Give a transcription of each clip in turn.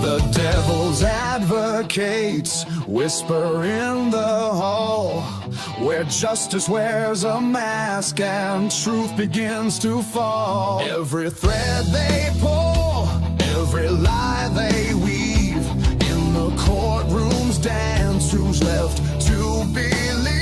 The devil's advocates whisper in the hall, where justice wears a mask and truth begins to fall. Every thread they pull, every lie they weave, in the courtroom's dance, who's left to believe?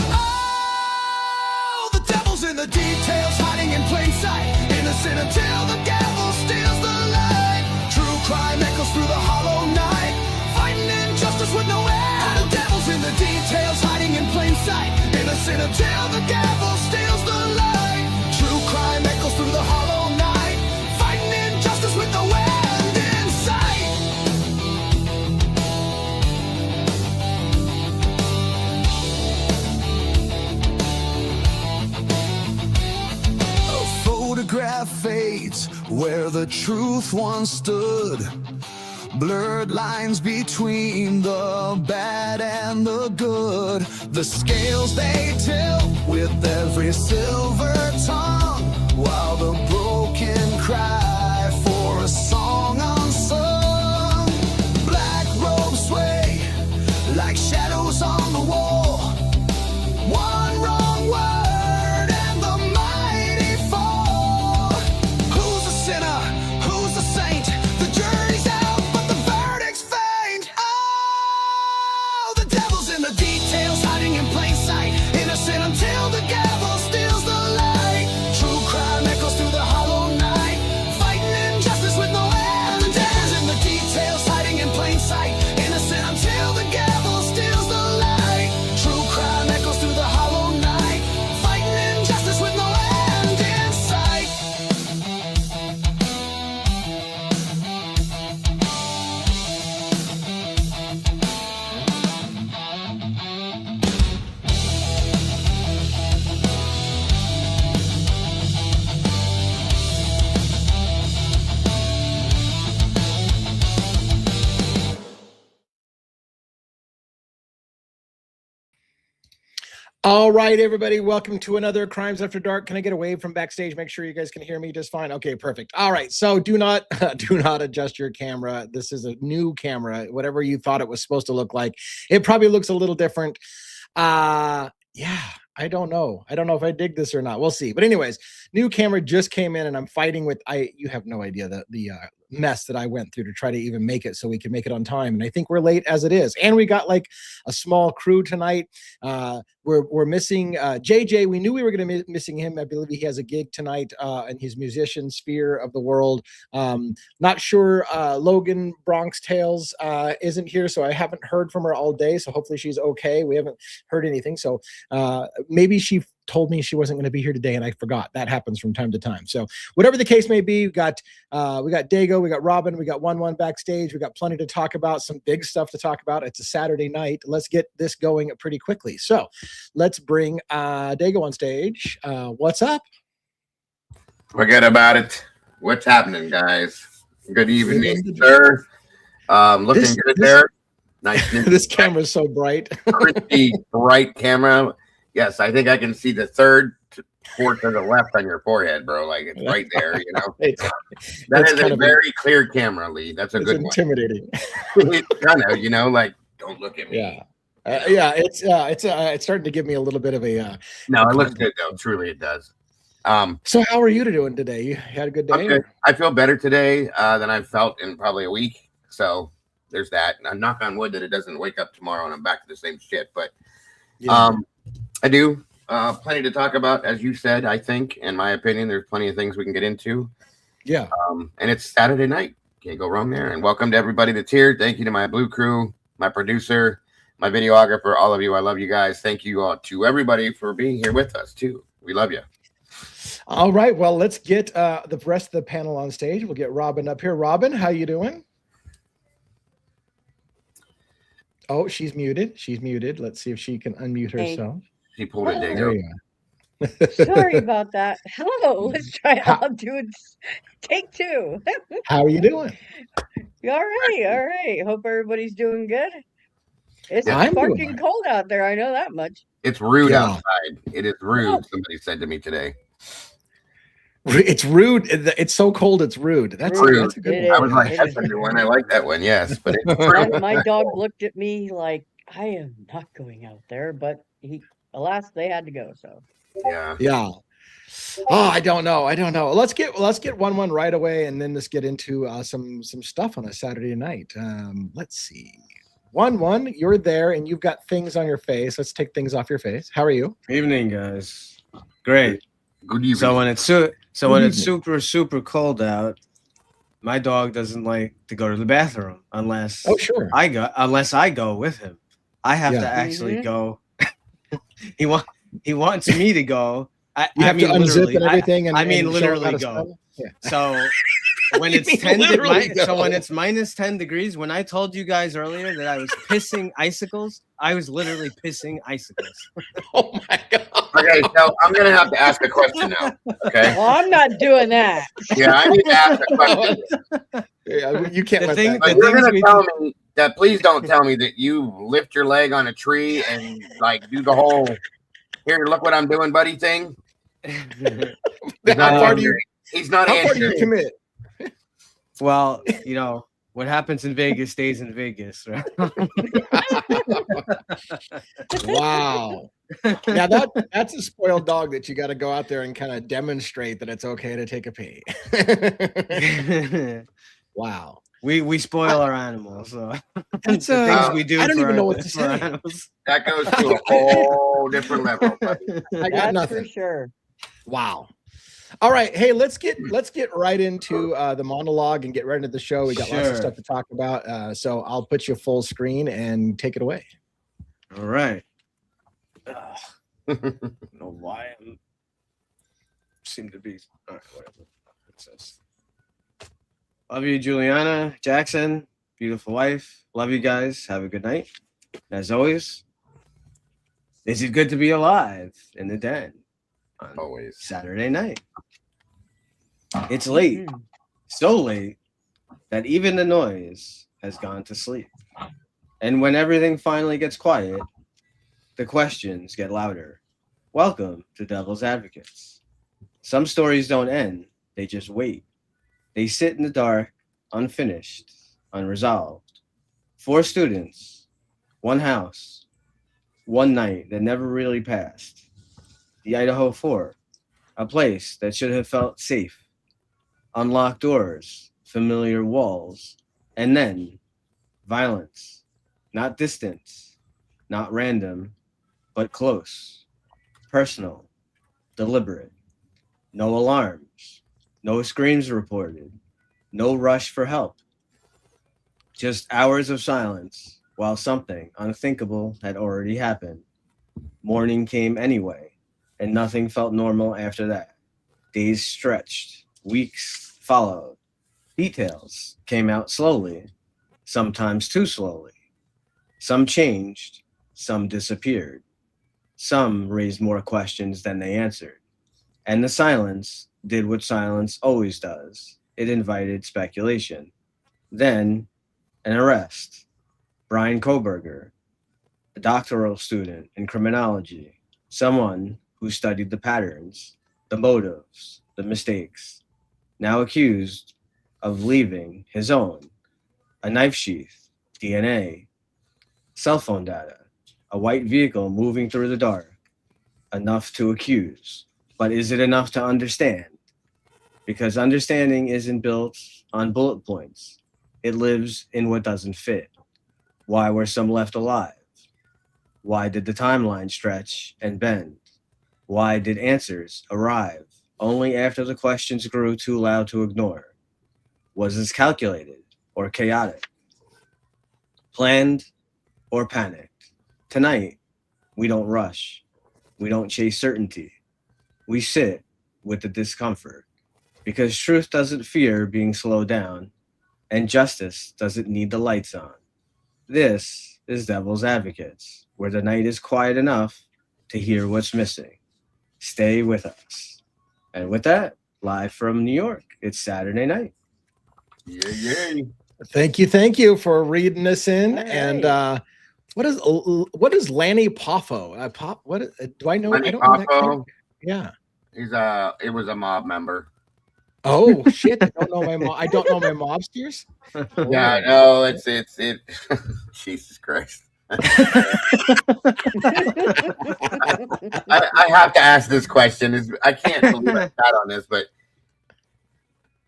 Oh, the devil's in the details, hiding in plain sight, innocent until the gavel steals the light. True crime echoes through the hollow night, fighting injustice with no end. The devil's in the details, hiding in plain sight, innocent until the gavel steals the light. True crime echoes through the hollow night, fighting injustice with no end in sight. A photograph fades where the truth once stood, blurred lines between the bad and the good. The scales they tilt with every silver tongue, while the broken cry for a song unsung. Black robes sway like shadows on the wall, one wrong word and the mighty fall. Who's the sinner? Who's the saint? The jury's out, but the verdict's faint. Oh, the devil's in the details, hiding in plain sight, innocent until the gavel steals the light. True crime echoes through the hollow night, fighting injustice with no end. The devil's in the details, hiding in plain sight, innocent until the gavel steals the light. True crime echoes through the hollow night, fighting injustice with no end in sight. All right, everybody, welcome to another Crimes After Dark. Can I get a wave from backstage? Make sure you guys can hear me just fine. Okay, perfect. All right, so do not adjust your camera. This is a new camera. Whatever you thought it was supposed to look like, it probably looks a little different. Yeah, I don't know. I don't know if I dig this or not. We'll see. But anyways, new camera just came in, and I'm fighting with you have no idea the mess that I went through to try to even make it so we can make it on time. And I think we're late as it is. And we got like a small crew tonight. We're missing JJ. We knew we were going to be missing him. I believe he has a gig tonight in his musician sphere of the world. Not sure Logan Bronx Tales isn't here, so I haven't heard from her all day. So hopefully she's okay. We haven't heard anything. So maybe she told me she wasn't going to be here today and I forgot. That happens from time to time. So whatever the case may be, we got Dago, we got Robin, we got 1-1 backstage. We got plenty to talk about, some big stuff to talk about. It's a Saturday night. Let's get this going pretty quickly. So let's bring Dago on stage. What's up? Forget about it. What's happening, guys? Good evening, sir. Looking good there. Nice. This camera's so bright. Pretty bright camera. Yes, I think I can see the third port to the left on your forehead, bro. Like it's right there, you know. That is a very clear camera, Lee. That's a good one. Intimidating. Kind of, you know, like don't look at me. Yeah. Yeah, it's starting to give me a little bit of a no, it looks good though. Truly it does. So how are you doing today? You had a good day? Okay. I feel better today than I've felt in probably a week. So there's that. And I knock on wood that it doesn't wake up tomorrow and I'm back to the same shit. But I do. Plenty to talk about, as you said. I think, in my opinion, there's plenty of things we can get into. Yeah. And it's Saturday night. Can't go wrong there. And welcome to everybody that's here. Thank you to my Blue Crew, my producer, my videographer, all of you. I love you guys. Thank you all to everybody for being here with us too. We love you. All right. Well, let's get the rest of the panel on stage. We'll get Robin up here. Robin, how you doing? Oh, she's muted. She's muted. Let's see if she can unmute herself. She pulled it. There you go. Sorry about that. Hello. Let's try. I'll do it. Take two. How are you doing? All right. All right. Hope everybody's doing good. It's fucking cold out there. I know that much. It's rude outside. It is rude. Somebody said to me today. It's rude. It's so cold. It's rude. That's Rude. that's a good It one. I was is. like, It that's is a new rude. one. I like that one. Yes, but it's My, true. my dog looked at me like I am not going out there, but alas, they had to go. So Yeah. Yeah. Oh, I don't know. Let's get one right away, and then let's get into some stuff on a Saturday night. Let's see. 1-1. You're there, and you've got things on your face. Let's take things off your face. How are you? Evening, guys. Great. Good evening. So when it's super cold out, my dog doesn't like to go to the bathroom unless Sure. I go with him. I have to actually go. He wants me to go. You have to unzip and everything. I mean, and show him how literally to go. spell? Yeah. So when You it's mean 10 literally go? so when it's minus 10 degrees, when I told you guys earlier that I was pissing icicles, I was literally pissing icicles. Oh my god. Okay, so I'm gonna have to ask a question now. Okay. well, I'm not doing that. Yeah, I need to ask a question. Yeah, you can't The let thing- that But go. you're gonna tell me that please don't tell me that you lift your leg on a tree and like do the whole here, look what I'm doing, buddy thing. How far do you He's not how far do you answering. commit? Well, what happens in Vegas stays in Vegas, right? Wow. Yeah, that's a spoiled dog that you got to go out there and kind of demonstrate that it's okay to take a pee. Wow. We spoil our animals. So That's the things we do. I don't for even know our- what to for our say. animals. That goes to a whole different level. Buddy. I got That's nothing. for sure. Wow. All right. Hey, let's get right into the monologue and get right into the show. We got lots of Sure. stuff to talk about. So I'll put you full screen and take it away. All right. I don't know why I seem to be. All right, whatever. It says. Love you, Juliana Jackson, beautiful wife. Love you guys. Have a good night. As always, is it good to be alive in the den on Always. Saturday night? It's late, Mhm. so late that even the noise has gone to sleep. And when everything finally gets quiet, the questions get louder. Welcome to Devil's Advocates. Some stories don't end, they just wait. They sit in the dark, unfinished, unresolved. 4 students, 1 house, 1 night that never really passed. The Idaho 4, a place that should have felt safe. Unlocked doors, familiar walls, and then violence. Not distance, not random, but close, personal, deliberate. No alarms, no screams reported, no rush for help. Just hours of silence while something unthinkable had already happened. Morning came anyway, and nothing felt normal after that. Days stretched, weeks followed. Details came out slowly, sometimes too slowly. Some changed, some disappeared. Some raised more questions than they answered. And the silence did what silence always does. It invited speculation. Then, an arrest. Brian Koberger, a doctoral student in criminology, someone who studied the patterns, the motives, the mistakes, now accused of leaving his own, a knife sheath, DNA, cell phone data, a white vehicle moving through the dark, enough to accuse. But is it enough to understand? Because understanding isn't built on bullet points. It lives in what doesn't fit. Why were some left alive? Why did the timeline stretch and bend? Why did answers arrive only after the questions grew too loud to ignore? Was this calculated or chaotic? Planned or panicked? Tonight, we don't rush. We don't chase certainty. We sit with the discomfort because truth doesn't fear being slowed down and justice doesn't need the lights on. This is Devil's Advocates, where the night is quiet enough to hear what's missing. Stay with us. And with that, live from New York, it's Saturday night. Yay. Thank you for reading this in. All And right. what is Lanny Poffo? Do I know? Lenny I don't know that Poffo, character. Yeah. it was a mob member. Oh shit! I don't know my mobsters. Yeah, no, it's Jesus Christ. I have to ask this question. I can't believe I sat on this, but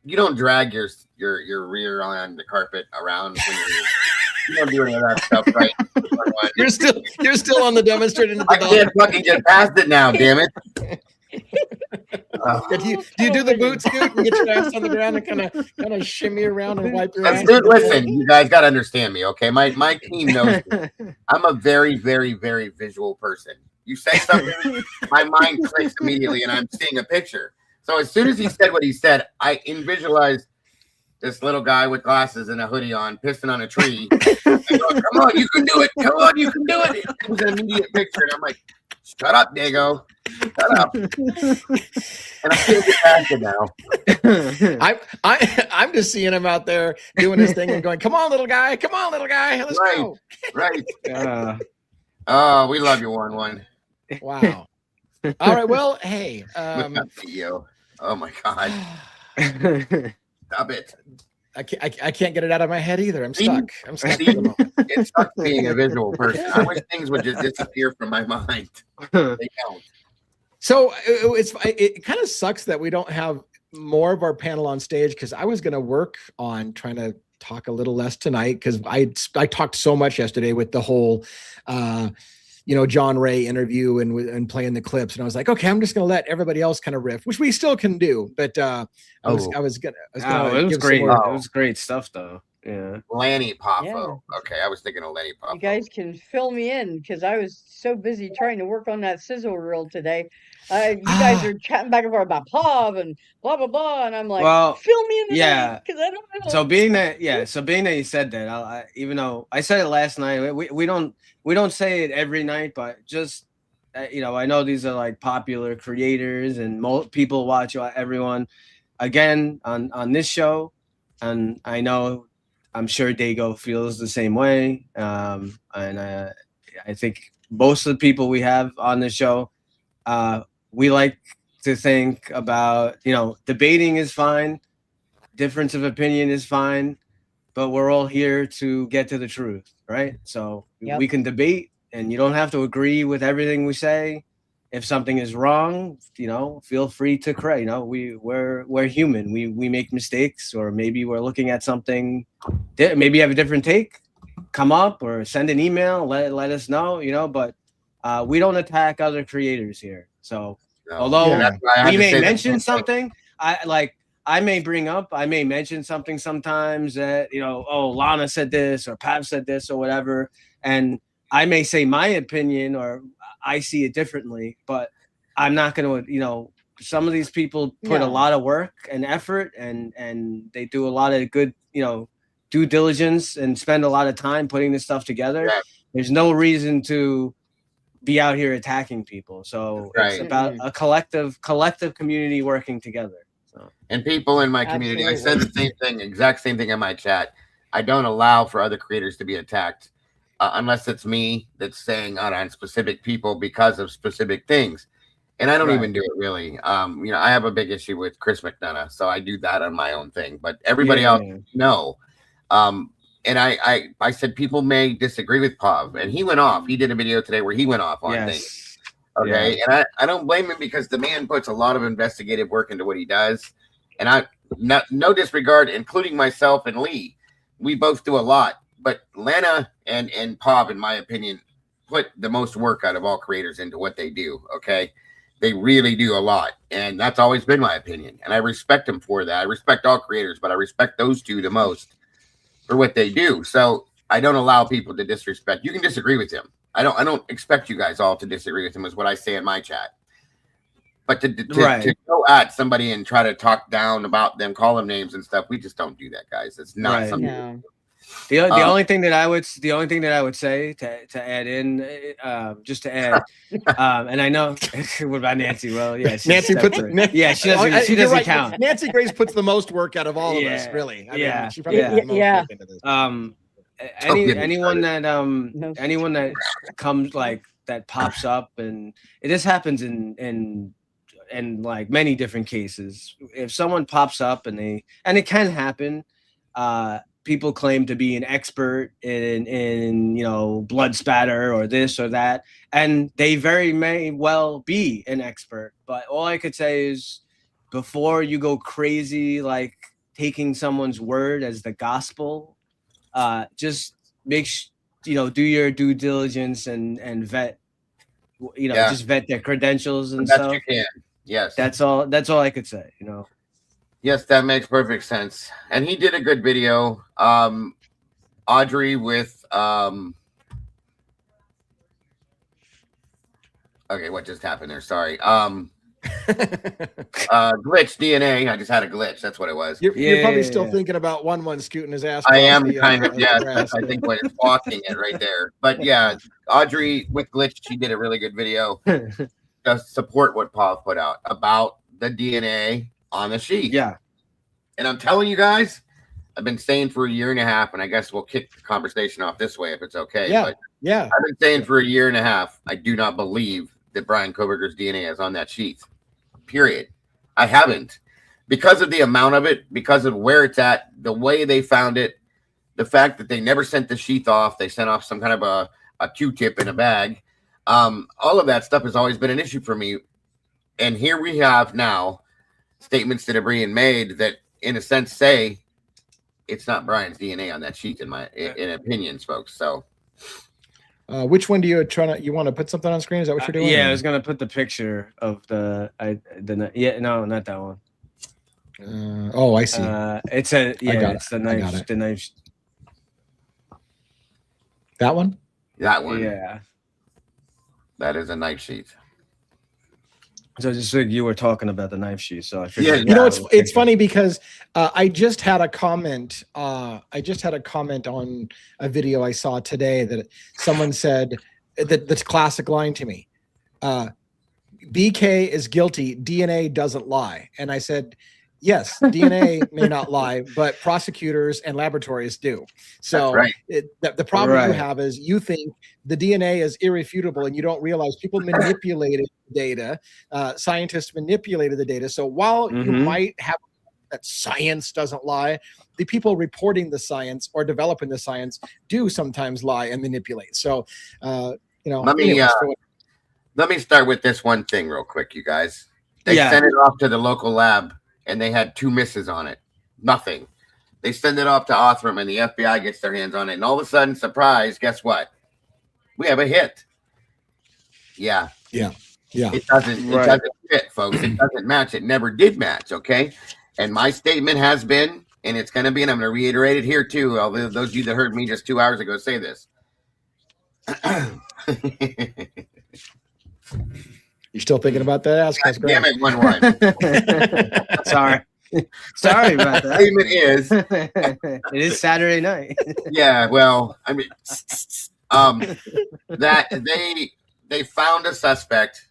you don't drag your rear on the carpet around when you don't do any of that stuff, right? You're still on the demonstrating. I can't fucking get past it now, damn it. Do you do the boot scoot and get your ass on the ground and kind of shimmy around and wipe your ass? Dude, listen, you guys got to understand me, okay? My team knows me. I'm a very, very, very visual person. You say something, my mind clicks immediately, and I'm seeing a picture. So as soon as he said what he said, I visualized this little guy with glasses and a hoodie on, pissing on a tree. And going, come on, you can do it. Come on, you can do it. It was an immediate picture, and I'm like, shut up, Dago. Shut up. And I can't get past it now. I'm just seeing him out there doing his thing and going, come on, little guy, let's go. Right. Oh, we love you, 1-1. Wow. All right. Well, hey. CEO. Oh my God. Stop it. I can't get it out of my head either. I'm stuck. It sucks being a visual person. I wish things would just disappear from my mind. They don't. So it kind of sucks that we don't have more of our panel on stage, because I was going to work on trying to talk a little less tonight, because I talked so much yesterday with the whole John Ray interview and playing the clips, and I was like, okay, I'm just going to let everybody else kind of riff, which we still can do, but I was gonna it was great. It was great stuff though. Yeah. Lanny Poffo. Yeah. Okay, I was thinking of Lenny Poffo. You guys can fill me in, because I was so busy trying to work on that sizzle reel today. You guys are chatting back and forth about Pav and blah blah blah, and I'm like, fill me in today, because I don't know. So being that you said that, even though I said it last night, we don't say it every night, but just I know these are like popular creators and people watch everyone again on this show, and I'm sure Dago feels the same way, and I think most of the people we have on the show, we like to think about, debating is fine, difference of opinion is fine, but we're all here to get to the truth, right? So we can debate, and you don't have to agree with everything we say. If something is wrong, feel free to correct. We're human. We make mistakes, or maybe we're looking at something. Maybe you have a different take. Come up or send an email. Let us know. But we don't attack other creators here. So although we may mention something, I may mention something sometimes that Lana said this or Pav said this or whatever, and I may say my opinion or I see it differently, but I'm not going to, some of these people put a lot of work and effort, and they do a lot of good, due diligence and spend a lot of time putting this stuff together. Yeah. There's no reason to be out here attacking people. So it's about a collective community working together. So. And people in my community, I said the exact same thing in my chat. I don't allow for other creators to be attacked. Unless it's me that's saying on specific people because of specific things. And I don't even do it really. I have a big issue with Chris McDonough, so I do that on my own thing. But everybody else, no. And I said people may disagree with Pav, and he went off. He did a video today where he went off on things. Okay, and I don't blame him, because the man puts a lot of investigative work into what he does. And no disregard, including myself and Lee. We both do a lot. But Lana and Pav, in my opinion, put the most work out of all creators into what they do, okay? They really do a lot, and that's always been my opinion, and I respect them for that. I respect all creators, but I respect those two the most for what they do. So I don't allow people to disrespect. You can disagree with him. I don't expect you guys all to disagree with him, is what I say in my chat. But to go at somebody and try to talk down about them, call them names and stuff, we just don't do that, guys. It's not something. No. The only thing that I would say to add in, just to add, and I know what about Nancy? Well, yeah, Nancy puts she doesn't count. Nancy Grace puts the most work out of all of us, really. I mean, she probably puts the most work into this. Anyone that comes like that pops up, and this happens in and like many different cases, if someone pops up and it can happen, people claim to be an expert in blood spatter or this or that, and they very may well be an expert. But all I could say is, before you go crazy, like taking someone's word as the gospel, just do your due diligence and vet, just vet their credentials and stuff. You can. Yes. That's all I could say, Yes, that makes perfect sense. And he did a good video. Audrey with okay, what just happened there? Sorry. Glitch DNA. I just had a glitch. That's what it was. You're probably still thinking about one scooting his ass. I am kind of, yes. I think when it's walking it right there. But yeah, Audrey with Glitch, she did a really good video to support what Paul put out about the DNA on the sheet. Yeah. And I'm telling you guys, I've been saying for a year and a half, and I guess we'll kick the conversation off this way if it's okay. Yeah. But yeah. I've been saying for a year and a half, I do not believe that Brian Koberger's DNA is on that sheet. Period. I haven't. Because of the amount of it, because of where it's at, the way they found it, the fact that they never sent the sheath off, they sent off some kind of a Q-tip in a bag. All of that stuff has always been an issue for me. And here we have now statements that are being made that, in a sense, say it's not Brian's DNA on that sheet, in opinions, folks. So, which one do you want to put something on screen? Is that what you're doing? Yeah, I was gonna put the picture of no, not that one. Oh, I see. It's the knife. The knife. That one. That one. Yeah. That is a knife sheet. So just like you were talking about the knife sheet, so I figured. Yeah, it's funny because I just had a comment. I just had a comment on a video I saw today that someone said that's a classic line to me. BK is guilty. DNA doesn't lie. And I said, yes, DNA may not lie, but prosecutors and laboratories do. So right. The problem you have is you think the DNA is irrefutable, and you don't realize people manipulated data. Scientists manipulated the data. So while you might have that science doesn't lie, the people reporting the science or developing the science do sometimes lie and manipulate. So, let me start with this one thing real quick, you guys. They sent it off to the local lab, and they had 2 misses on it. Nothing. They send it off to Othram, and the FBI gets their hands on it. And all of a sudden, surprise, guess what? We have a hit. Yeah. It doesn't fit, folks. It doesn't match. It never did match, okay? And my statement has been, and it's going to be, and I'm going to reiterate it here too, although those of you that heard me just 2 hours ago say this. You're still thinking about that ass? Damn it, 1-1. Sorry about that. Statement is, it is Saturday night. Yeah, well, I mean, that they found a suspect,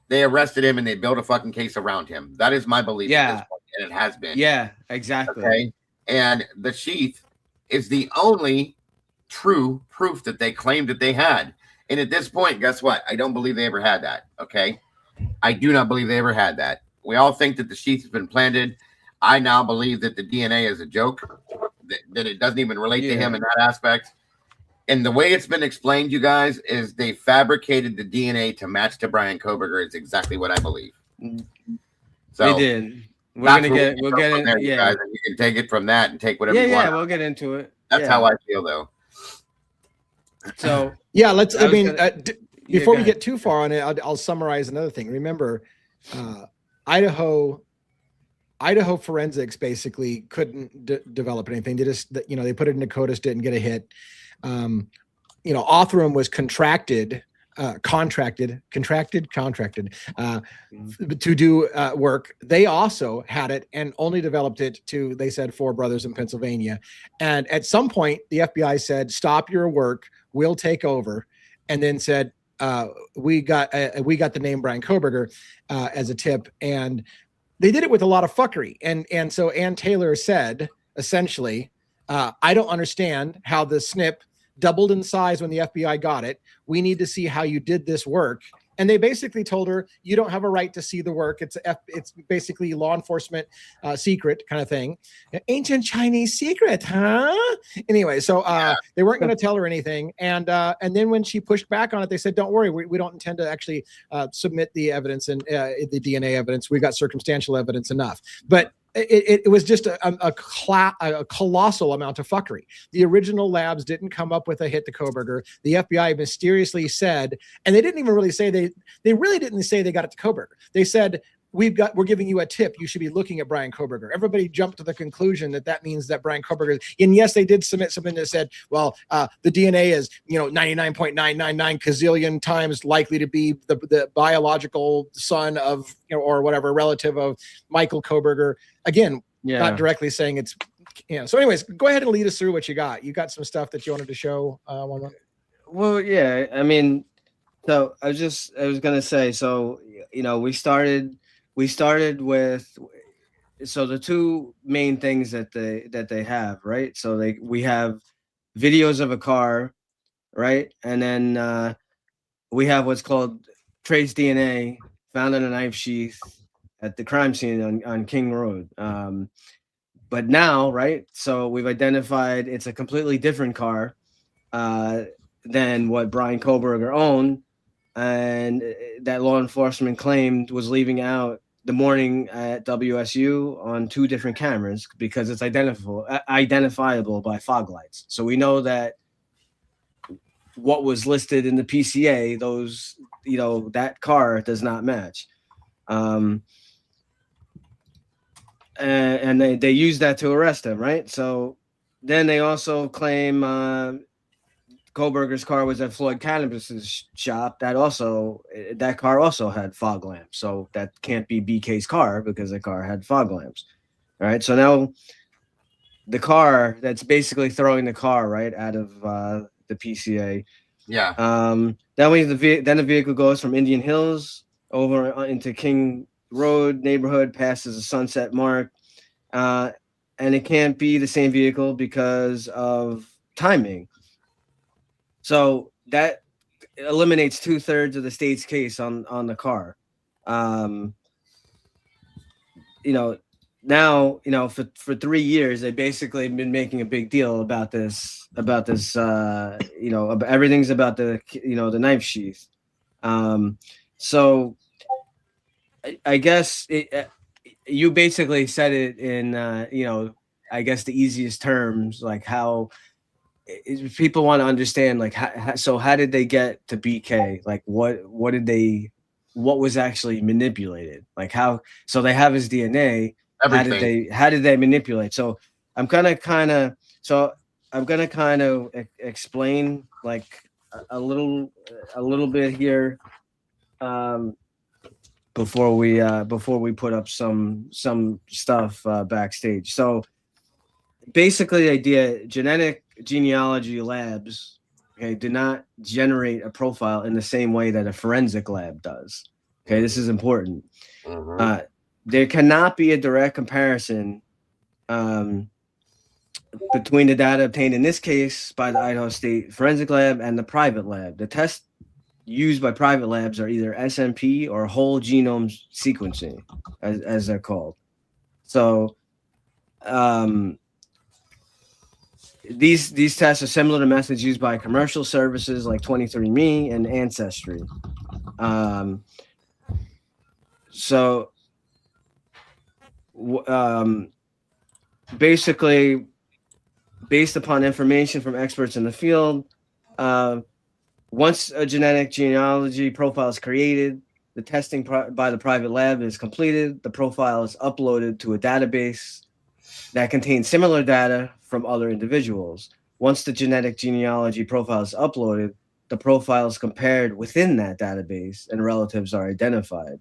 they arrested him, and they built a fucking case around him. That is my belief. Yeah, at this point, and it has been. Yeah, exactly. Okay, and the sheath is the only true proof that they claimed that they had. And at this point, guess what? I don't believe they ever had that. Okay, I do not believe they ever had that. We all think that the sheath has been planted. I now believe that the DNA is a joke, that it doesn't even relate to him in that aspect. And the way it's been explained, you guys, is they fabricated the DNA to match to Brian Koberger. It's exactly what I believe. So they did. We'll get in there, you guys, and you can take it from that and take whatever you want. Yeah, we'll get into it. That's how I feel, though. So before we get too far on it, I'll summarize another thing. Remember, Idaho forensics basically couldn't develop anything. They just, they put it into CODIS, didn't get a hit. Othram was contracted to do work. They also had it and only developed it to, they said, 4 brothers in Pennsylvania. And at some point, the FBI said, stop your work, we'll take over. And then said, we got the name Brian Koberger as a tip. And they did it with a lot of fuckery. And so Ann Taylor said, essentially, I don't understand how the SNP doubled in size when the FBI got it. We need to see how you did this work And they basically told her, you don't have a right to see the work. It's basically law enforcement secret kind of thing. Ancient Chinese secret, huh? Anyway, so they weren't going to tell her anything. And then when she pushed back on it, they said, don't worry, we don't intend to actually submit the evidence and the DNA evidence. We've got circumstantial evidence enough. But it was just a colossal amount of fuckery. The original labs didn't come up with a hit to Kohberger. The FBI mysteriously said, and they didn't even really say they really didn't say they got it to Kohberger. They said, we're giving you a tip. You should be looking at Brian Kohberger. Everybody jumped to the conclusion that means that Brian Kohberger, and yes, they did submit something that said, well, the DNA is, 99.999 gazillion times likely to be the biological son of, or whatever, relative of Michael Kohberger. Again, not directly saying it's, so anyways, go ahead and lead us through what you got. You got some stuff that you wanted to show. Well, yeah, I mean, so I was going to say, so, we started with, so the two main things that they have, right? So we have videos of a car, right? And then we have what's called trace DNA found in a knife sheath at the crime scene on King Road. But now, right? So we've identified it's a completely different car than what Brian Kohberger owned, and that law enforcement claimed was leaving out the morning at WSU on two different cameras because it's identifiable by fog lights. So we know that what was listed in the PCA, those, that car does not match. And they used that to arrest him, right? So then they also claim Kohberger's car was at Floyd Cannabis's shop. That car also had fog lamps. So that can't be BK's car because the car had fog lamps. All right. So now the car that's basically throwing the car right out of the PCA. Yeah. Then the vehicle goes from Indian Hills over into King Road neighborhood, passes a sunset mark. And it can't be the same vehicle because of timing. So that eliminates 2/3 of the state's case on the car. Now, for 3 years, they've basically been making a big deal about this, everything's about the knife sheath. So I guess you basically said it in, I guess the easiest terms, like how people want to understand, like, how did they get to BK? Like, what was actually manipulated? Like so they have his DNA. Everything. How did they manipulate? So I'm gonna kind of explain like a little bit here before we put up some stuff backstage. So basically the idea, genetic genealogy labs, okay, do not generate a profile in the same way that a forensic lab does. Okay, this is important. Mm-hmm. There cannot be a direct comparison between the data obtained in this case by the Idaho State Forensic Lab and the private lab. The tests used by private labs are either SMP or whole genome sequencing, as they're called. So these tests are similar to methods used by commercial services like 23andMe and Ancestry. Basically, based upon information from experts in the field, once a genetic genealogy profile is created, the testing by the private lab is completed, the profile is uploaded to a database that contains similar data from other individuals. Once the genetic genealogy profile is uploaded, the profile is compared within that database and relatives are identified.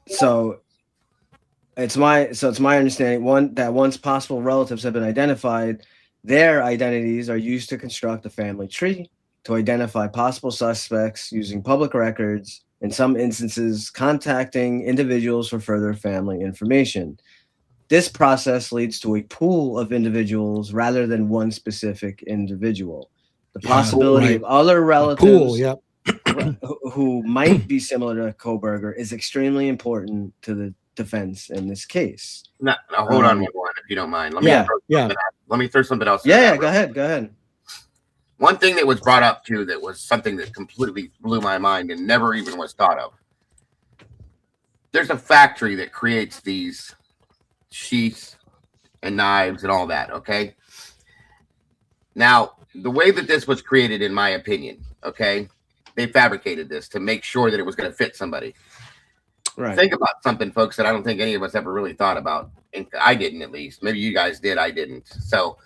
So it's my understanding that once possible relatives have been identified, their identities are used to construct a family tree to identify possible suspects using public records, in some instances contacting individuals for further family information. This process leads to a pool of individuals rather than one specific individual. the possibility of other relatives Pool, who might be similar to Koberger is extremely important to the defense in this case. Now hold on, if you don't mind. Let me throw something else. Yeah, go ahead. One thing that was brought up too, that was something that completely blew my mind and never even was thought of. There's a factory that creates these sheaths and knives and all that. Okay. Now, the way that this was created, in my opinion, okay, they fabricated this to make sure that it was going to fit somebody. Right. Think about something, folks, that I don't think any of us ever really thought about. And I didn't, at least. Maybe you guys did. I didn't. So,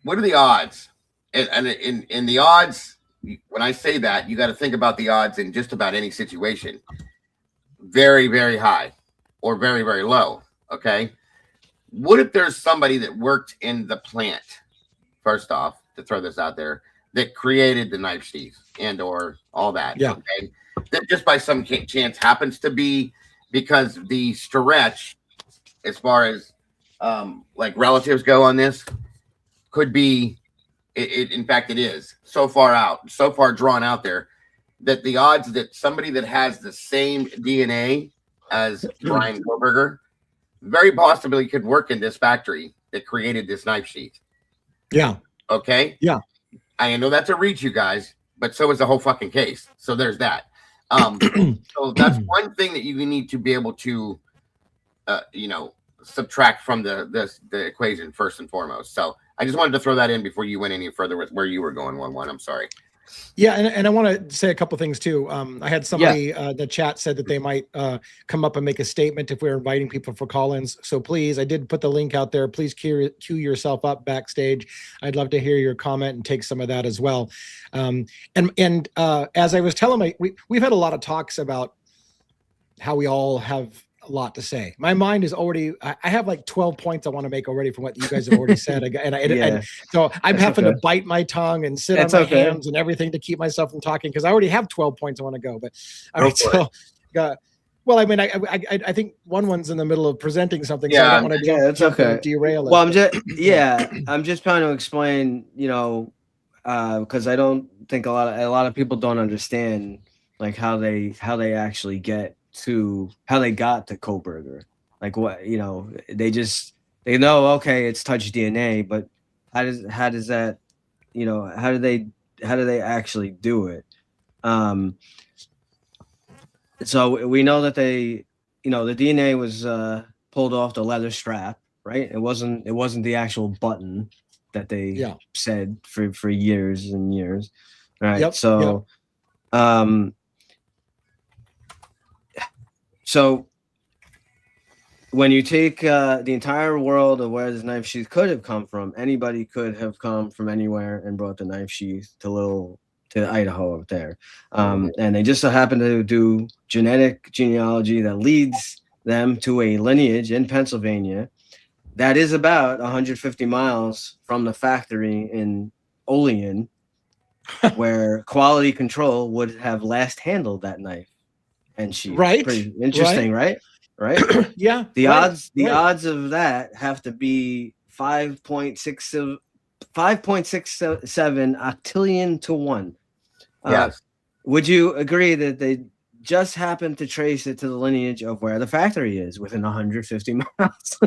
what are the odds? And in the odds, when I say that, you got to think about the odds in just about any situation. Very, very high or very, very low. Okay. What if there's somebody that worked in the plant, first off, to throw this out there, that created the knife sheath and or all that? Yeah. Okay. That just by some chance happens to be, because the stretch, as far as like relatives go on this, could be, in fact, it is so far drawn out there, that the odds that somebody that has the same DNA as Brian Koberger very possibly could work in this factory that created this knife sheath. Yeah. Okay. Yeah. I know that's a reach, you guys, but so is the whole fucking case. So there's that. So that's one thing that you need to be able to, subtract from the equation first and foremost. So I just wanted to throw that in before you went any further with where you were going. I'm sorry. Yeah, and I want to say a couple things too. I had somebody the chat said that they might come up and make a statement if we're inviting people for call-ins. So please, I did put the link out there. Please queue yourself up backstage. I'd love to hear your comment and take some of that as well. And as I was telling we've had a lot of talks about how we all have a lot to say. My mind is already, I have like 12 points I want to make already from what you guys have already said. And so I'm having to bite my tongue and sit on my hands and everything to keep myself from talking, because I already have 12 points I want to go. But all right, so well, I mean, I think one's in the middle of presenting something, so I don't want to jump and derail it. Well, I'm just trying to explain, because I don't think a lot of people don't understand like how they actually got to Koberger. Like what, they know, okay, it's touch DNA, but how does that, how do they actually do it? So we know that they, the DNA was pulled off the leather strap, right? It wasn't the actual button that they said for years and years, right? So when you take the entire world of where this knife sheath could have come from, anybody could have come from anywhere and brought the knife sheath to Idaho up there. And they just so happen to do genetic genealogy that leads them to a lineage in Pennsylvania that is about 150 miles from the factory in Olean, where quality control would have last handled that knife and sheath. Right. Pretty interesting, right? Yeah. The odds of that have to be 5.67 octillion to 1. Yes. Would you agree that they just happened to trace it to the lineage of where the factory is within 150 miles?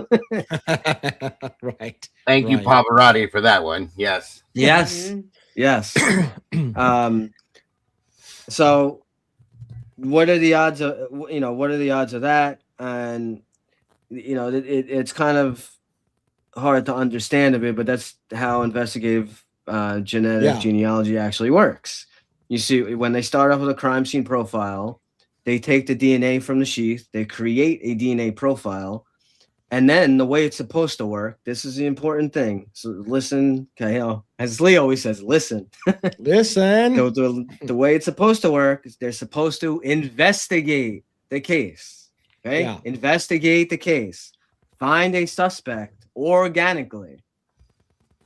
Right. Thank you, Pavarotti, for that one. Yes. Yes. Yes. So what are the odds of, that? And, it's kind of hard to understand a bit, but that's how investigative genetic genealogy actually works. You see, when they start off with a crime scene profile, they take the DNA from the sheath, they create a DNA profile, and then the way it's supposed to work, this is the important thing. So listen, as Lee always says, listen. Listen. So the way it's supposed to work is they're supposed to investigate the case. Okay? Yeah. Investigate the case. Find a suspect organically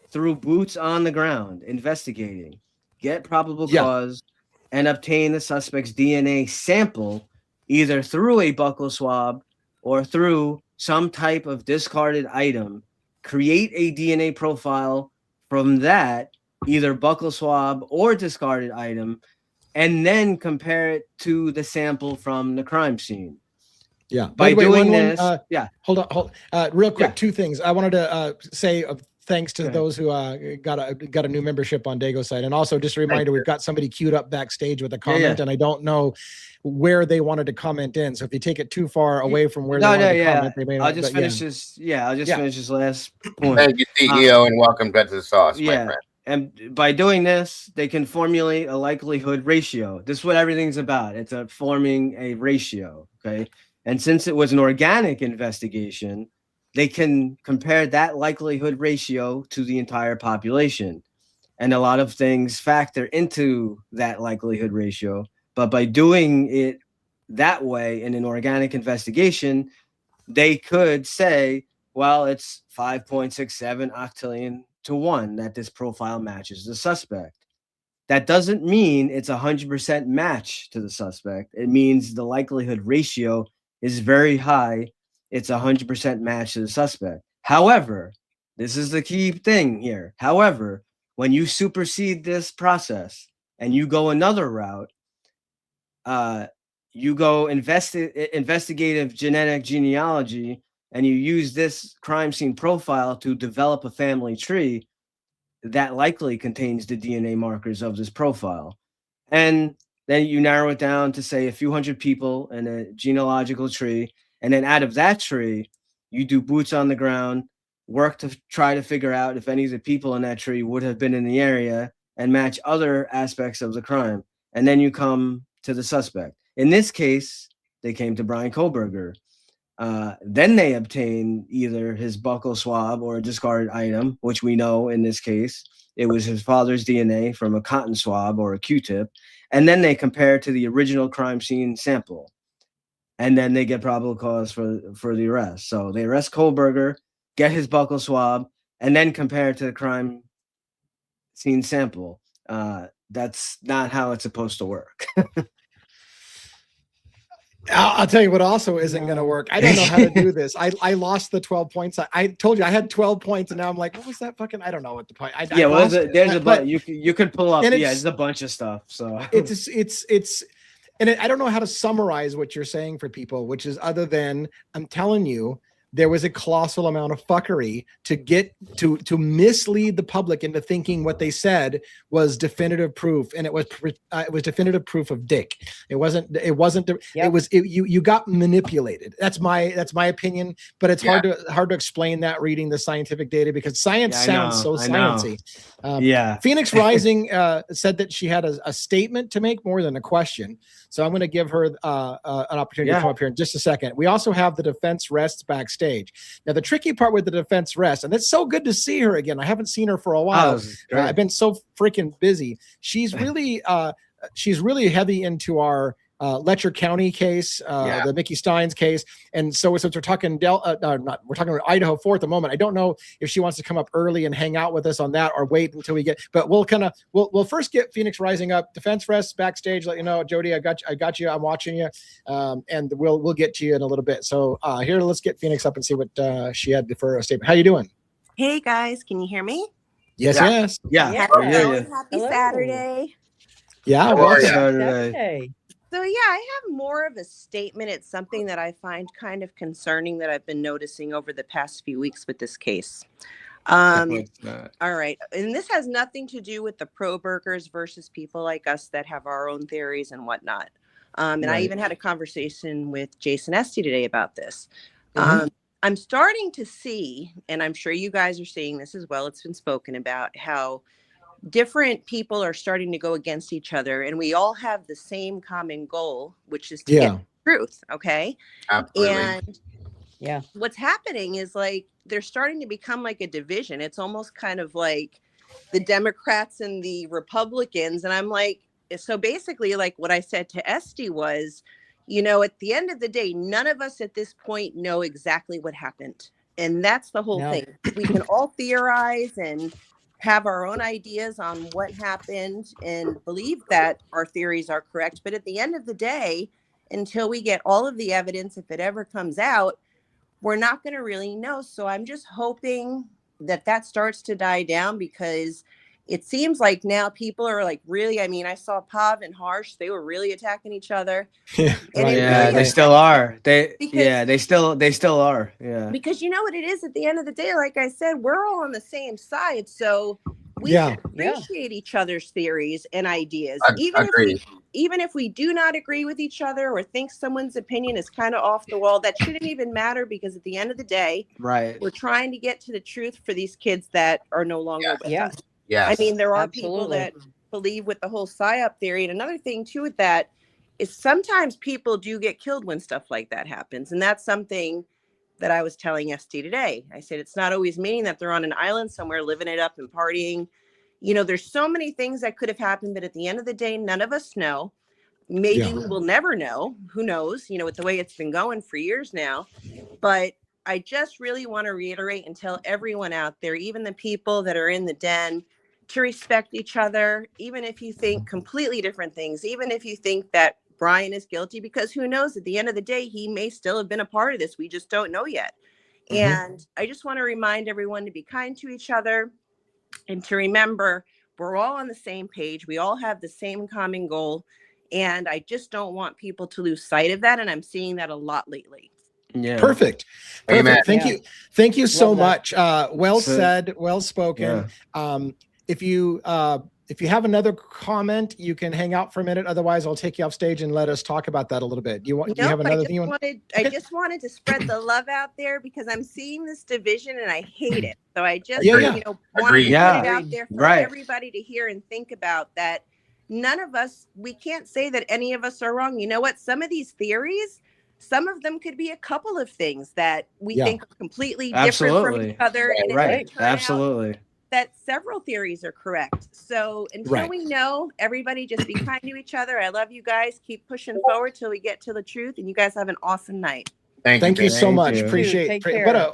through boots on the ground, investigating. Get probable cause and obtain the suspect's DNA sample either through a buccal swab or through some type of discarded item. Create a DNA profile from that either buccal swab or discarded item, and then compare it to the sample from the crime scene. Yeah. By the way, doing this, hold on, real quick. Yeah. Two things I wanted to say. Thanks to Go ahead. those who got a new membership on Dago's site, and also just a reminder, we've got somebody queued up backstage with a comment, and I don't know where they wanted to comment in. So if you take it too far away from where they wanted to comment, they may not. I'll just finish this. Yeah, I'll just finish this last point. Thank you, CEO, and welcome back to the sauce, my friend. And by doing this, they can formulate a likelihood ratio. This is what everything's about. It's forming a ratio. Okay. And since it was an organic investigation, they can compare that likelihood ratio to the entire population. And a lot of things factor into that likelihood ratio. But by doing it that way in an organic investigation, they could say, well, it's 5.67 octillion to 1 that this profile matches the suspect. That doesn't mean it's 100% match to the suspect. It means the likelihood ratio is very high. It's 100% match to the suspect. However, this is the key thing here. However, when you supersede this process and you go another route, you go investigative genetic genealogy, and you use this crime scene profile to develop a family tree that likely contains the DNA markers of this profile. And then you narrow it down to, say, a few hundred people in a genealogical tree. And then out of that tree, you do boots on the ground, work to try to figure out if any of the people in that tree would have been in the area and match other aspects of the crime. And then you come to the suspect. In this case, they came to Brian Koberger. Then they obtain either his buccal swab or a discarded item, which we know in this case, it was his father's DNA from a cotton swab or a Q-tip. And then they compare to the original crime scene sample. And then they get probable cause for the arrest. So they arrest Koberger, get his buccal swab, and then compare it to the crime scene sample. That's not how it's supposed to work. I'll tell you what also isn't going to work. I don't know how to do this. I lost the 12 points. I told you I had 12 points, and now I'm like, what was that fucking? I don't know what the point. There's a bunch. You could pull up. Yeah, it's a bunch of stuff. So and I don't know how to summarize what you're saying for people, which is other than I'm telling you, there was a colossal amount of fuckery to get to mislead the public into thinking what they said was definitive proof, and it was definitive proof of dick. It wasn't. You got manipulated. That's my opinion, but it's hard to explain that reading the scientific data, because science sounds so sciencey. Phoenix Rising said that she had a statement to make more than a question, so I'm going to give her an opportunity to come up here in just a second. We also have the defense rests backstage. Now, the tricky part with the defense rest, and it's so good to see her again. I haven't seen her for a while. I've been so freaking busy. She's really heavy into our Letcher County case, the Mickey Steins case, and so since we're talking we're talking Idaho 4 at the moment. I don't know if she wants to come up early and hang out with us on that, or wait until we get. But we'll first get Phoenix Rising up, defense rests backstage. Let you know, Jody, I got you. I'm watching you, and we'll get to you in a little bit. So here, let's get Phoenix up and see what she had for a statement. How you doing? Hey guys, can you hear me? Yes. Happy Saturday. Yeah, well, Saturday. So I have more of a statement. It's something that I find kind of concerning that I've been noticing over the past few weeks with this case. All right. And this has nothing to do with the pro-burgers versus people like us that have our own theories and whatnot. And I even had a conversation with Jason Esty today about this. I'm starting to see, and I'm sure you guys are seeing this as well, it's been spoken about, how different people are starting to go against each other, and we all have the same common goal, which is to get the truth. Okay. Absolutely. And what's happening is, like, they're starting to become like a division. It's almost kind of like the Democrats and the Republicans. And I'm like, so basically, like what I said to Esty was, at the end of the day, none of us at this point know exactly what happened. And that's the whole thing. We can all theorize and have our own ideas on what happened and believe that our theories are correct. But at the end of the day, until we get all of the evidence, if it ever comes out, we're not going to really know. So I'm just hoping that starts to die down, because it seems like now people are like really, I mean, I saw Pav and Harsh, they were really attacking each other. Yeah, And right, Yeah, really they still are. because They still are. Yeah. because you know what it is at the end of the day, like I said, we're all on the same side. So we Yeah. should appreciate each other's theories and ideas. Agreed. Even if we do not agree with each other or think someone's opinion is kind of off the wall, that shouldn't even matter, because at the end of the day, Right. we're trying to get to the truth for these kids that are no longer with us. Yes. I mean, there are people that believe with the whole psyop theory. And another thing too with that is sometimes people do get killed when stuff like that happens. And that's something that I was telling ST today. I said, it's not always meaning that they're on an island somewhere living it up and partying. You know, there's so many things that could have happened, but at the end of the day, none of us know. Maybe we will never know. Who knows? You know, with the way it's been going for years now. But I just really want to reiterate and tell everyone out there, even the people that are in the den, to respect each other, even if you think completely different things, even if you think that Brian is guilty, because who knows, at the end of the day, he may still have been a part of this. We just don't know yet. And I just want to remind everyone to be kind to each other and to remember we're all on the same page. We all have the same common goal. And I just don't want people to lose sight of that. And I'm seeing that a lot lately. Yeah. Perfect. Amen. Thank you. Thank you so much. Well said, well spoken. If you have another comment, you can hang out for a minute. Otherwise, I'll take you off stage and let us talk about that a little bit. Do you have another thing you want? I just wanted to spread the love out there, because I'm seeing this division and I hate it. So I just you know, wanted to put it out there for everybody to hear and think about that. None of us, we can't say that any of us are wrong. You know what? Some of these theories, some of them could be a couple of things that we think are completely different from each other. And it Absolutely. That several theories are correct. So until we know, everybody just be kind to each other. I love you guys. Keep pushing forward till we get to the truth. And you guys have an awesome night. Thank you so much. Appreciate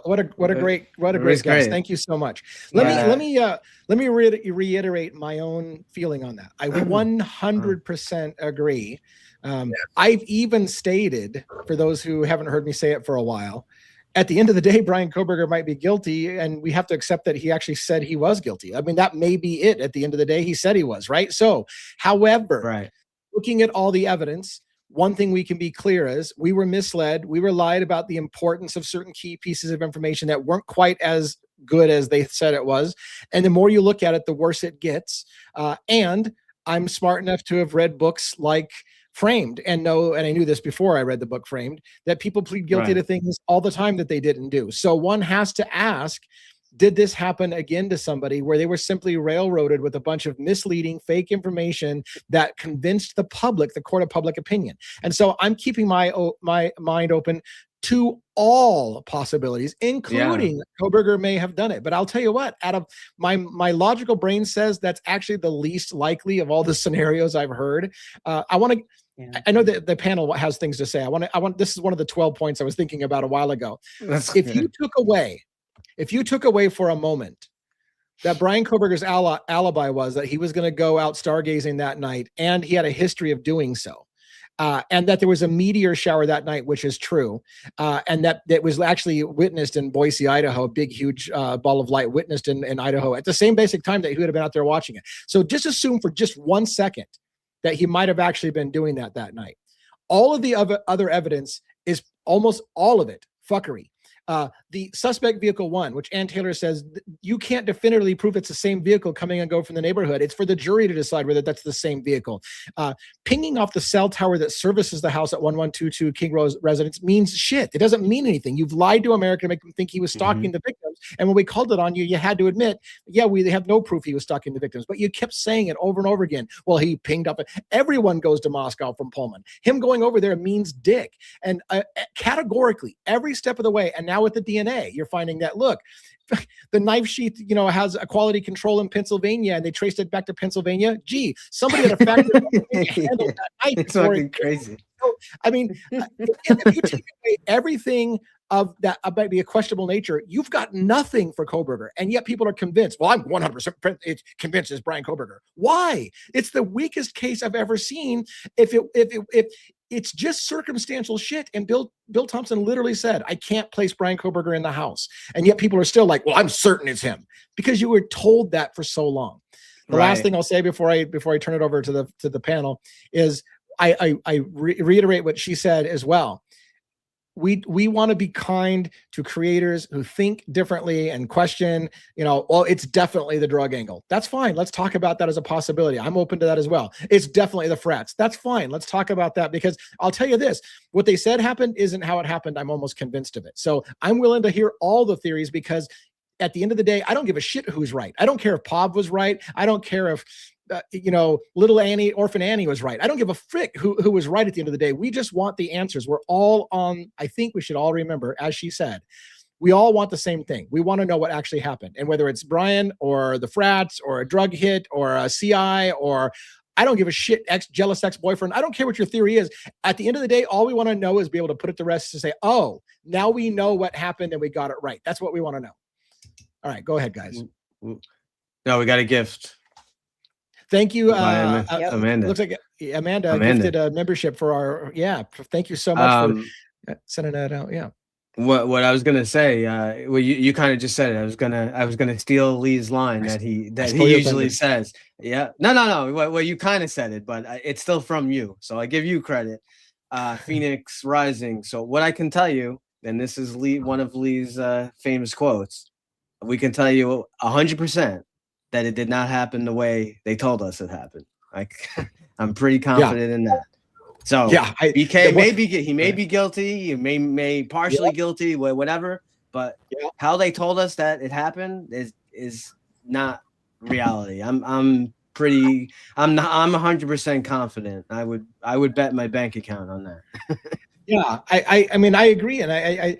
what a great guest. Thank you so much. Let me reiterate my own feeling on that. I 100% agree. I've even stated, for those who haven't heard me say it for a while, at the end of the day, Brian Kohberger might be guilty, and we have to accept that he actually said he was guilty. I mean, that may be it. At the end of the day, he said he was, right? So, however, looking at all the evidence, one thing we can be clear is we were misled. We were lied about the importance of certain key pieces of information that weren't quite as good as they said it was. And the more you look at it, the worse it gets. And I'm smart enough to have read books like Framed and I knew this before I read the book Framed, that people plead guilty to things all the time that they didn't do. So one has to ask, did this happen again to somebody where they were simply railroaded with a bunch of misleading fake information that convinced the public, the court of public opinion? And so I'm keeping my mind open to all possibilities, including Kohberger may have done it. But I'll tell you what, out of my logical brain says that's actually the least likely of all the scenarios I've heard. I know that the panel has things to say. I want this is one of the 12 points I was thinking about a while ago. If you took away for a moment that Brian Kohberger's alibi was that he was going to go out stargazing that night, and he had a history of doing so, and that there was a meteor shower that night, which is true, and that was actually witnessed in Boise, Idaho, a big, huge ball of light witnessed in Idaho at the same basic time that he would have been out there watching it. So just assume for just 1 second that he might have actually been doing that night. All of the other evidence is almost all of it fuckery. The suspect vehicle 1, which Ann Taylor says you can't definitively prove it's the same vehicle coming and go from the neighborhood. It's for the jury to decide whether that's the same vehicle. Pinging off the cell tower that services the house at 1122 King Rose residence means shit. It doesn't mean anything. You've lied to America to make them think he was stalking the victims. And when we called it on you, you had to admit, we have no proof he was stalking the victims, but you kept saying it over and over again. Well, he pinged up. Everyone goes to Moscow from Pullman. Him going over there means dick. And categorically, every step of the way, and now with the DNA, you're finding that, look, the knife sheath, has a quality control in Pennsylvania, and they traced it back to Pennsylvania. Gee, somebody at a factory handled that knife. It's fucking crazy. So, I mean, if you take away everything of that about the questionable nature, you've got nothing for Kohberger, and yet people are convinced. Well, I'm 100% convinced it's Brian Kohberger. Why? It's the weakest case I've ever seen. If it's just circumstantial shit, and Bill Thompson literally said, I can't place Brian Kohberger in the house, and yet people are still like, well, I'm certain it's him, because you were told that for so long. The last thing I'll say before I turn it over to the panel is I reiterate what she said as well. We want to be kind to creators who think differently and question, well, it's definitely the drug angle. That's fine. Let's talk about that as a possibility. I'm open to that as well. It's definitely the frats. That's fine. Let's talk about that, because I'll tell you this, what they said happened isn't how it happened. I'm almost convinced of it. So I'm willing to hear all the theories, because at the end of the day, I don't give a shit who's right. I don't care if Pav was right. I don't care if little Annie, Orphan Annie was right. I don't give a frick who was right at the end of the day. We just want the answers. We're all on, I think we should all remember, as she said, we all want the same thing. We want to know what actually happened. And whether it's Brian or the frats or a drug hit or a CI or I don't give a shit, jealous ex-boyfriend. I don't care what your theory is. At the end of the day, all we want to know is be able to put it to rest to say, oh, now we know what happened and we got it right. That's what we want to know. All right, go ahead, guys. No, we got a gift. Thank you, Amanda. Looks like Amanda gifted a membership for our. Yeah, thank you so much for sending that out. Yeah. What I was gonna say, well, you kind of just said it. I was gonna steal Lee's line that he usually says. Yeah. No. Well, you kind of said it, but it's still from you, so I give you credit. Phoenix Rising. So what I can tell you, and this is one of Lee's famous quotes. We can tell you 100%. that it did not happen the way they told us it happened. I'm pretty confident in that. So BK may be guilty, he may partially guilty, whatever. But how they told us that it happened is not reality. I'm 100% confident. I would bet my bank account on that. I mean, I agree, and I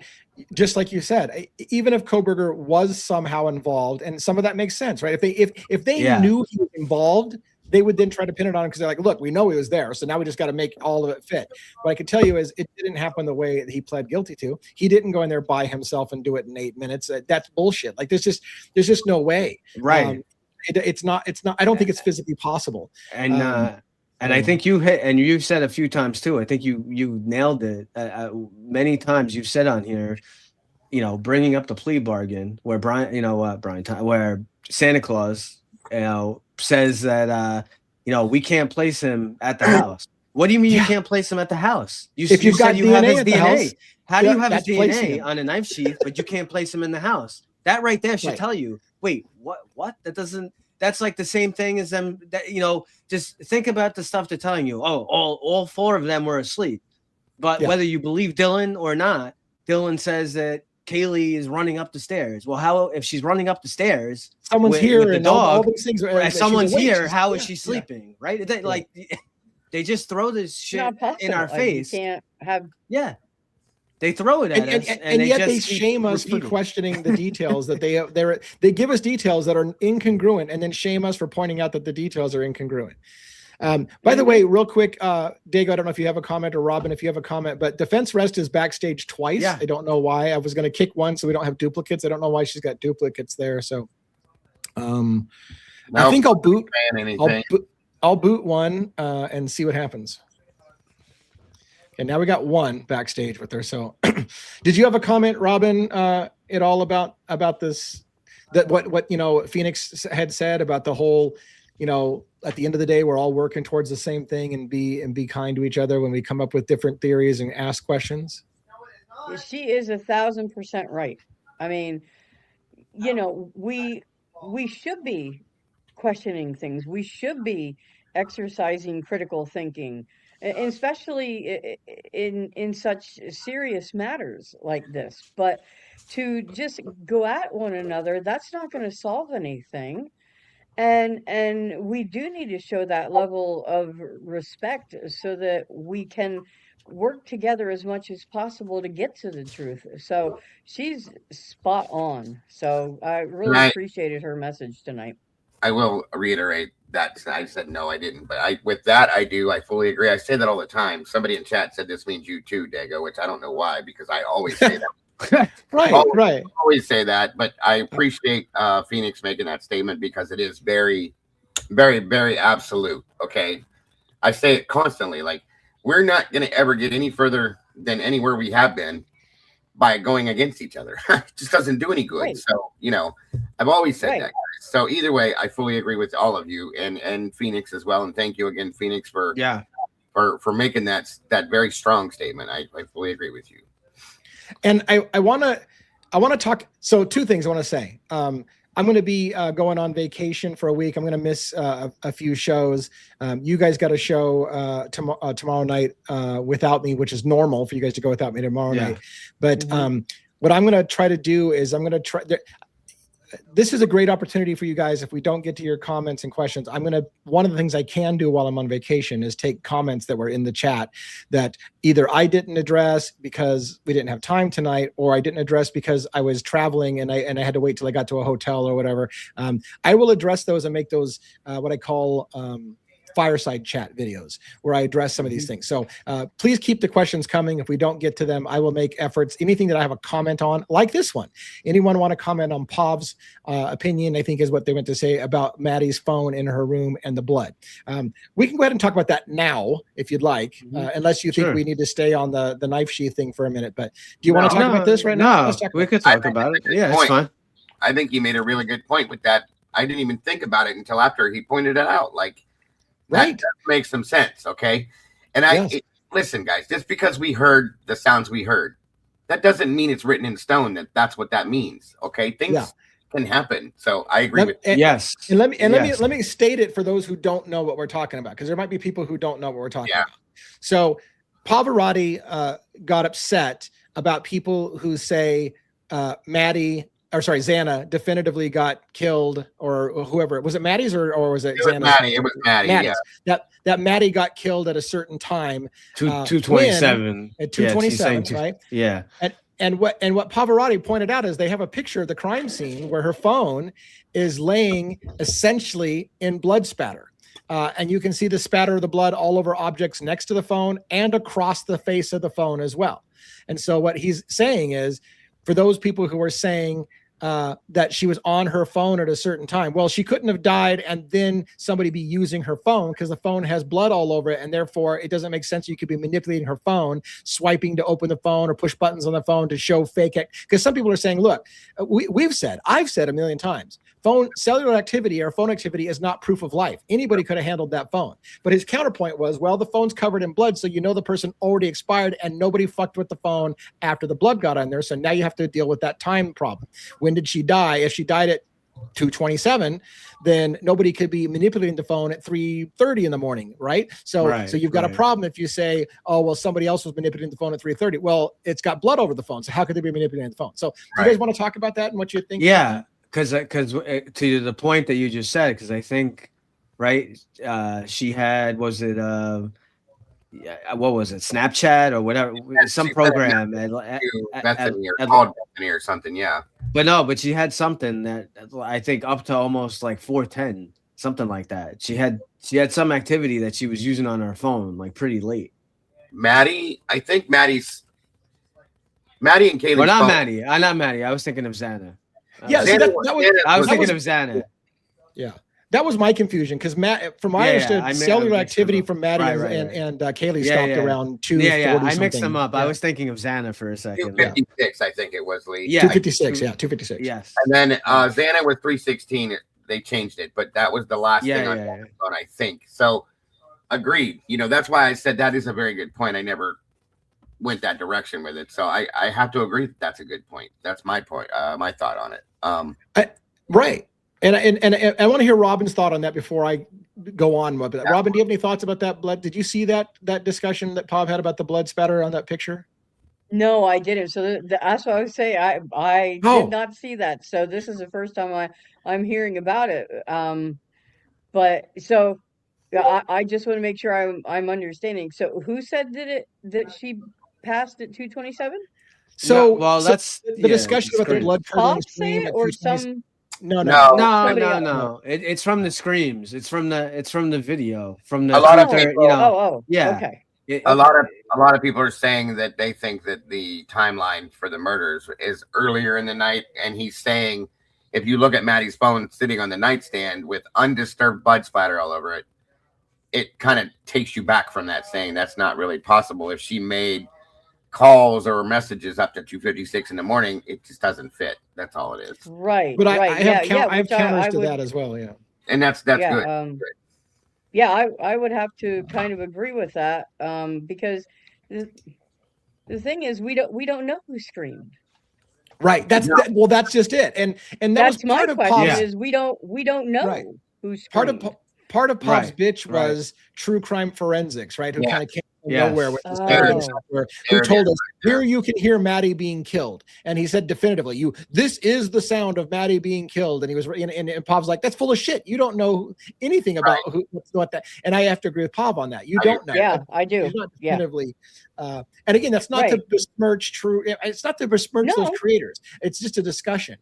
just like you said, even if Kohberger was somehow involved, and some of that makes sense, right? If they knew he was involved, they would then try to pin it on him because they're like, look, we know he was there, so now we just got to make all of it fit. What I can tell you is it didn't happen the way that he pled guilty to. He didn't go in there by himself and do it in 8 minutes. That's bullshit. Like there's just no way. Right. It's not. I don't think it's physically possible. And I think you hit, and you've said a few times too. I think you nailed it. Many times you've said on here, bringing up the plea bargain where where Santa Claus, says that we can't place him at the house. What do you mean you can't place him at the house? If you've got DNA at the house, how do you have his DNA on a knife sheath, but you can't place him in the house? That right there should tell you. Wait, what? That doesn't. That's like the same thing as them. That just think about the stuff they're telling you. Oh, all 4 of them were asleep. But whether you believe Dylan or not, Dylan says that Kaylee is running up the stairs. Well, if she's running up the stairs, someone's here, with the and dog. All these things are, someone's here. How is she sleeping? Right? They just throw this shit in our face. You can't have. Yeah. They throw it at us, and yet they shame us for questioning the details that they give us details that are incongruent, and then shame us for pointing out that the details are incongruent. By the way, real quick, Dago, I don't know if you have a comment, or Robin, if you have a comment, but Defense Rest is backstage twice. I don't know why. I was going to kick one so we don't have duplicates. I don't know why she's got duplicates there. So I think I'll boot. I'll boot one and see what happens. And now we got one backstage with her. So did you have a comment, Robin, at all about this, that what Phoenix had said about the whole, at the end of the day, we're all working towards the same thing, and be kind to each other when we come up with different theories and ask questions? She is 1,000% right. I mean, we should be questioning things. We should be exercising critical thinking, especially in such serious matters like this. But to just go at one another, that's not going to solve anything. And we do need to show that level of respect so that we can work together as much as possible to get to the truth. So she's spot on. So I really appreciated her message tonight. I will reiterate that I said no, I didn't, but I fully agree. I say that all the time. Somebody in chat said this means you too, Dago, which I don't know why, because I always say that. Right. Always say that, but I appreciate Phoenix making that statement, because it is very, very, very absolute. Okay, I say it constantly. Like, we're not going to ever get any further than anywhere we have been by going against each other. It just doesn't do any good. Right. So I've always said that, guys. So either way, I fully agree with all of you and Phoenix as well. And thank you again, Phoenix, for making that very strong statement. I fully agree with you. And I want to talk. So two things I want to say. I'm going to be going on vacation for a week. I'm going to miss a few shows. You guys got a show tomorrow night without me, which is normal for you guys to go without me tomorrow night. But what I'm going to try to do is I'm going to try. This is a great opportunity for you guys. If we don't get to your comments and questions, one of the things I can do while I'm on vacation is take comments that were in the chat that either I didn't address because we didn't have time tonight, or I didn't address because I was traveling and I had to wait till I got to a hotel or whatever. I will address those and make those what I call fireside chat videos where I address some of these things. So please keep the questions coming. If we don't get to them, I will make efforts. Anything that I have a comment on, like this one. Anyone want to comment on Pav's opinion, I think is what they went to say about Maddie's phone in her room and the blood. We can go ahead and talk about that now if you'd like, unless you think we need to stay on the knife sheath thing for a minute. But do you want to talk about this right now? No, we could talk about it. Yeah, it's fine. I think you made a really good point with that. I didn't even think about it until after he pointed it out. Like, that makes some sense, okay? And listen, guys, just because we heard the sounds we heard, that doesn't mean it's written in stone that that's what that means, okay? Things can happen. So I agree with you. Yes. And let me state it for those who don't know what we're talking about, because there might be people who don't know what we're talking about. So Pavarotti got upset about people who say Xana definitively got killed, or whoever. Was it Maddie's or was it Xana? Maddie. It was Maddie. Yeah. That Maddie got killed at a certain time. 2:27. At 2:27, right? Yeah. And what Pavarotti pointed out is they have a picture of the crime scene where her phone is laying essentially in blood spatter. And you can see the spatter of the blood all over objects next to the phone and across the face of the phone as well. And so what he's saying is, for those people who are saying that she was on her phone at a certain time, well, she couldn't have died and then somebody be using her phone, because the phone has blood all over it, and therefore it doesn't make sense you could be manipulating her phone, swiping to open the phone or push buttons on the phone to show fake. Because some people are saying, look, I've said a million times, cellular activity or phone activity is not proof of life. Anybody could have handled that phone. But his counterpoint was, well, the phone's covered in blood, so you know the person already expired and nobody fucked with the phone after the blood got on there. So now you have to deal with that time problem. When did she die? If she died at 2:27, then nobody could be manipulating the phone at 3:30 in the morning, right? So you've got a problem if you say, oh, well, somebody else was manipulating the phone at 3:30. Well, it's got blood over the phone, so how could they be manipulating the phone? So do you guys want to talk about that and what you think? Yeah. Because to the point that you just said, because I think, she had, what was it, Snapchat or whatever, some program or something, But she had something that I think up to almost like 4:10, something like that. She had some activity that she was using on her phone like pretty late. Maddie and Kaylee's Well, not phone. Maddie. Not Maddie. I was thinking of Xana. Yeah, I was thinking of Xana. Yeah, that was my confusion, because from what I understood, cellular activity from Maddie and Kaylee stopped around 2:40. I mixed them up. I was thinking of Xana for a second. 2:56, I think it was, Lee. 2:56. 2:56. Yes. And then Xana was 3:16. They changed it, but that was the last thing on the phone, I think. So, agreed. That's why I said that is a very good point. I never went that direction with it, so I have to agree that's a good point. That's my point, my thought on it. Right. And I want to hear Robin's thought on that before I go on with it. Robin, do you have any thoughts about that blood? Did you see that discussion that Pav had about the blood spatter on that picture? No, I didn't. So that's what I would say. I did not see that. So this is the first time I'm hearing about it. But so I just want to make sure I'm understanding. So who said that she passed at 2:27? So that's the discussion about the blood curdling scream or some. No. It's from the screams. It's from the video. From the Okay. A lot of people are saying that they think that the timeline for the murders is earlier in the night, and he's saying if you look at Maddie's phone sitting on the nightstand with undisturbed blood splatter all over it, it kind of takes you back from that, saying that's not really possible. If she made calls or messages up to 2:56 in the morning, it just doesn't fit. That's all it is. Right. But right. I have yeah, I have which counters I to would, that as well. Yeah. And that's yeah, good. yeah, I would have to kind of agree with that, because the, the thing is, we don't know who screamed. Right. That's No. well, that's just it. And that was That's my part of question Pop's is we don't right. know who Part of screamed. part of Pop's Right, bitch right. was true crime forensics, right? Who Yeah. kind of came from Yes. nowhere with this Oh. software, who told us here you can hear Maddie being killed, and he said definitively, this is the sound of Maddie being killed, and he was and Pop's like, that's full of shit. You don't know anything about what that, and I have to agree with Pop on that. You don't know. Yeah, I do. He's not Yeah. definitively. And again, that's not to Right. besmirch true. It's not to besmirch those No. creators. It's just a discussion.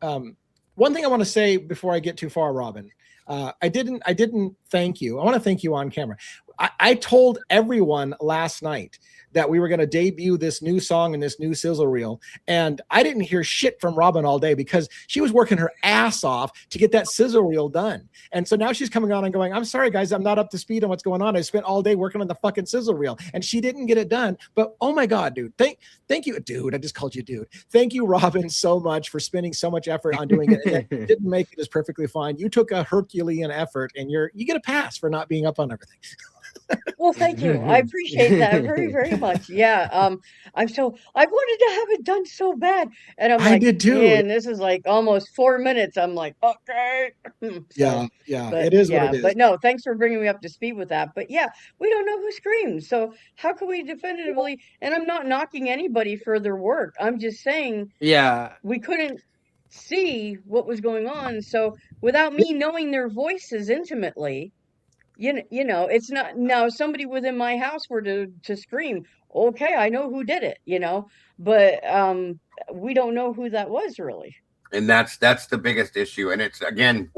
One thing I want to say before I get too far, Robin, I didn't thank you. I want to thank you on camera. I told everyone last night that we were going to debut this new song and this new sizzle reel, and I didn't hear shit from Robin all day because she was working her ass off to get that sizzle reel done. And so now she's coming on and going, I'm sorry guys, I'm not up to speed on what's going on. I spent all day working on the fucking sizzle reel, and she didn't get it done. But oh my God, dude, thank you, dude. I just called you dude. Thank you, Robin, so much for spending so much effort on doing it. And it didn't make it as perfectly fine. You took a Herculean effort, and you get a pass for not being up on everything. Well, thank you. I appreciate that very, very much. Yeah. I wanted to have it done so bad. And I'm I like, did too. man, this is like almost 4 minutes. I'm like, okay. Yeah. But It is yeah, what it is. but no, thanks for bringing me up to speed with that. But yeah, we don't know who screamed. So how can we definitively, and I'm not knocking anybody for their work. I'm just saying Yeah. we couldn't see what was going on. So without me knowing their voices intimately, you know, it's not now somebody within my house were to scream, okay, I know who did it, but we don't know who that was really. And that's the biggest issue. And it's, again,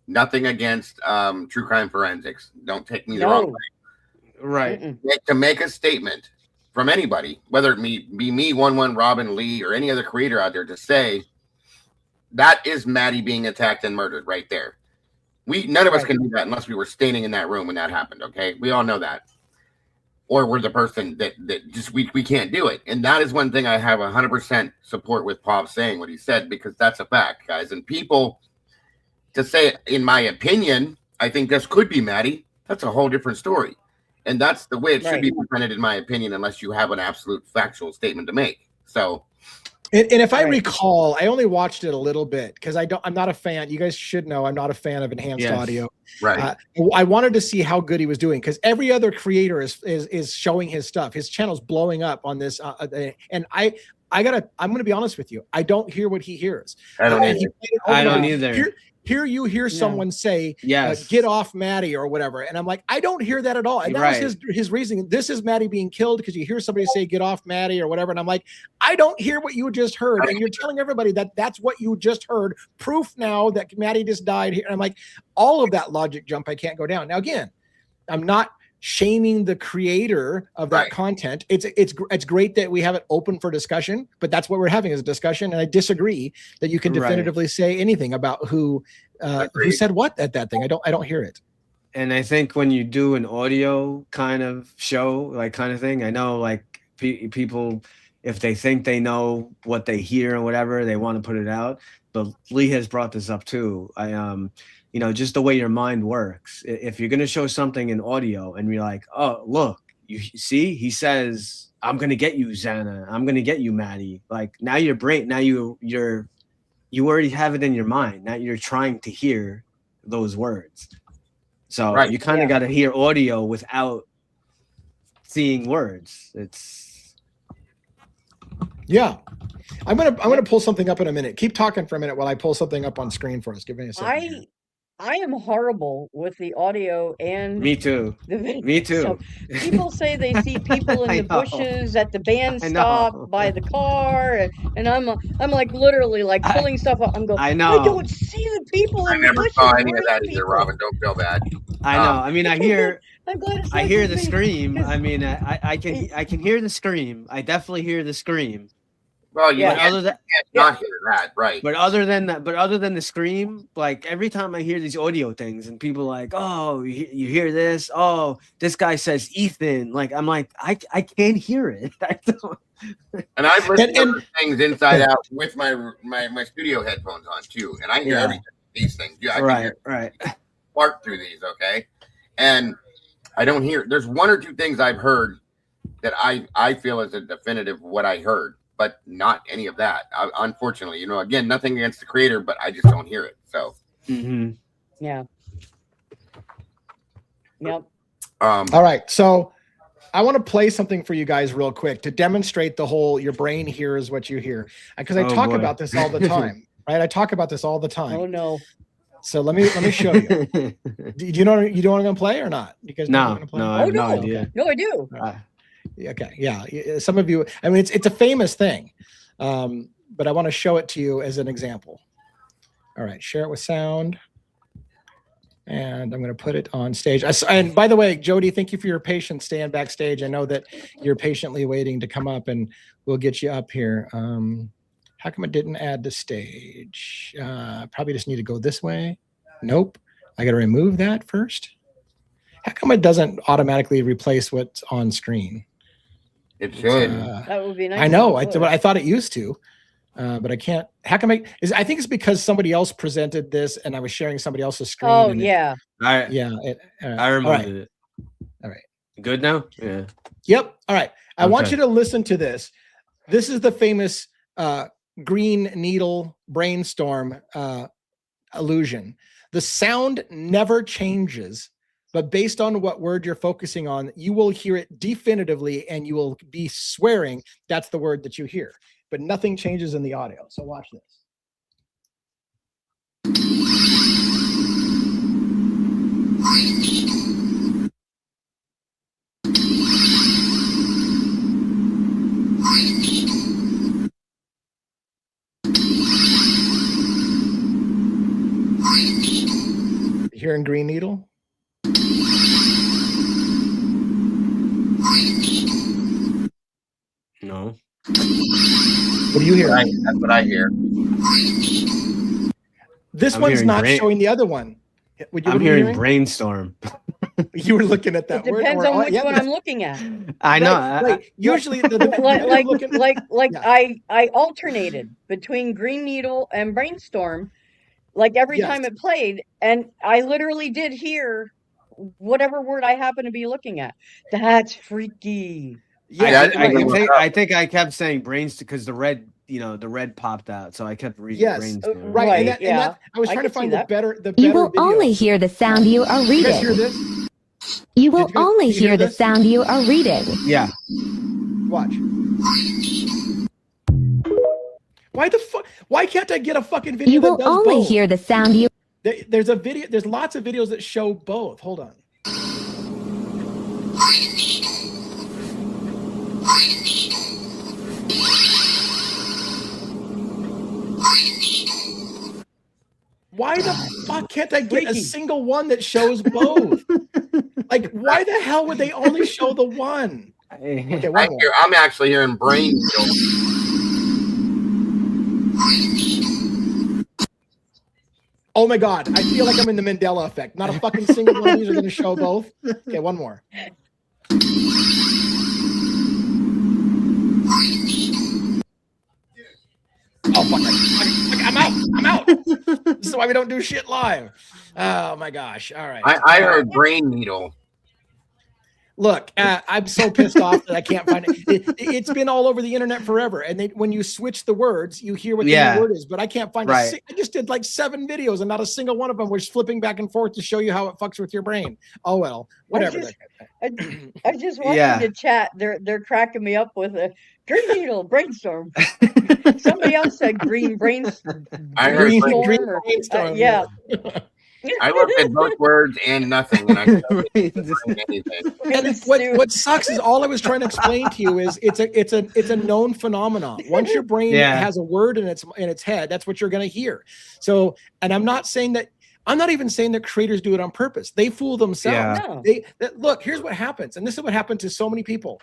nothing against true crime forensics. Don't take me the wrong way. Right. Mm-mm. To make a statement from anybody, whether it be me, 11 Robin Lee, or any other creator out there, to say that is Maddie being attacked and murdered right there. None of us can do that unless we were standing in that room when that happened. Okay, we all know that, or we're the person that just we can't do it. And that is one thing I have 100% support with Pop saying what he said, because that's a fact, guys. And people to say it, in my opinion, I think this could be Maddie. That's a whole different story, and that's the way it should be presented, in my opinion, unless you have an absolute factual statement to make. So. And if I recall, I only watched it a little bit because I'm not a fan. You guys should know I'm not a fan of enhanced audio. Right. I wanted to see how good he was doing because every other creator is showing his stuff. His channel's blowing up on this, and I'm gonna be honest with you. I don't hear what he hears. I don't either. Here you hear someone say, get off Maddie or whatever. And I'm like, I don't hear that at all. And that was his reasoning. This is Maddie being killed because you hear somebody say, get off Maddie or whatever. And I'm like, I don't hear what you just heard. And you're telling everybody that that's what you just heard. Proof now that Maddie just died here. And I'm like, all of that logic jump, I can't go down. Now, again, I'm not shaming the creator of that content. It's great that we have it open for discussion, but that's what we're having is a discussion. And I disagree that you can definitively say anything about who said what at that thing. I don't hear it. And I think when you do an audio kind of show, like kind of thing, I know like people, if they think they know what they hear and whatever, they want to put it out. But Lee has brought this up too. Just the way your mind works. If you're going to show something in audio and you're like, oh, look, you see, he says, I'm going to get you, Xana. I'm going to get you, Maddie. Like now your brain, now you already have it in your mind. Now you're trying to hear those words. So you kind of got to hear audio without seeing words. I'm gonna pull something up in a minute. Keep talking for a minute while I pull something up on screen for us. Give me a second. I am horrible with the audio and me too. The video. Me too. So people say they see people in the bushes at the band stop by the car, and I'm like literally like pulling stuff up. I'm going. I don't see the people in the bushes. I never saw any of that either, Robin. Don't feel bad. I know. I mean, I hear. I hear the me, scream. I mean, I can hear the scream. I definitely hear the scream. Well, you Yeah. can't, Other than not hear that, right? But other than that, but other than the scream, like every time I hear these audio things and people like, oh, you hear this? Oh, this guy says Ethan. Like, I'm like, I can't hear it. I don't. And I've listened to things inside out with my studio headphones on too, and I hear everything. These things, I can hear right. Spark through these, okay? And I don't hear. There's one or two things I've heard that I feel is a definitive what I heard, but not any of that. Unfortunately, again, nothing against the creator, but I just don't hear it. So, yeah, yep. All right, so I want to play something for you guys real quick to demonstrate the whole your brain hears what you hear, because I talk about this all the time, right? I talk about this all the time. Oh no. So let me show you. Do you know want to play or not? You guys no, play? no, I have no idea. No, I do. Okay, yeah. Some of you, I mean, it's a famous thing, but I want to show it to you as an example. All right, share it with sound. And I'm going to put it on stage. And by the way, Jody, thank you for your patience staying backstage. I know that you're patiently waiting to come up, and we'll get you up here. How come it didn't add the stage? Probably just need to go this way. Nope. I got to remove that first. How come it doesn't automatically replace what's on screen? It should. That would be nice. I know. I thought it used to. But I can't. How come I think it's because somebody else presented this and I was sharing somebody else's screen. Oh, yeah. I removed it. All right. Good now? Yeah. Yep. All right. I want you to listen to this. This is the famous green needle brainstorm illusion. The sound never changes, but based on what word you're focusing on, you will hear it definitively and you will be swearing that's the word that you hear. But nothing changes in the audio. So watch this. Hearing green needle? No. What do you hear? That's what I hear. This one's not showing the other one. I'm hearing brainstorm. You were looking at that word. Depends on which one I'm looking at. I know. Right. Usually, I alternated between green needle and brainstorm, like every time it played, and I literally did hear whatever word I happen to be looking at. That's freaky. Yeah, I think I kept saying brains because the red popped out, so I kept reading brainstorm. Right. And that, I was trying to find the better. You will only hear the sound you are reading. You guys hear this? You will only hear the sound you are reading. Yeah. Watch. Why the fuck? Why can't I get a fucking video? You will only hear the sound you. There's a video. There's lots of videos that show both. Hold on. Why the fuck can't I get a single one that shows both? Like, why the hell would they only show the one? Okay, I'm actually hearing brain. Oh my God, I feel like I'm in the Mandela effect. Not a fucking single one of these are going to show both. Okay, one more. Oh, fuck. I'm out. This is why we don't do shit live. Oh my gosh. All right. I heard brain needle. Look, I'm so pissed off that I can't find it. It's been all over the internet forever. And when you switch the words, you hear what the new word is, but I can't find it. I just did like 7 videos and not a single one of them was flipping back and forth to show you how it fucks with your brain. Oh, well, whatever. I just want you to chat. They're cracking me up with a green needle brainstorm. Somebody else said green brainstorm. I heard green brainstorm. Yeah. I looked at both words and nothing. And what sucks is all I was trying to explain to you is it's a known phenomenon. Once your brain has a word in its head, that's what you're going to hear. So, and I'm not even saying that creators do it on purpose. They fool themselves. Yeah. Look, here's what happens, and this is what happened to so many people.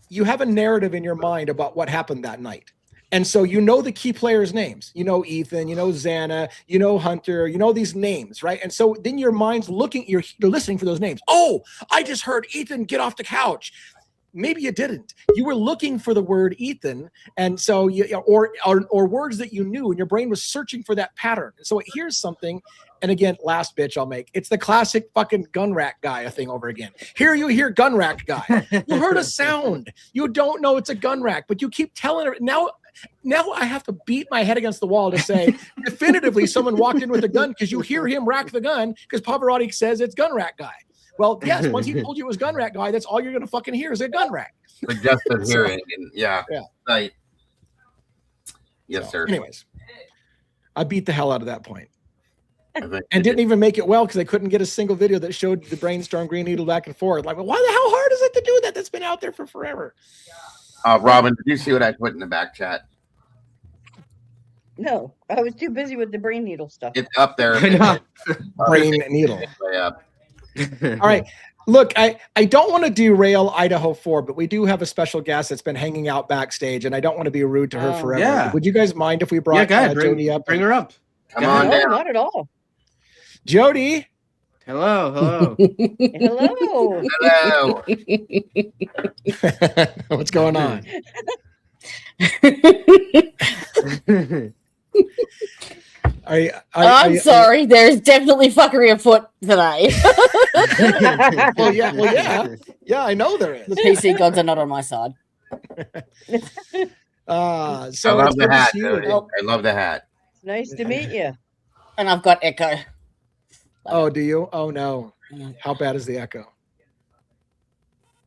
You have a narrative in your mind about what happened that night. And so you know the key players' names. You know Ethan, you know Xana, you know Hunter, you know these names, right? And so then your mind's looking, you're listening for those names. Oh, I just heard Ethan get off the couch. Maybe you didn't. You were looking for the word Ethan, and so or words that you knew, and your brain was searching for that pattern. And so here's something, and again, last bitch I'll make. It's the classic fucking gun rack guy thing over again. Here you hear gun rack guy. You heard a sound. You don't know it's a gun rack, but you keep telling her now. Now I have to beat my head against the wall to say definitively someone walked in with a gun because you hear him rack the gun because Pavarotti says it's gun rack guy. Well, yes, once he told you it was gun rack guy, that's all you're going to fucking hear is a gun rack. But just to hear it, and right. Yes, sir. Anyways, I beat the hell out of that point. And didn't even make it well because I couldn't get a single video that showed the brainstorm green needle back and forth. Like, well, how hard is it to do that? That's been out there for forever. Robin, did you see what I put in the back chat? No, I was too busy with the brain needle stuff. It's up there. Brain needle. Way up. All right. Look, I don't want to derail Idaho 4, but we do have a special guest that's been hanging out backstage, and I don't want to be rude to her forever. Yeah. Would you guys mind if we brought Jody up? Bring her up. Come on down. Not at all. Jody. Hello. Hello. Hello. What's going on? I'm sorry. There's definitely fuckery afoot today. Well, yeah. I know there is. The PC gods are not on my side. So I love the hat. I love the hat. Nice to meet you. And I've got echo. Oh, do you? Oh no. How bad is the echo?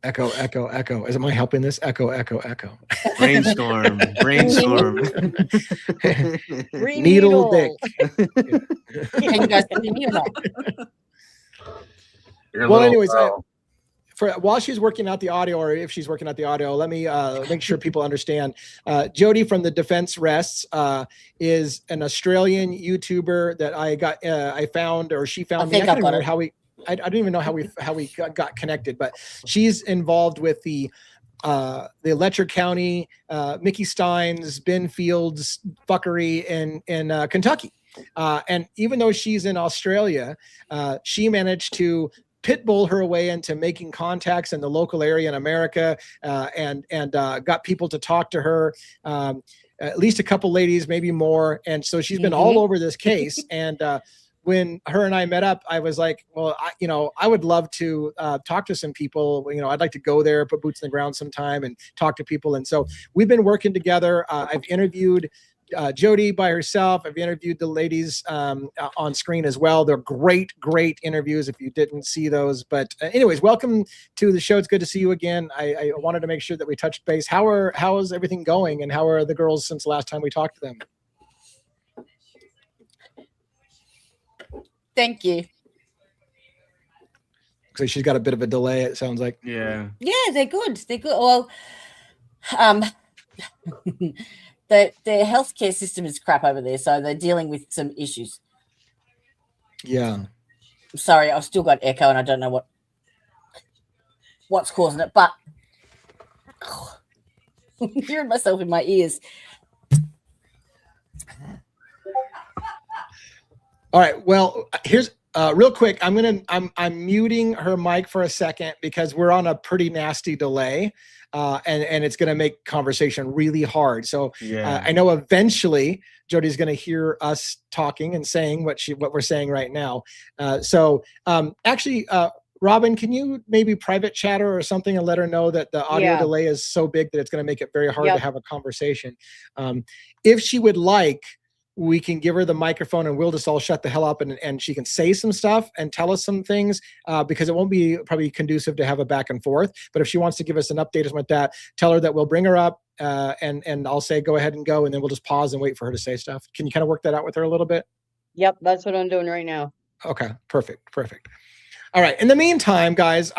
Echo. Am I helping this? Echo. Brainstorm. Needle dick. Can you guys see me or not? Well, anyways, while she's working out the audio, or if she's working out the audio, let me make sure people understand. Jody from the Defense Rests is an Australian YouTuber that I found, or she found me. I don't remember how we. I don't even know how we got connected, but she's involved with the Letcher County, Mickey Stein's, Ben Fields fuckery in Kentucky. And even though she's in Australia, she managed to pitbull her way into making contacts in the local area in America, and got people to talk to her, at least a couple ladies, maybe more. And so she's been all over this case. And when her and I met up, I was like, well, I would love to talk to some people. I'd like to go there, put boots in the ground sometime and talk to people. And so we've been working together. I've interviewed Jody by herself. I've interviewed the ladies on screen as well. They're great interviews if you didn't see those. But anyways, welcome to the show. It's good to see you again. I wanted to make sure that we touched base. How is everything going, and how are the girls since the last time we talked to them? Thank you. So she's got a bit of a delay, it sounds like. Yeah, they're good. Well, the healthcare system is crap over there, so they're dealing with some issues. Yeah. I'm sorry, I've still got echo, and I don't know what's causing it, but I'm hearing myself in my ears. All right. Well, here's real quick. I'm muting her mic for a second because we're on a pretty nasty delay, and it's going to make conversation really hard. So I know eventually Jody's going to hear us talking and saying what we're saying right now. Actually, Robin, can you maybe private chat her or something and let her know that the audio delay is so big that it's going to make it very hard to have a conversation. If she would like, we can give her the microphone and we'll just all shut the hell up and she can say some stuff and tell us some things, because it won't be probably conducive to have a back and forth. But if she wants to give us an update or something like that, tell her that we'll bring her up, and I'll say go ahead and go, and then we'll just pause and wait for her to say stuff. Can you kind of work that out with her a little bit? Yep, that's what I'm doing right now. Okay, perfect. All right. In the meantime, guys,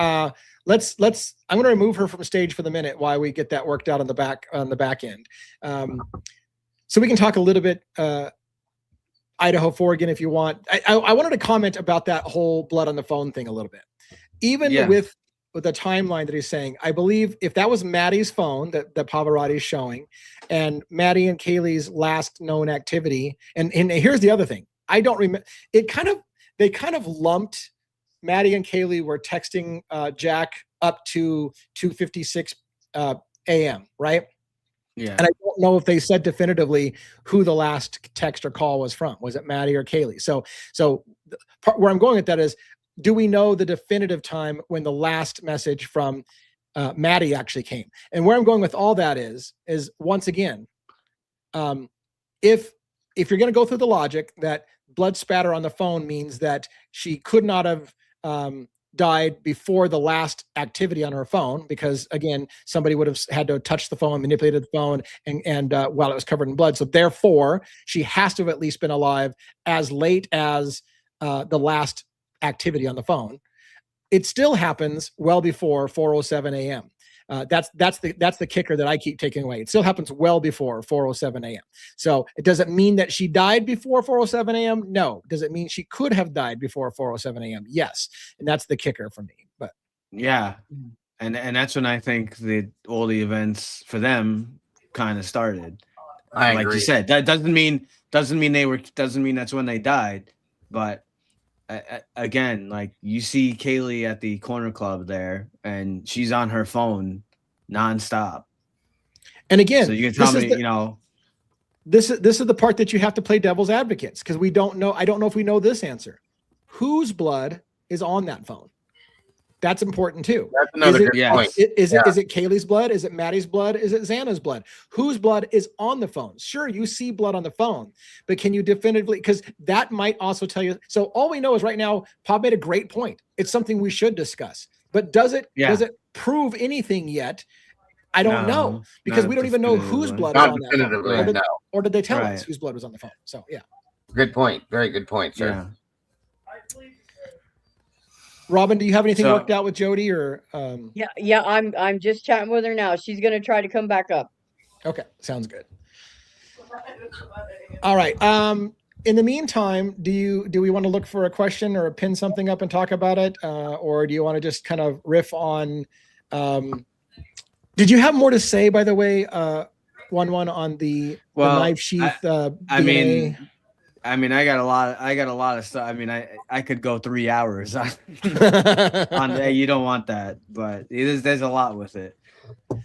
let's I'm going to remove her from stage for the minute while we get that worked out on the back end. So we can talk a little bit Idaho 4 again if you want. I wanted to comment about that whole blood on the phone thing a little bit. Even with with the timeline that he's saying, I believe if that was Maddie's phone that Pavarotti is showing, and Maddie and Kaylee's last known activity, and here's the other thing, I don't remember. They kind of lumped Maddie and Kaylee were texting Jack up to 2:56 a.m. right? Yeah. And I don't know if they said definitively who the last text or call was from. Was it Maddie or Kaylee? So where I'm going with that is, do we know the definitive time when the last message from Maddie actually came? And where I'm going with all that is once again, if you're going to go through the logic that blood spatter on the phone means that she could not have died before the last activity on her phone, because again, somebody would have had to touch the phone, manipulated the phone, and while it was covered in blood. So therefore, she has to have at least been alive as late as the last activity on the phone. It still happens well before 4:07 a.m. That's the kicker that I keep taking away. It still happens well before 4:07 a.m. So it doesn't mean that she died before 4:07 a.m. No. Does it mean she could have died before 4:07 a.m.? Yes. And that's the kicker for me. But yeah, and that's when I think all the events for them kind of started. I like agree. you said, that doesn't mean that's when they died, but again, like you see Kaylee at the corner club there, and she's on her phone nonstop. And again, so you can tell me, this is the part that you have to play devil's advocates, because we don't know. I don't know if we know this answer. Whose blood is on that phone? That's important too. That's another good point. Is it Kaylee's blood? Is it Maddie's blood? Is it Xana's blood? Whose blood is on the phone? Sure, you see blood on the phone, but can you definitively, because that might also tell you. So all we know is right now, Pop made a great point. It's something we should discuss. But does it prove anything yet? I don't know, because we don't even know whose blood is on that phone. Or did they tell us whose blood was on the phone? So yeah. Good point. Very good point, sir. Yeah. Robin, do you have anything worked out with Jody or? Yeah. I'm just chatting with her now. She's gonna try to come back up. Okay, sounds good. All right. In the meantime, do we want to look for a question or pin something up and talk about it, or do you want to just kind of riff on? Did you have more to say, by the way, one on the knife sheath? I mean, I got a lot of stuff. I mean, I could go 3 hours on that. You don't want that, but there's a lot with it.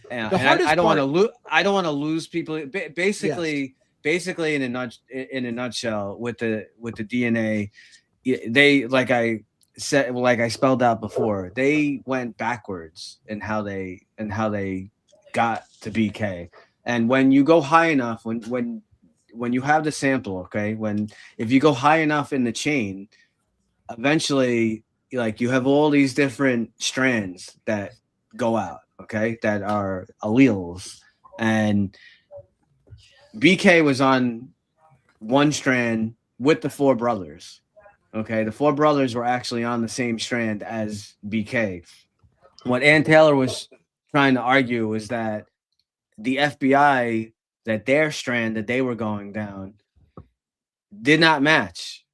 And I don't want to lose people. Basically, in a nutshell, with the DNA, they, like I spelled out before, they went backwards in how they got to BK. And when you go high enough, when you have the sample, okay, if you go high enough in the chain, eventually, like, you have all these different strands that go out, okay, that are alleles, and BK was on one strand with the four brothers. Okay, the four brothers were actually on the same strand as BK. What Ann Taylor was trying to argue was that the FBI, that their strand that they were going down did not match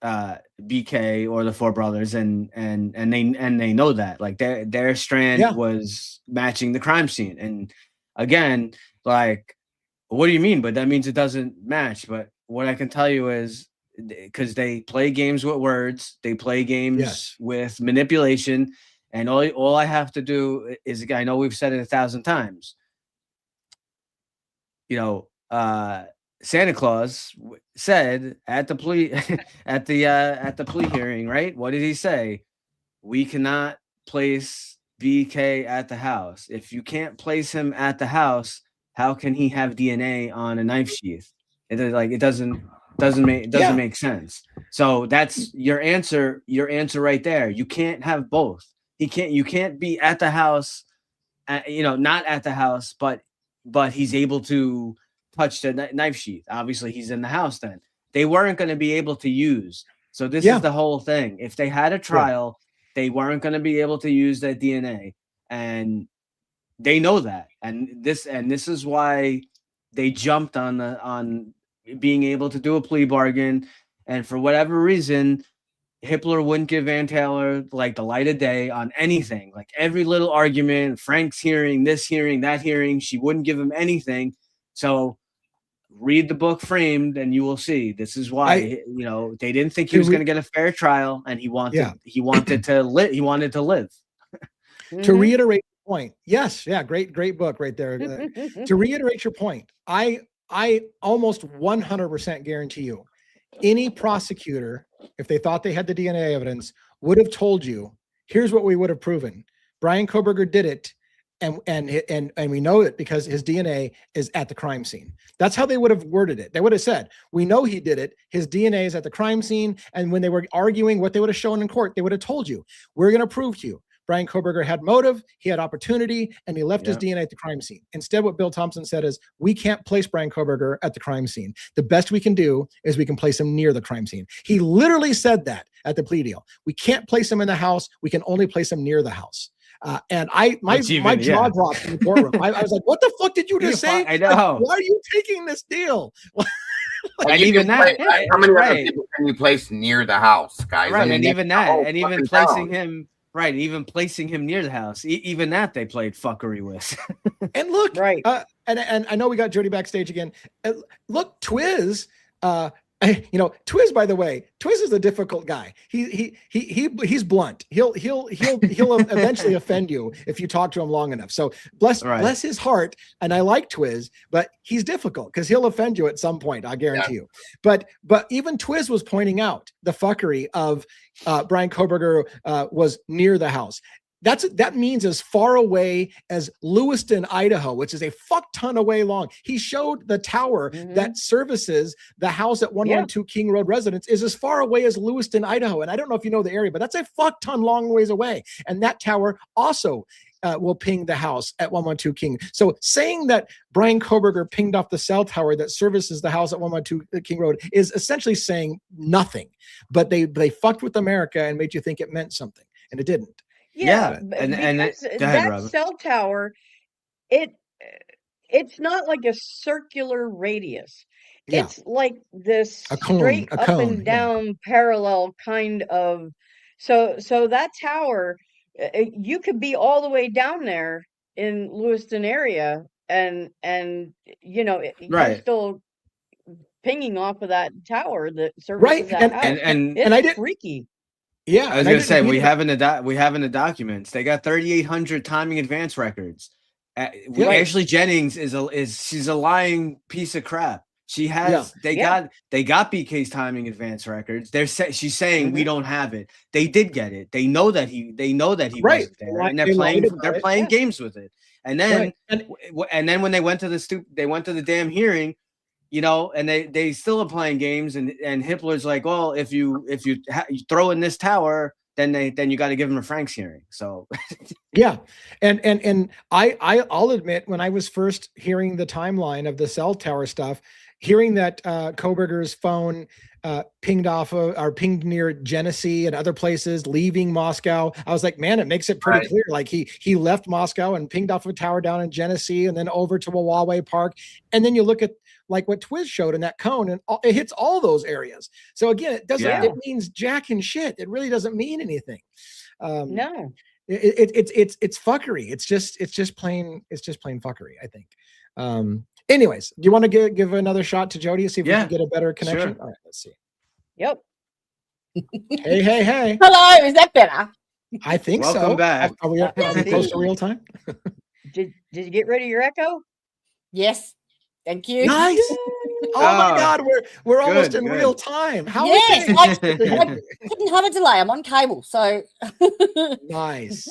BK or the four brothers, and they know that, like, their strand was matching the crime scene. And again, like, what do you mean? But that means it doesn't match. But what I can tell you is, because they play games with words, they play games with manipulation, and all I have to do is, I know we've said it 1,000 times, Santa Claus said at the plea at the plea hearing, right? What did he say? We cannot place BK at the house. If you can't place him at the house, how can he have DNA on a knife sheath? It doesn't make sense. So that's your answer right there. You can't have both. You can't be at the house, not at the house, but he's able to touch the knife sheath. Obviously, he's in the house then. They weren't going to be able to use. So this is the whole thing. If they had a trial, they weren't going to be able to use that DNA. And they know that. And this is why they jumped on being able to do a plea bargain. And for whatever reason, Hitler wouldn't give Van Taylor like the light of day on anything, like every little argument, Frank's hearing, this hearing, that hearing, she wouldn't give him anything. So read the book Framed and you will see this is why, they didn't think he was going to get a fair trial, and he wanted to live. To reiterate the point. Yes. Yeah. Great book right there. To reiterate your point, I almost 100% guarantee you any prosecutor, if they thought they had the DNA evidence, would have told you, here's what we would have proven. Brian Kohberger did it. And we know it because his DNA is at the crime scene. That's how they would have worded it. They would have said, we know he did it. His DNA is at the crime scene. And when they were arguing what they would have shown in court, they would have told you, we're going to prove to you Brian Kohberger had motive, he had opportunity, and he left his DNA at the crime scene. Instead, what Bill Thompson said is, we can't place Brian Kohberger at the crime scene. The best we can do is we can place him near the crime scene. He literally said that at the plea deal. We can't place him in the house. We can only place him near the house. And my jaw dropped in the courtroom. I was like, what the fuck did you just say? I know. Like, why are you taking this deal? And even that, how many other people can you place near the house, guys? Right, I mean, and even that, and even placing town. him, right, even placing him near the house, even that they played fuckery with. And look, right, and I know we got Jody backstage again. Look, Twiz. Twiz, by the way, Twiz is a difficult guy. He's blunt. He'll eventually offend you if you talk to him long enough. So bless his heart. And I like Twiz, but he's difficult because he'll offend you at some point. I guarantee you. But even Twiz was pointing out the fuckery of Brian Kohberger was near the house. That means as far away as Lewiston, Idaho, which is a fuck ton away long. He showed the tower that services the house at 112 King Road residence is as far away as Lewiston, Idaho. And I don't know if you know the area, but that's a fuck ton long ways away. And that tower also will ping the house at 112 King. So saying that Brian Kohberger pinged off the cell tower that services the house at 112 King Road is essentially saying nothing. But they fucked with America and made you think it meant something, and it didn't. Yeah, and that cell tower, it's not like a circular radius. Yeah. It's like this cone, straight up and down parallel kind of. So that tower, you could be all the way down there in Lewiston area, and you're still pinging off of that tower that services that house. And it's freaky. Yeah, I was gonna say we have in the documents. They got 3,800 timing advance records. Ashley Jennings she's a lying piece of crap. She has they got BK's timing advance records. She's saying we don't have it. They did get it. They know that he wasn't there, and they're playing games with it. And then and then when they went to the damn hearing. And they still are playing games, and Hitler's like, well, if you throw in this tower, then you got to give him a Frank's hearing. So yeah, and I'll admit, when I was first hearing the timeline of the cell tower stuff, hearing that Kohberger's phone pinged near Genesee and other places, leaving Moscow, I was like, man, it makes it pretty clear. Like he left Moscow and pinged off a tower down in Genesee and then over to Wawa Park, and then you look at like what Twiz showed in that cone, and it hits all those areas. So again, it doesn't. It means jack and shit. It really doesn't mean anything. No, it's fuckery. It's just plain fuckery, I think. Anyways, do you want to give another shot to Jody, see if we can get a better connection? Sure. All right, let's see. Yep. Hey. Hello, is that better? I think so. Welcome back. Are we close to real time? Did you get rid of your echo? Yes. Thank you. Nice. Oh my God, we're almost in real time. How? Yes, I couldn't have a delay. I'm on cable, so nice.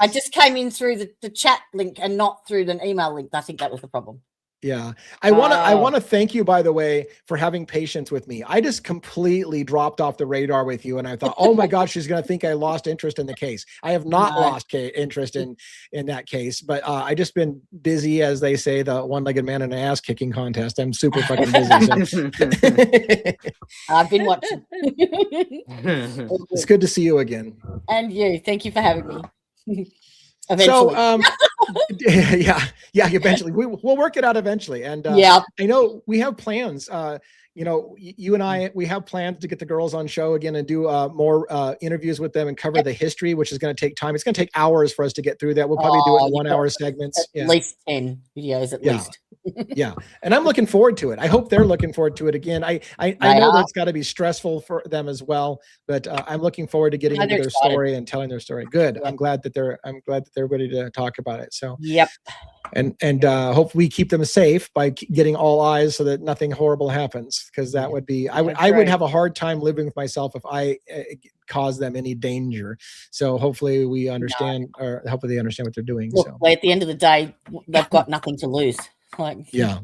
I just came in through the chat link and not through the email link. I think that was the problem. Yeah. I want to thank you, by the way, for having patience with me. I just completely dropped off the radar with you. And I thought, oh my God, she's going to think I lost interest in the case. I have not lost interest in that case, but I just been busy, as they say, the one-legged man in an ass kicking contest. I'm super fucking busy. So. I've been watching. It's good to see you again. And you. Thank you for having me. Eventually. So, eventually we'll work it out eventually. And I know we have plans, you know, you and I, we have plans to get the girls on show again and do more interviews with them and cover the history, which is going to take time. It's going to take hours for us to get through that. We'll probably do it in 1 hour segments. At least 10 videos at least. Yeah. And I'm looking forward to it. I hope they're looking forward to it again. I know that's got to be stressful for them as well, but I'm looking forward to getting into their story and telling their story. Good. Yep. I'm glad that they're ready to talk about it. So, yep. And hope we keep them safe by getting all eyes so that nothing horrible happens. Cause that would be, I would have a hard time living with myself if I cause them any danger. So hopefully we understand, or hopefully they understand what they're doing. Look, so at the end of the day, they've got nothing to lose. Like, yeah.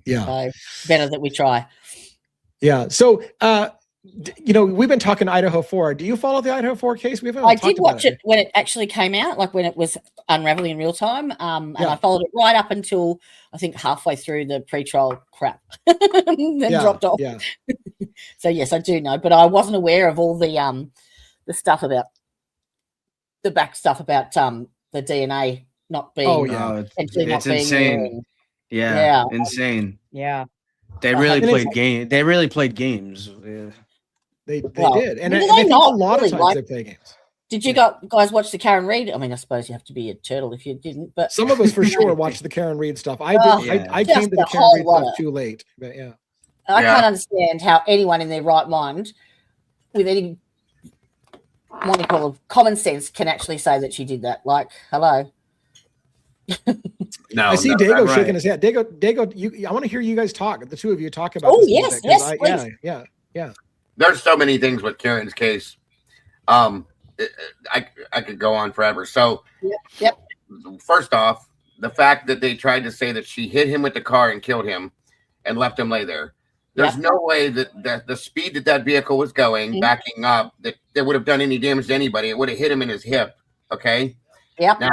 So better that we try. Yeah. So, you know, we've been talking Idaho 4. Do you follow the Idaho 4 case? I did watch it when it actually came out, like when it was unraveling in real time. And I followed it right up until I think halfway through the pre-trial crap, then dropped off. Yeah. So yes, I do know, but I wasn't aware of all the stuff about the back stuff about the DNA not being. It's insane. Yeah, insane. Yeah. They really played game. They really played games. Yeah. They did. And I think a lot of times they play games. Did you guys watch the Karen Reed? I mean, I suppose you have to be a turtle if you didn't, but some of us for sure watched the Karen Reed stuff. I did. I came to the Karen Reed stuff too late, but I can't understand how anyone in their right mind with any common sense can actually say that she did that. Like, hello. No, I see Dago shaking his head. Dago, I want to hear you guys talk. The two of you talk about. Oh yes, yeah. There's so many things with Karen's case. I could go on forever. So, first off, the fact that they tried to say that she hit him with the car and killed him, and left him lay there. There's no way that the speed that vehicle was going, backing up, that would have done any damage to anybody. It would have hit him in his hip. Okay. Yep. Now,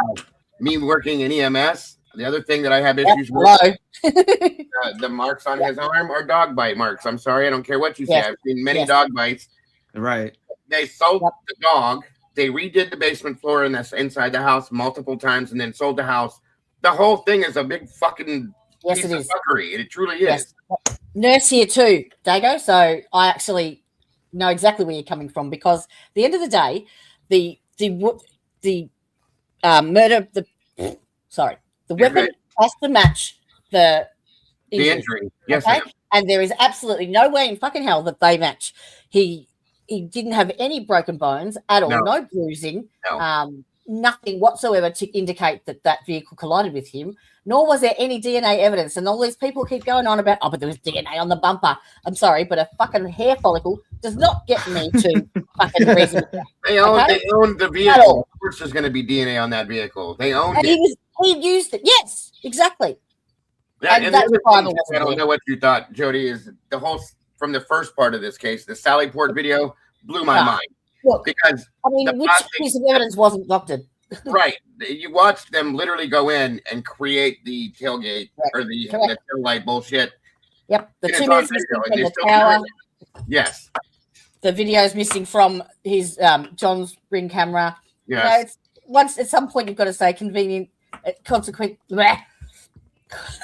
me working in EMS, the other thing that I have issues with, the marks on his arm are dog bite marks. I'm sorry, I don't care what you say. I've seen many dog bites. Right. They sold the dog. They redid the basement floor inside the house multiple times, and then sold the house. The whole thing is a big fucking piece of fuckery. It truly is. Nurse here too, Dago. So I actually know exactly where you're coming from, because at the end of the day, the murder, the weapon has to match the injury. Yes, okay? And there is absolutely no way in fucking hell that they match. He didn't have any broken bones at all, no bruising, nothing whatsoever to indicate that vehicle collided with him, nor was there any DNA evidence. And all these people keep going on about, but there was DNA on the bumper. I'm sorry, but a fucking hair follicle does not get me to fucking reason. They owned the vehicle. Of course there's going to be DNA on that vehicle. They owned it. He used it. Yes, exactly. Yeah, and that's I don't know what you thought, Jody, is the whole, from the first part of this case, the Sallyport video blew my mind. Look, because which piece of evidence wasn't doctored? Right. You watched them literally go in and create the tailgate or the tail light bullshit. Yep. The 2 minutes missing from the tower. Yes. The video is missing from his John's ring camera. Yes. At some point you've got to say convenient, consequent. And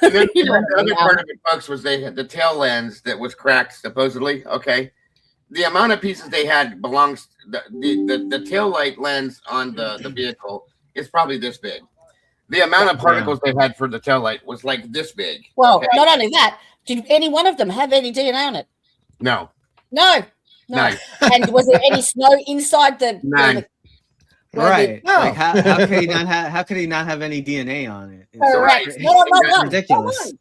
then the other part of it, folks, was they had the tail lens that was cracked supposedly. Okay. The amount of pieces they had belongs the tail light lens on the vehicle is probably this big. The amount of particles they had for the tail light was like this big. Well, not only that, did any one of them have any DNA on it? No. And was there any snow inside the? None. Right. Like how could he not have any DNA on it? Correct. It's ridiculous.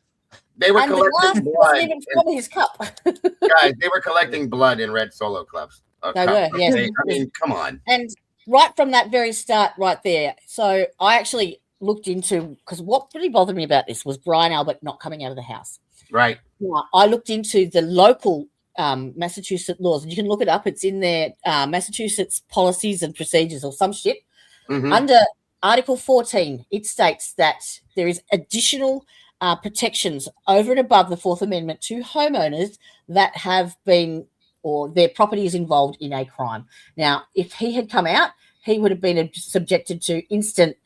They were collecting blood. Even from his cup. Guys, they were collecting blood in red Solo cups. They were, yes. I mean, come on. And right from that very start, right there. So I actually looked into, because what really bothered me about this was Brian Albert not coming out of the house. Right. Now, I looked into the local Massachusetts laws, and you can look it up. It's in their Massachusetts policies and procedures or some shit. Mm-hmm. Under Article 14, it states that there is additional protections over and above the Fourth Amendment to homeowners that have been, or their property is involved in a crime. Now, if he had come out, he would have been subjected to instant,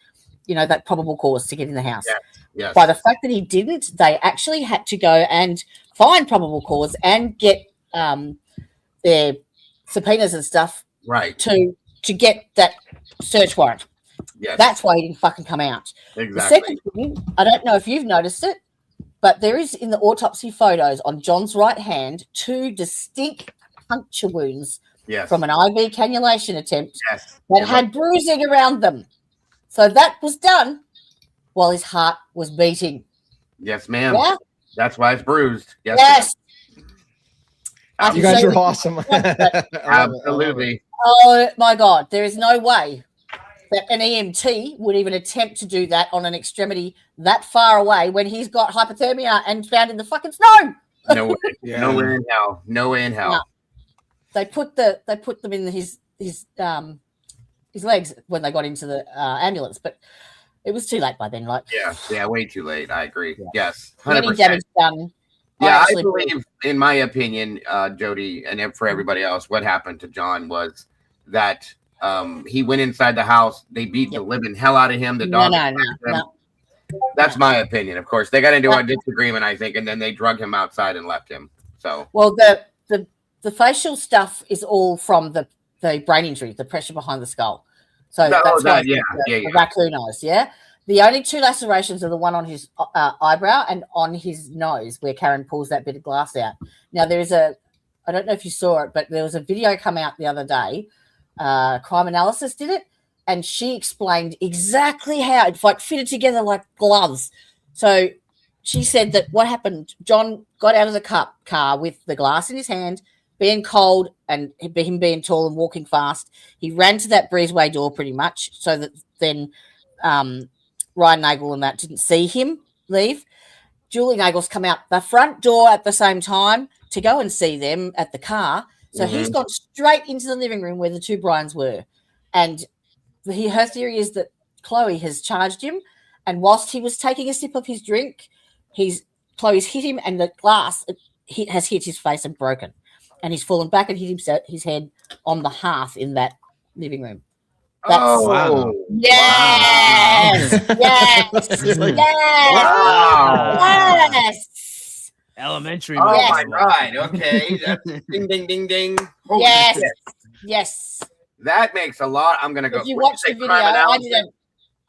that probable cause to get in the house. Yes. By the fact that he didn't, they actually had to go and find probable cause and get their subpoenas and stuff Right. to get that search warrant. Yes. That's why he didn't fucking come out. Exactly. The second thing, I don't know if you've noticed it, but there is in the autopsy photos on John's right hand 2 distinct puncture wounds from an IV cannulation attempt that had bruising around them. So that was done while his heart was beating. Yes, ma'am. Yeah? That's why it's bruised. Yes. You guys are awesome. Absolutely. Oh my God. There is no way that an EMT would even attempt to do that on an extremity that far away when he's got hypothermia and found in the fucking snow. No way. No way in hell. No way in hell. No. They put them in his legs when they got into the ambulance, but it was too late by then. Like way too late. I agree. Yes, 100%. Any damage done. Yeah, I believe, in my opinion, Jody, and for everybody else, what happened to John was that he went inside the house. They beat the living hell out of him. The dog. No. That's my opinion. Of course, they got into a disagreement, I think, and then they drug him outside and left him. So, well, the facial stuff is all from the brain injury, the pressure behind the skull. So that's the raccoon eyes. Yeah. The only 2 lacerations are the one on his eyebrow and on his nose, where Karen pulls that bit of glass out. Now I don't know if you saw it, but there was a video come out the other day. Crime Analysis did it, and she explained exactly how it fitted together like gloves. So she said that what happened, John got out of the car with the glass in his hand, being cold and him being tall and walking fast. He ran to that breezeway door pretty much so that then Ryan Nagel and that didn't see him leave. Julie Nagel's come out the front door at the same time to go and see them at the car. So he's gone straight into the living room where the 2 Bryans were. And her theory is that Chloe has charged him. And whilst he was taking a sip of his drink, Chloe's hit him and the glass has hit his face and broken. And he's fallen back and hit his head on the hearth in that living room. Wow. Yes. Wow. Yes. Wow. Yes. Elementary. Oh my God. Okay. Ding, ding, ding, ding. Holy yes. shit. Yes. That makes a lot. I'm gonna go. If you watch the video, I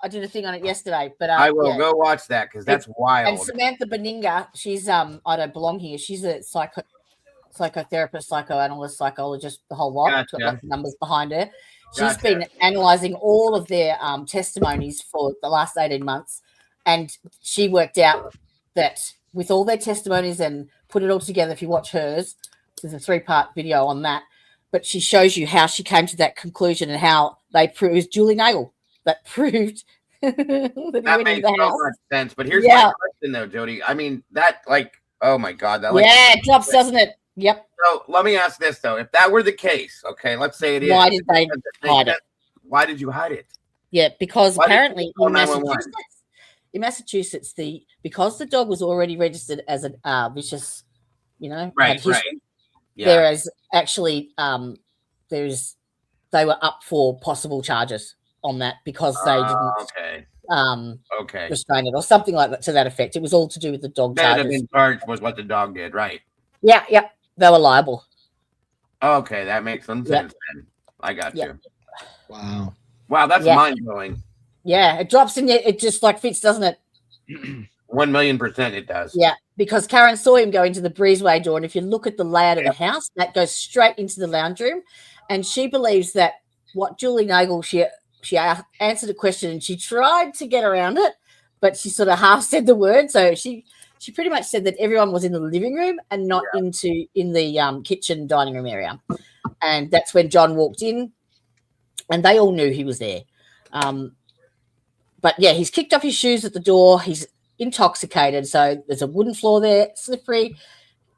did a thing on it yesterday, but I will go watch that because that's wild. And Samantha Beninga, she's I don't belong here. She's a psychotherapist, psychoanalyst, psychologist, the whole lot. Got lots of numbers behind her. She's been analyzing all of their testimonies for the last 18 months, and she worked out that with all their testimonies and put it all together, if you watch hers, there's a 3-part video on that, but she shows you how she came to that conclusion and how they proved Julie Nagel that proved that makes so much sense. But here's my question though, Jody. I mean, that oh my God. That it drops, doesn't it? Yep. So let me ask this though: if that were the case, okay, let's say it is. Why did they hide it? Why did you hide it? Yeah, because apparently in Massachusetts, because the dog was already registered as a vicious, right. Yeah. There is actually they were up for possible charges on that because they didn't restrain it or something like that to that effect. It was all to do with the dog charges. That in charge was what the dog did, right? Yeah. They were liable. Okay, that makes some sense then. I got you. Wow, that's mind blowing. Yeah, it drops in. It just fits, doesn't it? 1,000,000% it does. Yeah, because Karen saw him go into the breezeway door, and if you look at the layout of the house, that goes straight into the lounge room, and she believes that what Julie Nagel, she answered a question and she tried to get around it, but she sort of half said the word, so she pretty much said that everyone was in the living room and not in the kitchen dining room area, and that's when John walked in, and they all knew he was there. But yeah, he's kicked off his shoes at the door. He's intoxicated, so there's a wooden floor there, slippery.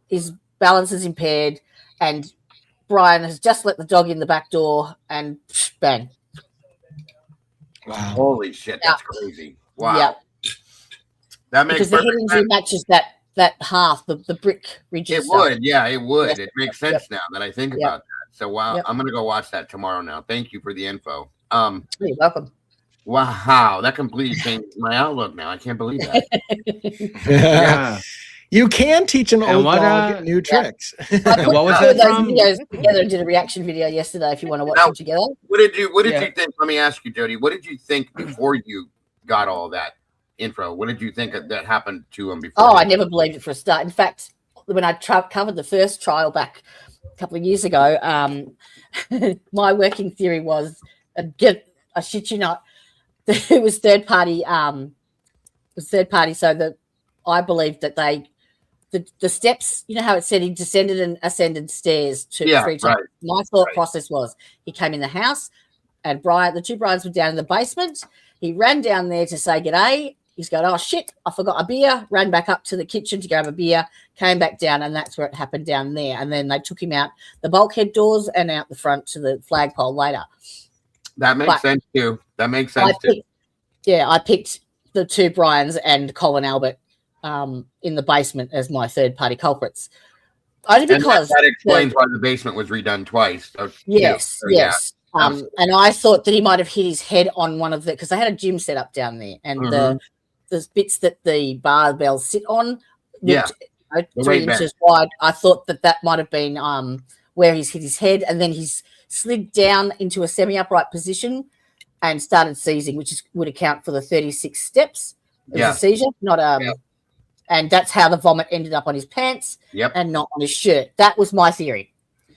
His balance is impaired, and Brian has just let the dog in the back door, and bang! Wow! Holy shit, that's crazy! Wow! Yeah. That makes because the head injury matches that half the brick ridges. It would, it would. It makes sense now that I think about that. So wow, I'm gonna go watch that tomorrow. Now, thank you for the info. You're welcome. Wow, that completely changed my outlook now. I can't believe that. You can teach an old dog new tricks. I put what was two of that those from? videos together and did a reaction video yesterday if you want to watch them together. What did you think? Let me ask you, Jody, what did you think before you got all that info? What did you think that happened to him before? Oh, I never believed it for a start. In fact, when I covered the first trial back a couple of years ago, my working theory was, I shit you not, it was third party. So that I believed that the steps, you know how it said he descended and ascended stairs to 3 times. Right. My thought process was he came in the house and the two Bryans were down in the basement. He ran down there to say g'day. He's going, oh shit, I forgot a beer, ran back up to the kitchen to grab a beer, came back down, and that's where it happened down there. And then they took him out the bulkhead doors and out the front to the flagpole later. That makes sense too. That makes sense too. I picked the two Bryans and Colin Albert in the basement as my third party culprits. Only because that explains why the basement was redone twice. So, yes. And I thought that he might have hit his head on one of the, because they had a gym set up down there, and the bits that the barbells sit on, 3 inches wide. I thought that might have been where he's hit his head, and then he's slid down into a semi-upright position and started seizing, which would account for the 36 steps. It was a seizure, not and that's how the vomit ended up on his pants and not on his shirt. That was my theory.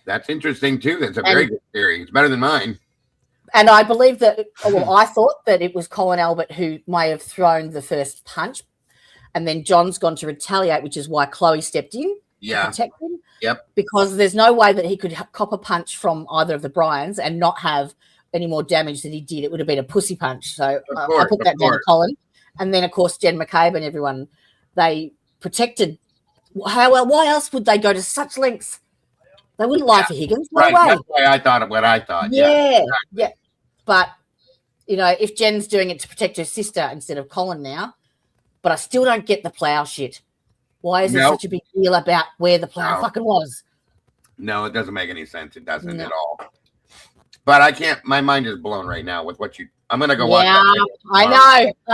That's interesting too. That's a very good theory. It's better than mine. And I believe that, I thought that it was Colin Albert who may have thrown the first punch, and then John's gone to retaliate, which is why Chloe stepped in to protect him. Yep. Because there's no way that he could cop a punch from either of the Bryans and not have any more damage than he did. It would have been a pussy punch. So I put that down to Colin. And then, of course, Jen McCabe and everyone, they protected. Why else would they go to such lengths? They wouldn't lie for Higgins. No way. That's why I thought of what I thought. Yeah. But, if Jen's doing it to protect her sister instead of Colin now, but I still don't get the plow shit. Why is there such a big deal about where the plow fucking was? No, it doesn't make any sense. It doesn't at all. But I can't. My mind is blown right now with what you. I'm gonna go watch. I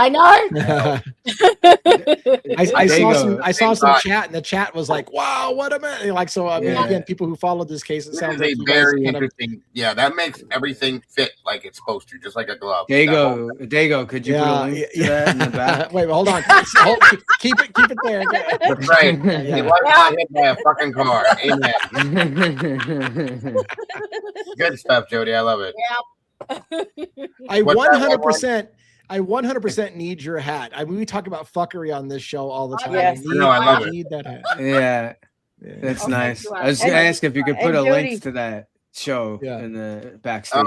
know. I saw some chat, and the chat was like, "Wow, what a man!" Like, so I mean, again, people who followed this case, it sounds like very interesting. Yeah, that makes everything fit like it's supposed to, just like a glove. Dago, could you put a link to that in the back? Wait, hold on. Keep it there. That's right. He was hit by a fucking car. Amen. Good stuff, Jody. I love it. Yeah. I 100% need your hat. I mean, we talk about fuckery on this show all the time. Yes. I love it. Need that hat. Yeah. That's nice. I was going to ask if you could put a link to that show in the backstage.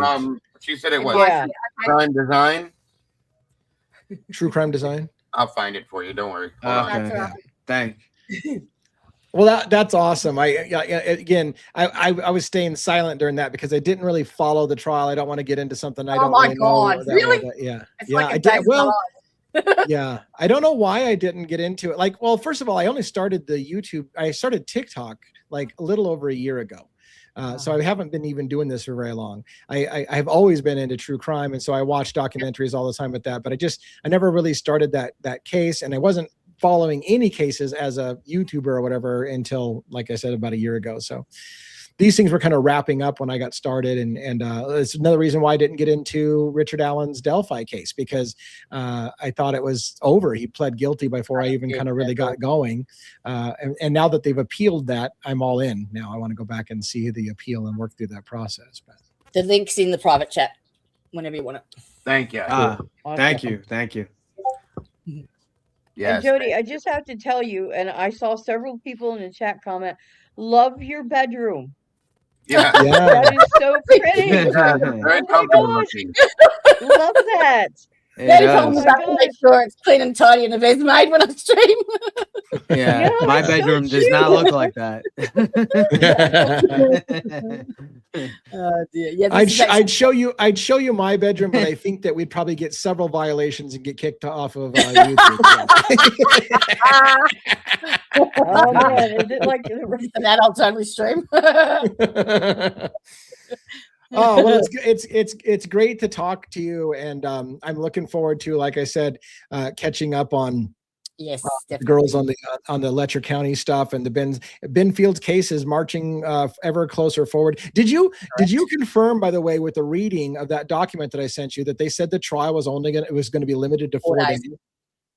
She said it was Crime Design. True Crime Design. I'll find it for you. Don't worry. Thanks. Well, that's awesome. I was staying silent during that because I didn't really follow the trial. I don't want to get into something I don't really know. Really? I did. Well, I don't know why I didn't get into it. Like, well, first of all, I only started I started TikTok like a little over a year ago. So I haven't been even doing this for very long. I've always been into true crime, and so I watch documentaries all the time with that. But I never really started that case, and I wasn't following any cases as a YouTuber or whatever until, like I said, about a year ago. So these things were kind of wrapping up when I got started. And it's another reason why I didn't get into Richard Allen's Delphi case, because I thought it was over. He pled guilty before I even kind of really got going. And now that they've appealed that, I'm all in. Now I want to go back and see the appeal and work through that process. But the link's in the private chat whenever you want it. Thank you. Awesome. Thank you. Yes. And Jody, I just have to tell you, and I saw several people in the chat comment, love your bedroom. Yeah. That is so pretty. Very comfortable looking. Love that. The only problem is I have to make sure it's clean and tidy and the bed's made when I stream. Yeah, my bedroom does not look like that. Dear. Yeah, I'd show you my bedroom, but I think that we'd probably get several violations and get kicked off of YouTube. Oh man, is it like an adult only stream? Oh, well, it's great to talk to you, and I'm looking forward to, like I said, catching up on Yes, the girls on the Letcher County stuff, and the Benfield's case is marching ever closer forward. Did you confirm, by the way, with the reading of that document that I sent you, that they said the trial was going to be limited to 4 days?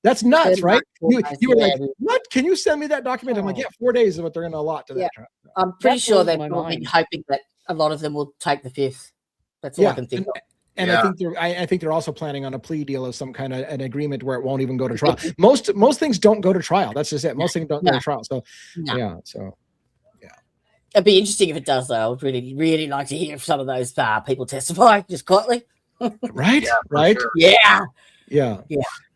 That's nuts, right? You were like, what? Can you send me that document? I'm like, yeah, 4 days is what they're going to allot to that trial. I'm pretty sure they're probably hoping that a lot of them will take the 5th. That's all I can think of. And I think they're also planning on a plea deal of some kind of an agreement where it won't even go to trial. Most things don't go to trial. That's just it. Most things don't go to trial. So it'd be interesting if it does, though. I would really, really like to hear some of those people testify just quietly. Right. Sure. Yeah.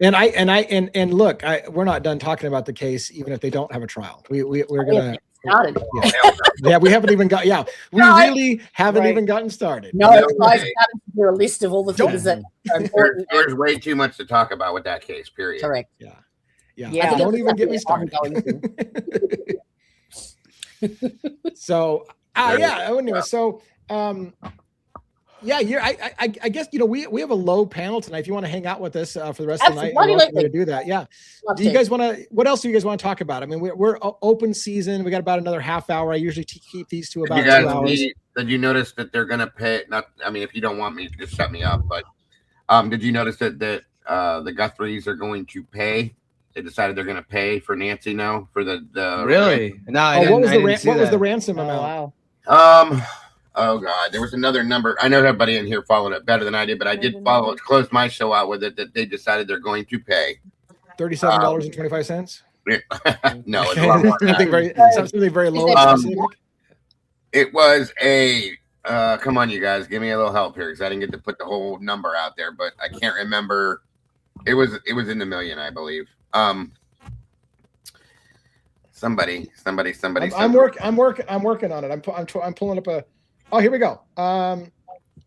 And look, we're not done talking about the case, even if they don't have a trial. We're gonna. We haven't even got. We really haven't even gotten started. No, it's nice to do a list of all the things that are important. There's way too much to talk about with that case. Period. Correct. Yeah. Don't even get me started. So, anyway, so, I guess we have a low panel tonight. If you want to hang out with us for the rest of the night, you're welcome to do that. Yeah. Do you guys want to? What else do you guys want to talk about? I mean, we're open season. We got about another half hour. I usually keep these to about 2 hours. Did you notice that they're gonna pay? If you don't want me, just shut me up. But did you notice that the Guthries are going to pay? They decided they're going to pay for Nancy now for the really? No, what was the ransom amount? Wow. Oh God, there was another number. I know everybody in here followed it better than I did, but I did follow it. Close my show out with it that they decided they're going to pay $37.25. No, it's a lot more. Something very low. It was a. Come on, you guys, give me a little help here because I didn't get to put the whole number out there, but I can't remember. It was in the million, I believe. Somebody. I'm working on it. I'm pulling up a. Oh, here we go.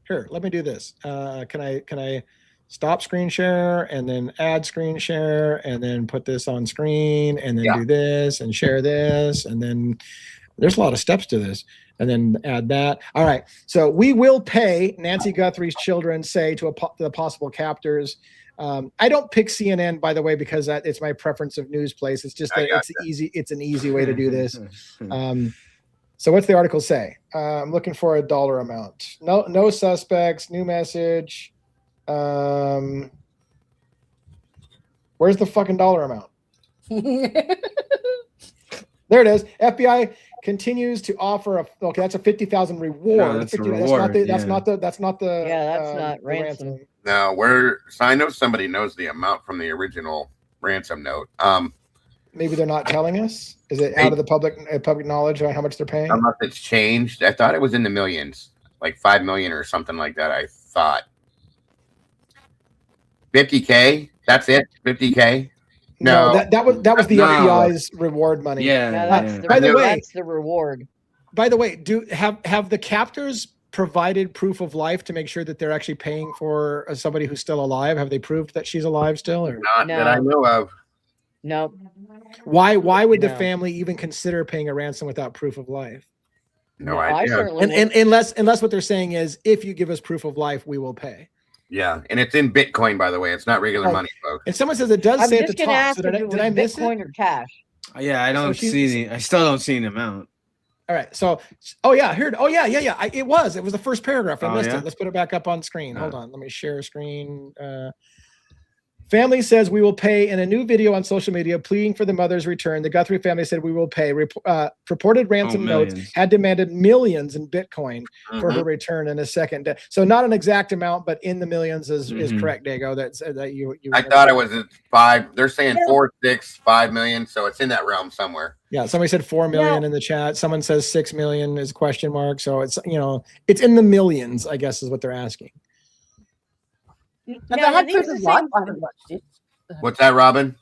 Here, let me do this. Can I stop screen share and then add screen share and then put this on screen and then do this and share this and then there's a lot of steps to this and then add that. All right. So we will pay Nancy Guthrie's children, say, to the possible captors. I don't pick CNN, by the way, because it's my preference of news place. It's just that it's an easy way to do this. So what's the article say? I'm looking for a dollar amount. No suspects, new message. Where's the fucking dollar amount? There it is. FBI continues to offer that's a $50,000 reward. No, that's a reward. That's not the that's not ransom. No, so I know somebody knows the amount from the original ransom note. Maybe they're not telling us. Is it out of the public knowledge on how much they're paying? Unless it's changed. I thought it was in the millions, like 5 million or something like that. I thought 50K. That's it. 50K. No, that was the FBI's reward money. By the way, that's the reward. By the way, have the captors provided proof of life to make sure that they're actually paying for somebody who's still alive? Have they proved that she's alive still, or not that I know of? No. Why would the family even consider paying a ransom without proof of life? No idea. And unless what they're saying is, if you give us proof of life, we will pay. Yeah, and it's in Bitcoin, by the way. It's not regular money, folks. And someone says it does say at the top. So did I miss Bitcoin or cash? Yeah, I still don't see an amount. All right. So, it was the first paragraph. I missed it. Let's put it back up on screen. Hold on. Let me share a screen. Family says we will pay in a new video on social media pleading for the mother's return. The Guthrie family said we will pay. Purported ransom notes had demanded millions in Bitcoin for her return in a second. So not an exact amount, but in the millions is correct, Dago. That you I thought it was at 5. They're saying 4, 6, 5 million. So it's in that realm somewhere. Yeah, somebody said 4 million in the chat. Someone says 6 million is question mark. So it's it's in the millions, I guess, is what they're asking. I haven't watched it. What's that, Robin?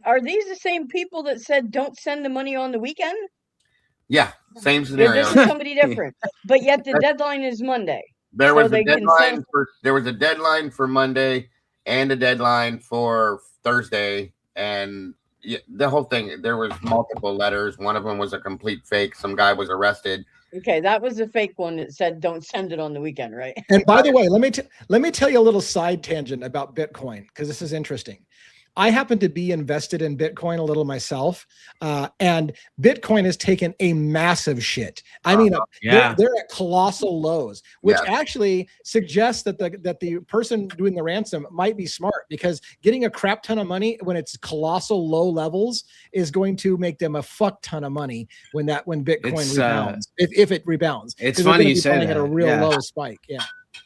Are these the same people that said don't send the money on the weekend? Yeah, same scenario. This is somebody different, but yet the deadline is Monday. There was a deadline for Monday and a deadline for Thursday, and the whole thing. There was multiple letters. One of them was a complete fake. Some guy was arrested. Okay, that was the fake one that said don't send it on the weekend, right? And by the way, let me tell you a little side tangent about Bitcoin, because this is interesting. I happen to be invested in Bitcoin a little myself, and Bitcoin has taken a massive shit. I mean, they're at colossal lows, which actually suggests that the person doing the ransom might be smart, because getting a crap ton of money when it's colossal low levels is going to make them a fuck ton of money when Bitcoin rebounds, if it rebounds. It's funny you say that. At a real low spike.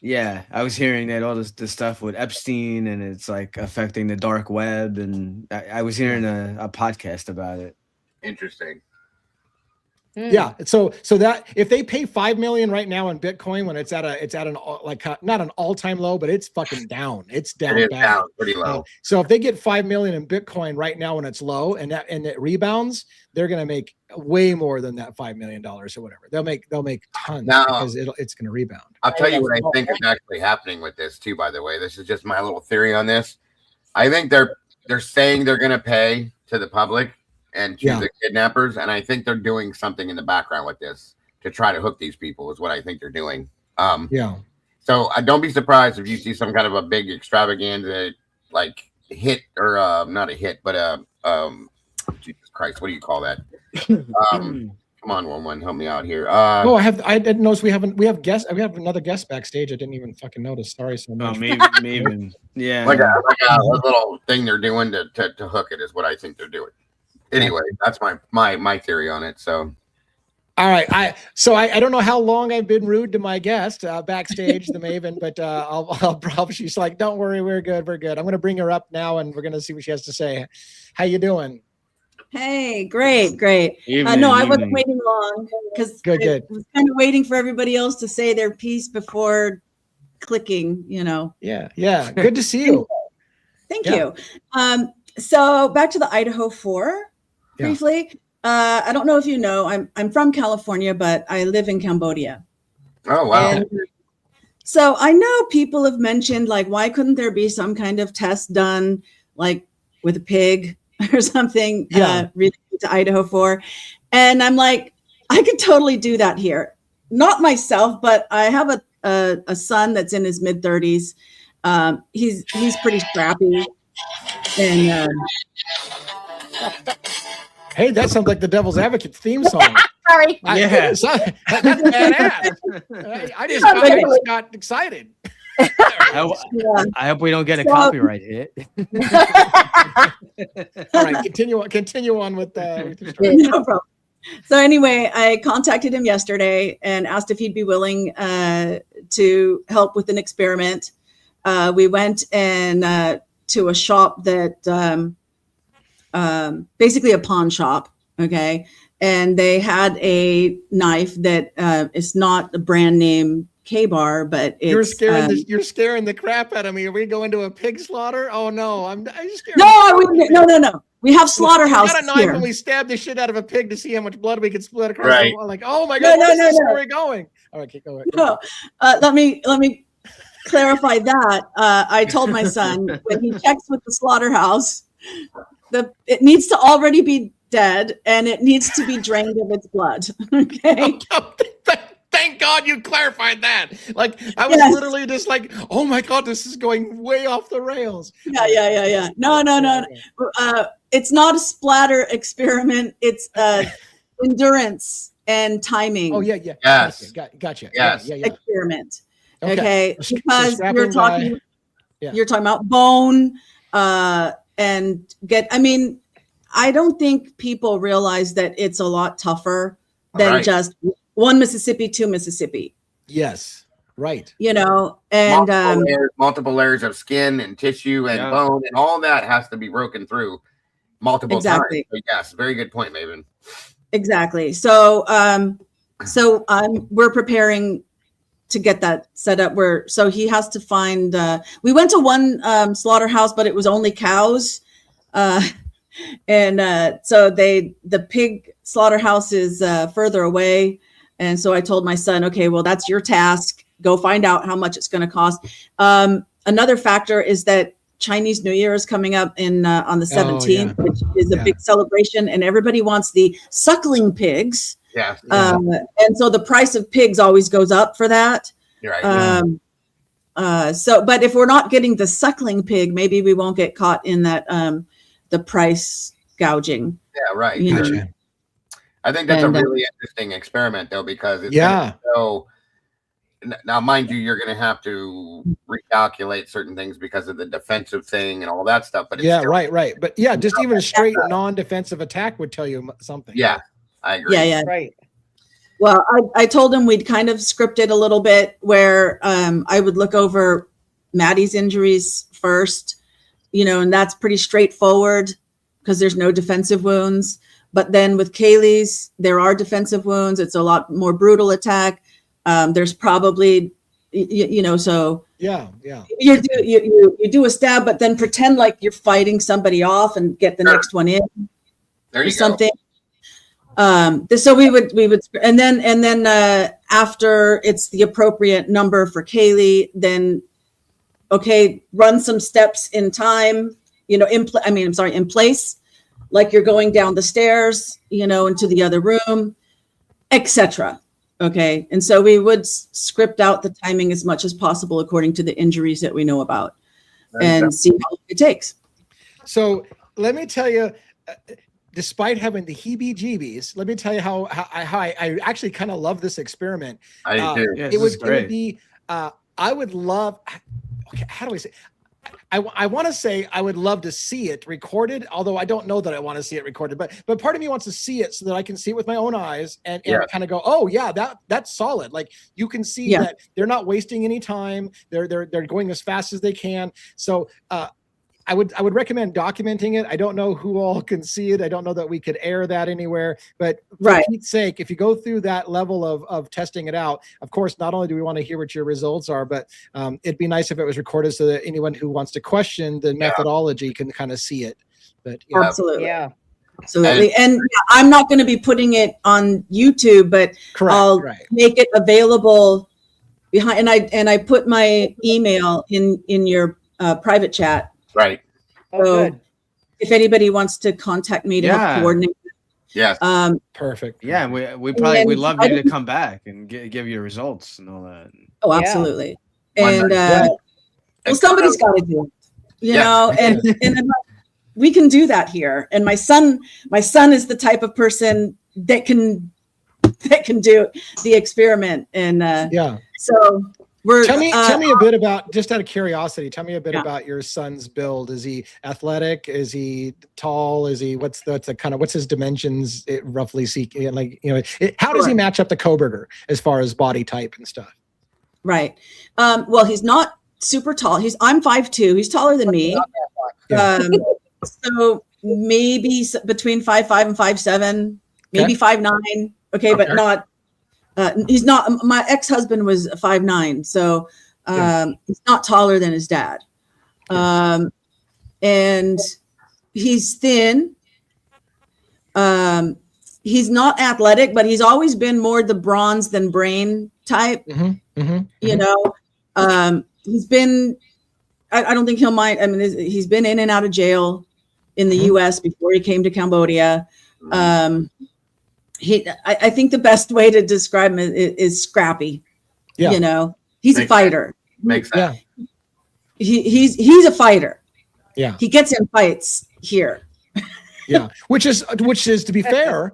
Yeah, I was hearing that all this stuff with Epstein, and it's like affecting the dark web, and I was hearing a podcast about it. Interesting. Yeah, so that if they pay $5 million right now in Bitcoin when it's at an like not an all-time low, but it's fucking down. It's down. It is down pretty low. So if they get $5 million in Bitcoin right now when it's low and it rebounds, they're gonna make way more than that $5 million or whatever. They'll make tons because it's gonna rebound. I'll tell you what I think is actually happening with this too. By the way, this is just my little theory on this. I think they're saying they're gonna pay to the public and to the kidnappers, and I think they're doing something in the background with this to try to hook these people is what I think they're doing. So don't be surprised if you see some kind of a big extravaganza like hit, or not a hit, but Jesus Christ, what do you call that? Come on, one, help me out here. I didn't notice we have another guest backstage. I didn't even fucking notice. Sorry so much. Maybe. Yeah. Like a little thing they're doing to hook it is what I think they're doing. Anyway, that's my theory on it. So, all right. I don't know how long I've been rude to my guest backstage, the Maven, but I'll probably, she's like, don't worry, we're good. I'm going to bring her up now, and we're going to see what she has to say. How you doing? Hey, great. No, I wasn't waiting long because I was kind of waiting for everybody else to say their piece before clicking. Yeah. Good to see you. Thank you. So back to the Idaho 4. Briefly, I don't know if you know, I'm from California, but I live in Cambodia. Oh, wow. And so I know people have mentioned, like, why couldn't there be some kind of test done, like with a pig or something related to Idaho 4? And I'm like, I could totally do that here. Not myself, but I have a son that's in his mid-30s. He's pretty scrappy. And hey, that sounds like the Devil's Advocate theme song. Sorry. That's badass. I just got excited. I hope we don't get a copyright hit. All right, continue on with your story. No problem. So anyway, I contacted him yesterday and asked if he'd be willing to help with an experiment. We went and to a shop that basically a pawn shop, okay, and they had a knife that is not a brand name K-bar, but it's you're scaring the crap out of me. Are we going to a pig slaughter? Oh no, I'm scared. No. We have slaughterhouse. We got a knife here. And we stabbed the shit out of a pig to see how much blood we could split across. Right. Like, oh my god, where's this story going? All right, go ahead. No, let me clarify that. I told my son when he checks with the slaughterhouse, it needs to already be dead and it needs to be drained of its blood. Okay. Thank God you clarified that. Like I was literally just like, oh my God, this is going way off the rails. Yeah. No. It's not a splatter experiment. It's endurance and timing. Oh yeah. Yes. Gotcha. Yes. Yeah. Experiment. Okay. Because so you're talking about bone and I don't think people realize that it's a lot tougher than just one Mississippi, two Mississippi. Yes. Right. And multiple layers of skin and tissue and bone and all that has to be broken through multiple times. So yes, very good point, Maven. Exactly. So we're preparing to get that set up so he has to find we went to one slaughterhouse, but it was only cows. And so the pig slaughterhouse is further away. And so I told my son, okay, well, that's your task. Go find out how much it's going to cost. Another factor is that Chinese New Year is coming up on the 17th, which is a big celebration, and everybody wants the suckling pigs. Yeah. And so the price of pigs always goes up for that. You're right. But if we're not getting the suckling pig, maybe we won't get caught in that the price gouging. Yeah, right. Gotcha. I think that's a really interesting experiment, though, because it's so. Now, mind you, you're going to have to recalculate certain things because of the defensive thing and all that stuff. But it's right. But yeah, just even a straight non-defensive attack would tell you something. Yeah, I agree. Yeah. Right. Well, I told him we'd kind of scripted a little bit where I would look over Maddie's injuries first, and that's pretty straightforward because there's no defensive wounds. But then with Kaylee's, there are defensive wounds. It's a lot more brutal attack. There's probably, so you do a stab, but then pretend like you're fighting somebody off and get the next one in. There you something. So we would, and then after it's the appropriate number for Kaylee, then run some steps in time, in place, like you're going down the stairs, into the other room, etc. Okay. And so we would script out the timing as much as possible according to the injuries that we know about and see how long it takes. So let me tell you, despite having the heebie-jeebies, let me tell you how I actually kind of love this experiment. I do. It would be, I would love, how do I say? I want to say I would love to see it recorded, although I don't know that I want to see it recorded, but part of me wants to see it so that I can see it with my own eyes and kind of go, oh yeah, that's solid. Like you can see that they're not wasting any time. They're going as fast as they can. So I would recommend documenting it. I don't know who all can see it. I don't know that we could air that anywhere, but for Pete's sake, if you go through that level of testing it out, of course, not only do we want to hear what your results are, but it'd be nice if it was recorded so that anyone who wants to question the methodology can kind of see it. But absolutely. Absolutely. And I'm not going to be putting it on YouTube, but I'll make it available behind. And I put my email in your private chat. Right. So good. If anybody wants to contact me to help coordinate. Yes. Perfect. Yeah. We'd love you to come back and give your results and all that. Oh, absolutely. And well, somebody's got to do it, you know, and we can do that here. And my son is the type of person that can do the experiment. And so tell me a bit about, just out of curiosity, tell me a bit about your son's build. Is he athletic? Is he tall? Is he, what's his dimensions roughly seeking? Like, how does he match up to Koberger as far as body type and stuff? Right. Well, he's not super tall. I'm 5'2". He's taller than me. So maybe between 5'5" and 5'7", maybe 5'9". Okay. But not, he's not, my ex-husband was 5'9", so he's not taller than his dad. And he's thin. He's not athletic, but he's always been more the bronze than brain type. You know, he's been, I don't think he'll mind. I mean, he's been in and out of jail in the US before he came to Cambodia. I think the best way to describe him is scrappy. You know, he's a fighter. Makes sense. He's a fighter. Yeah. He gets in fights here. Which is to be fair,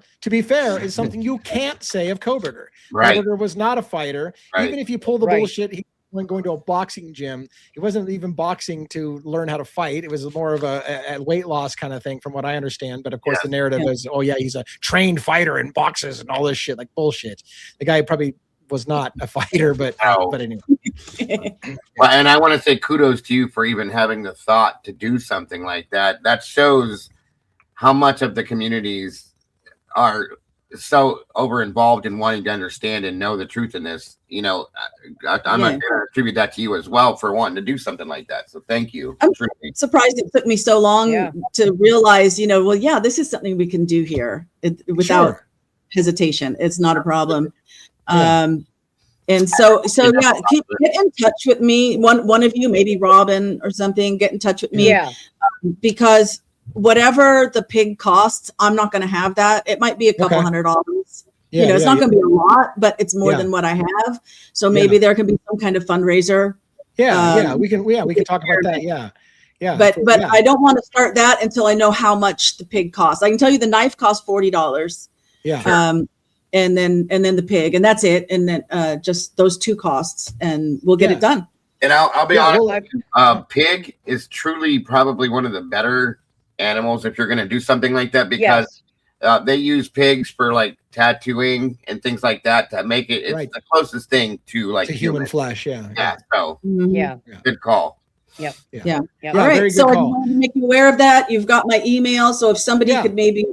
is something you can't say of Koberger. Koberger was not a fighter. Even if you pull the bullshit, he wasn't going to a boxing gym. He wasn't even boxing to learn how to fight. It was more of a weight loss kind of thing, from what I understand. But of course, the narrative is, oh yeah, he's a trained fighter and boxes and all this shit, like bullshit. The guy probably was not a fighter, but anyway. Well, and I want to say kudos to you for even having the thought to do something like that. That shows how much of the communities are so over involved in wanting to understand and know the truth in this. You know, I'm going to attribute that to you as well for wanting to do something like that. So thank you. I'm surprised it took me so long to realize, this is something we can do here without hesitation. It's not a problem. And so get in touch with me. One of you, maybe Robin or something, get in touch with me. Because whatever the pig costs, I'm not going to have that. It might be a couple $100. It's not going to be a lot, but it's more than what I have. So maybe there can be some kind of fundraiser Yeah, we can talk about that. Yeah. But I don't want to start that until I know how much the pig costs. I can tell you the knife costs $40. Yeah. And then the pig, and that's it. And then just those two costs, and we'll get it done. And I'll be honest, pig is truly probably one of the better animals if you're going to do something like that, because they use pigs for like tattooing and things like that to make it. It's the closest thing to like human flesh. Yeah. So good call. Yeah. All right. So I want to make you aware of that. You've got my email. So if somebody could maybe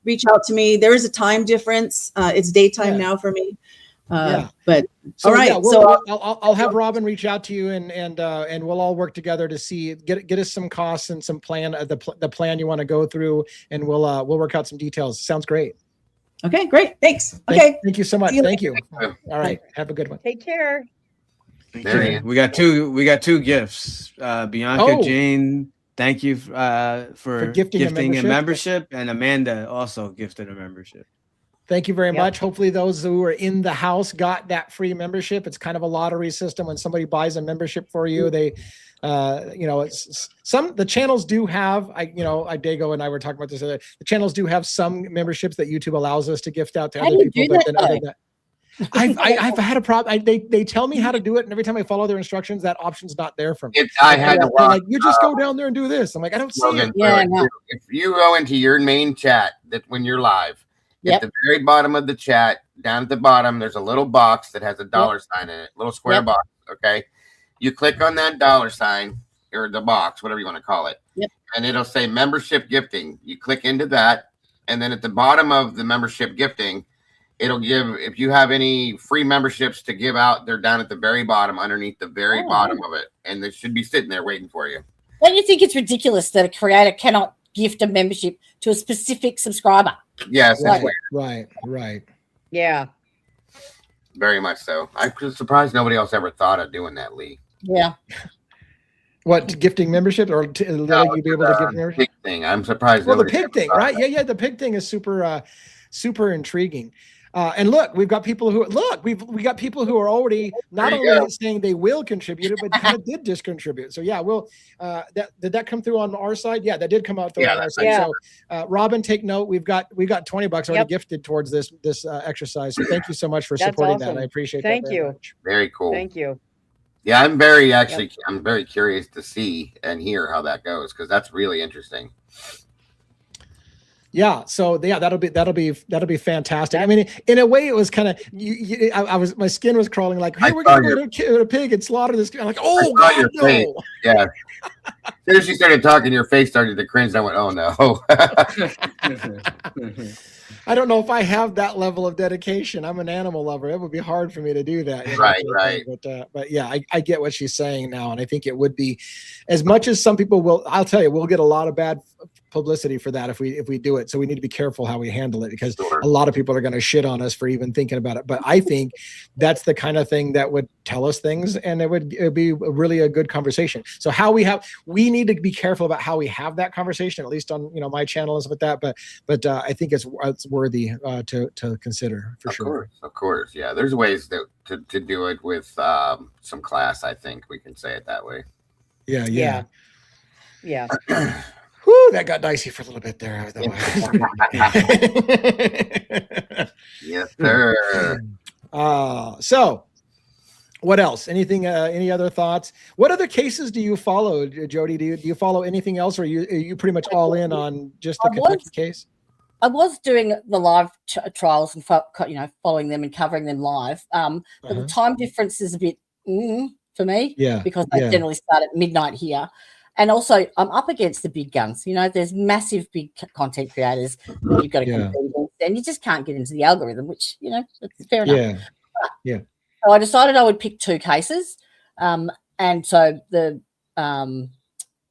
reach out to me, there is a time difference. It's daytime now for me. But so, all right. I'll have Robin reach out to you and we'll all work together to see get us some costs and some plan the plan you want to go through, and we'll work out some details. Sounds great. Okay, great. Thanks. Okay. Thank you so much. Thank you. All right. Have a good one. Take care. We got two gifts. Bianca Jane, thank you for gifting a membership, and Amanda also gifted a membership. Thank you very much. Hopefully those who are in the house got that free membership. It's kind of a lottery system. When somebody buys a membership for you, they the channels do have, Dago and I were talking about this other, the channels do have some memberships that YouTube allows us to gift out to other people. But then other than that, I've had a problem. They tell me how to do it, and every time I follow their instructions, that option's not there for me. I had to watch, like, you just go down there and do this. I'm like, I don't see it. If you go into your main chat when you're live, at the very bottom of the chat, down at the bottom, there's a little box that has a dollar sign in it, little square box. Okay, you click on that dollar sign or the box, whatever you want to call it, and it'll say membership gifting. You click into that, and then at the bottom of the membership gifting, it'll give, if you have any free memberships to give out, they're down at the very bottom, underneath the very bottom of it. And they should be sitting there waiting for you. Don't you think it's ridiculous that a creator cannot gift a membership to a specific subscriber? Yes. Right. Yeah. Very much so. I'm surprised nobody else ever thought of doing that, Lee. Yeah. What, gifting membership or letting you be able to gift membership? Pig thing. I'm surprised. Well, the pig thing, right? Yeah. The pig thing is super intriguing. And look, we've got people who we got people who are already not only saying they will contribute, but kind of did discontribute. So did that come through on our side? Yeah, that did come out through on our side. Yeah. So Robin, take note. We've got $20 already gifted towards this exercise. So thank you so much for supporting that. I appreciate that. Thank you. Much. Very cool. Thank you. Yeah, I'm very curious to see and hear how that goes, because that's really interesting. Yeah, so that'll be fantastic. I mean, in a way, it was kind of my skin was crawling. Like, hey, we're gonna go to a pig and slaughter this. I'm like, oh God, no. Face. Yeah. As soon as you started talking, your face started to cringe. I went, oh no. I don't know if I have that level of dedication. I'm an animal lover. It would be hard for me to do that. Right. But yeah, I get what she's saying now, and I think it would be, as much as some people will. I'll tell you, we'll get a lot of bad publicity for that if we do it. So we need to be careful how we handle it, because a lot of people are going to shit on us for even thinking about it. But I think that's the kind of thing that would tell us things, and it would be really a good conversation. So we need to be careful about how we have that conversation, at least on my channel and stuff like that. But I think it's worthy to consider for sure. Of course, yeah. There's ways to do it with some class. I think we can say it that way. Yeah. Whew, that got dicey for a little bit there. Yes, sir. So what else? Anything? Any other thoughts? What other cases do you follow, Jody? Do you follow anything else, or are you pretty much all in on just the Kentucky case? I was doing the live trials and following them and covering them live. But the time difference is a bit for me, because I generally start at midnight here. And also, I'm up against the big guns. There's massive big content creators that you've got to compete against, and you just can't get into the algorithm, which, that's fair enough. Yeah. So I decided I would pick two cases. And so the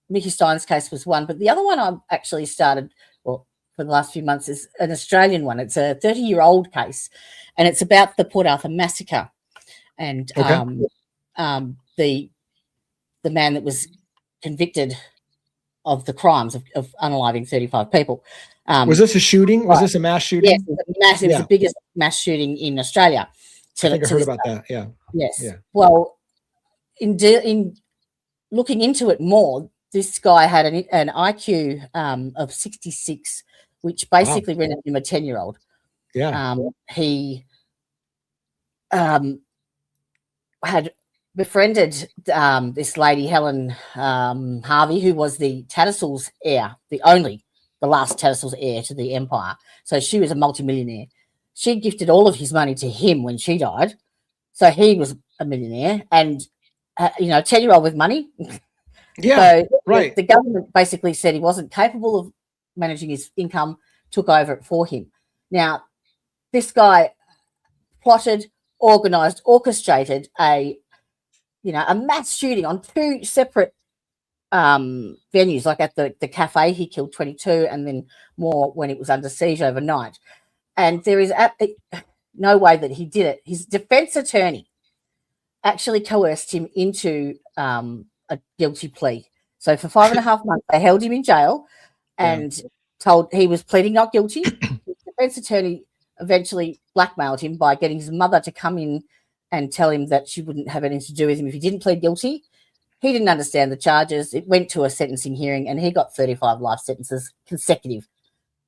Mickey Stein's case was one, but the other one I've actually started, for the last few months, is an Australian one. It's a 30-year-old case, and it's about the Port Arthur massacre. And the man that was convicted of the crimes of unaliving 35 people. Was this a shooting? Was this a mass shooting? Yes, it was the biggest mass shooting in Australia. I think I heard about that. Yeah. Yes. Yeah. Well, in looking into it more, this guy had an IQ of 66, which basically rendered him a 10-year-old. Yeah. He had befriended this lady, Helen Harvey, who was the Tattersalls heir, the last Tattersalls heir to the empire. So she was a multimillionaire. She gifted all of his money to him when she died. So he was a millionaire and, 10-year-old with money. Yeah, so right. The government basically said he wasn't capable of managing his income, took over it for him. Now, this guy plotted, organized, orchestrated a mass shooting on 2 separate venues, like at the cafe. He killed 22 and then more when it was under siege overnight. And there is no way that he did it. His defense attorney actually coerced him into a guilty plea. So for 5.5 months, they held him in jail and told he was pleading not guilty. His defense attorney eventually blackmailed him by getting his mother to come in and tell him that she wouldn't have anything to do with him if he didn't plead guilty. He didn't understand the charges. It went to a sentencing hearing and he got 35 life sentences consecutive.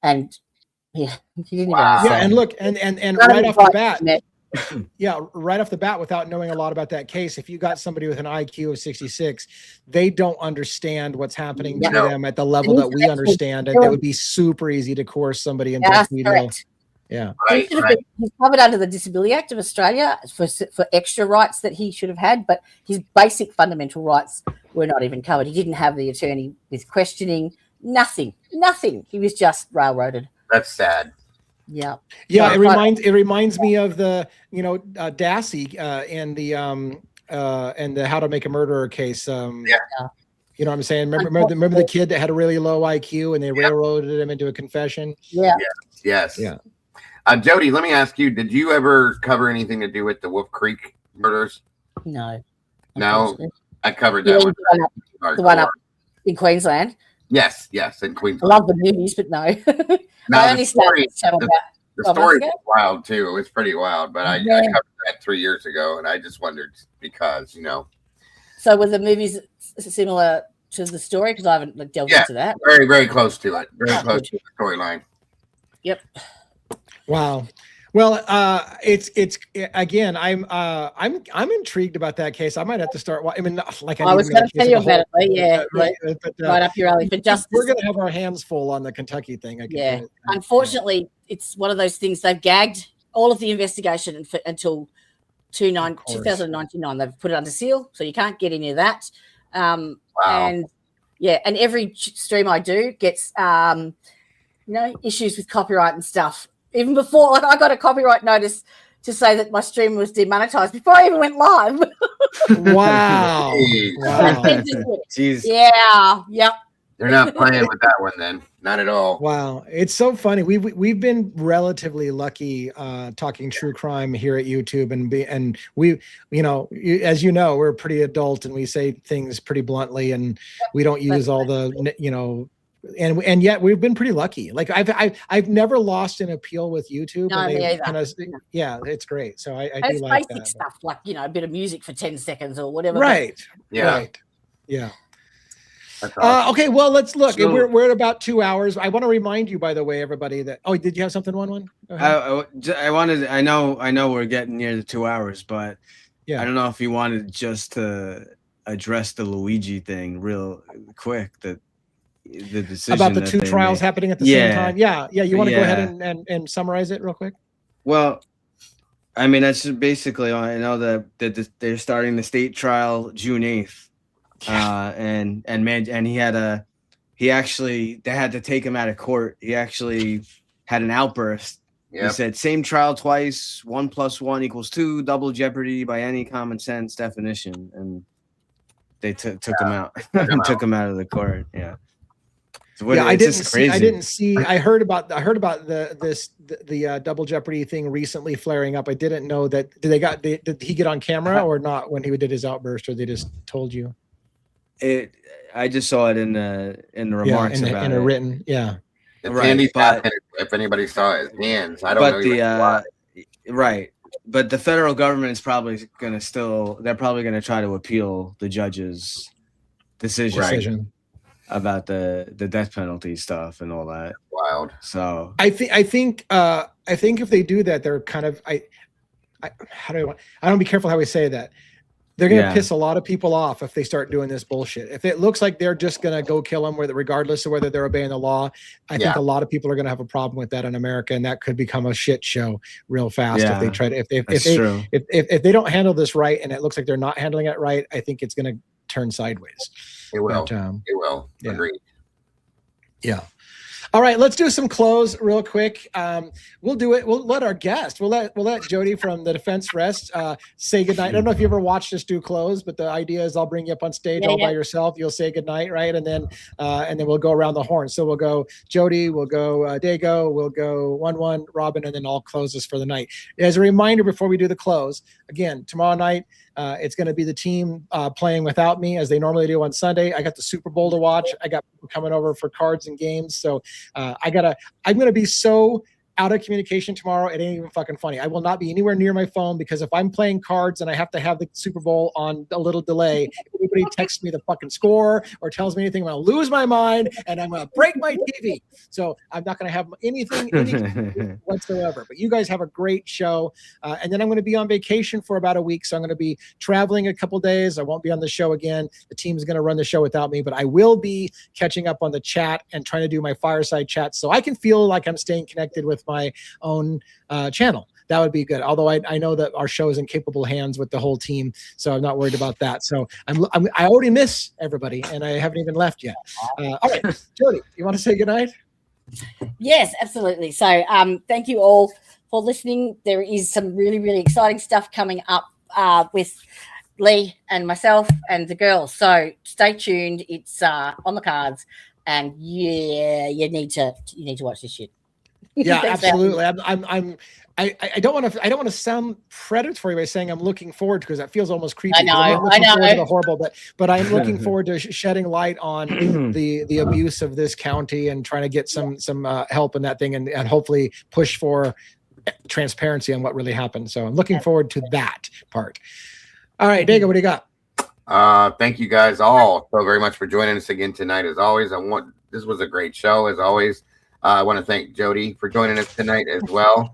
And he didn't even understand. Yeah, and look, and right off the bat, right off the bat, without knowing a lot about that case, if you got somebody with an IQ of 66, they don't understand what's happening to them at the level that we understand, and it would be super easy to coerce somebody into a plea deal. Yeah, he's covered under the Disability Act of Australia for extra rights that he should have had, but his basic fundamental rights were not even covered. He didn't have the attorney with questioning, nothing. He was just railroaded. That's sad. Yeah. Yeah, it reminds me of the Dassey and the How to Make a Murderer case. You know what I'm saying? Remember the kid that had a really low IQ and they railroaded him into a confession? Yeah. Yes. Yeah. Jody, let me ask you, did you ever cover anything to do with the Wolf Creek murders? No. No, I covered that one. The one up in Queensland. Yes, in Queensland. I love the movies, but no. The story was wild too. It was pretty wild, but I covered that 3 years ago, and I just wondered because, So were the movies similar to the story? Because I haven't delved into that. Very, very close to it. Very close to the storyline. Yep. Wow. Well, it's again. I'm intrigued about that case. I might have to start. I mean, like I was going to tell you about it. Right up your alley. But just we're going to have our hands full on the Kentucky thing. Unfortunately, it's one of those things. They've gagged all of the investigation until 2099. They've put it under seal, so you can't get any of that. Wow. And every stream I do gets issues with copyright and stuff. Even before, like, I got a copyright notice to say that my stream was demonetized before I even went live. Wow. Jeez. Yeah. Yep. They're not playing with that one then. Not at all. Wow. It's so funny. We've been relatively lucky talking true crime here at YouTube and we, as you know, we're pretty adult and we say things pretty bluntly and we don't use all the, and yet we've been pretty lucky. Like I've never lost an appeal with YouTube. No, it's great. So I do like basic that. stuff like a bit of music for 10 seconds or whatever. Right. Yeah. Awesome. Okay, well, let's look. So, we're at about 2 hours. I want to remind you, by the way, everybody, that did you have something, one? I know we're getting near the 2 hours, but I don't know if you wanted just to address the Luigi thing real quick. The decision about the two trials happening at the same time. Yeah. You want to go ahead and summarize it real quick? Well, I mean, that's just basically, I know that they're starting the state trial June 8th. And they had to take him out of court. He actually had an outburst. Yep. He said, same trial twice, 1 + 1 = 2, double jeopardy by any common sense definition. And they took him out and took him out of the court. Yeah. So I didn't see. I heard about the double jeopardy thing recently flaring up. I didn't know that. Did he get on camera or not when he did his outburst, or they just told you? I just saw it in the remarks in a written. Yeah. If anybody saw his hands, I don't know. Right. But the federal government is probably going to they're probably going to try to appeal the judge's decision about the death penalty stuff and all that. Wild. So I think if they do that, they're kind of I don't be careful how we say that. They're going to piss a lot of people off if they start doing this bullshit. If it looks like they're just going to go kill them, regardless of whether they're obeying the law, I think a lot of people are going to have a problem with that in America, and that could become a shit show real fast if they try to. If they don't handle this right, and it looks like they're not handling it right, I think it's going to turn sideways. It will. It will. Yeah. Agreed. Yeah. All right, let's do some close real quick. We'll do it. We'll let our guest. We'll let Jody from the Defense Rest say goodnight. I don't know if you ever watched us do close, but the idea is I'll bring you up on stage by yourself. You'll say goodnight, right? And then we'll go around the horn. So we'll go Jody, we'll go Dago, we'll go 1-1, Robin, and then I'll close this for the night. As a reminder, before we do the close, again, tomorrow night, it's going to be the team playing without me as they normally do on Sunday. I got the Super Bowl to watch. I got people coming over for cards and games. So I'm going to be so out of communication tomorrow. It ain't even fucking funny. I will not be anywhere near my phone because if I'm playing cards and I have to have the Super Bowl on a little delay, if anybody texts me the fucking score or tells me anything, I'm going to lose my mind and I'm going to break my TV. So I'm not going to have anything whatsoever. But you guys have a great show. And then I'm going to be on vacation for about a week. So I'm going to be traveling a couple days. I won't be on the show again. The team is going to run the show without me, but I will be catching up on the chat and trying to do my fireside chat so I can feel like I'm staying connected with my own channel. That would be good. Although I know that our show is in capable hands with the whole team, so I'm not worried about that. So I already miss everybody, and I haven't even left yet. All right, Jody, you want to say goodnight? Yes, absolutely. So thank you all for listening. There is some really, really exciting stuff coming up with Lee and myself and the girls. So stay tuned. It's on the cards, and you need to watch this shit. Yeah, absolutely. I don't want to sound predatory by saying I'm looking forward to, because that feels almost creepy. I know. I'm looking forward to the horrible, but I'm looking forward to shedding light on the abuse of this county and trying to get some help in that thing and hopefully push for transparency on what really happened. So I'm looking forward to that part. All right, Dago, what do you got? Thank you guys all so very much for joining us again tonight. As always, this was a great show. As always, I want to thank Jody for joining us tonight as well.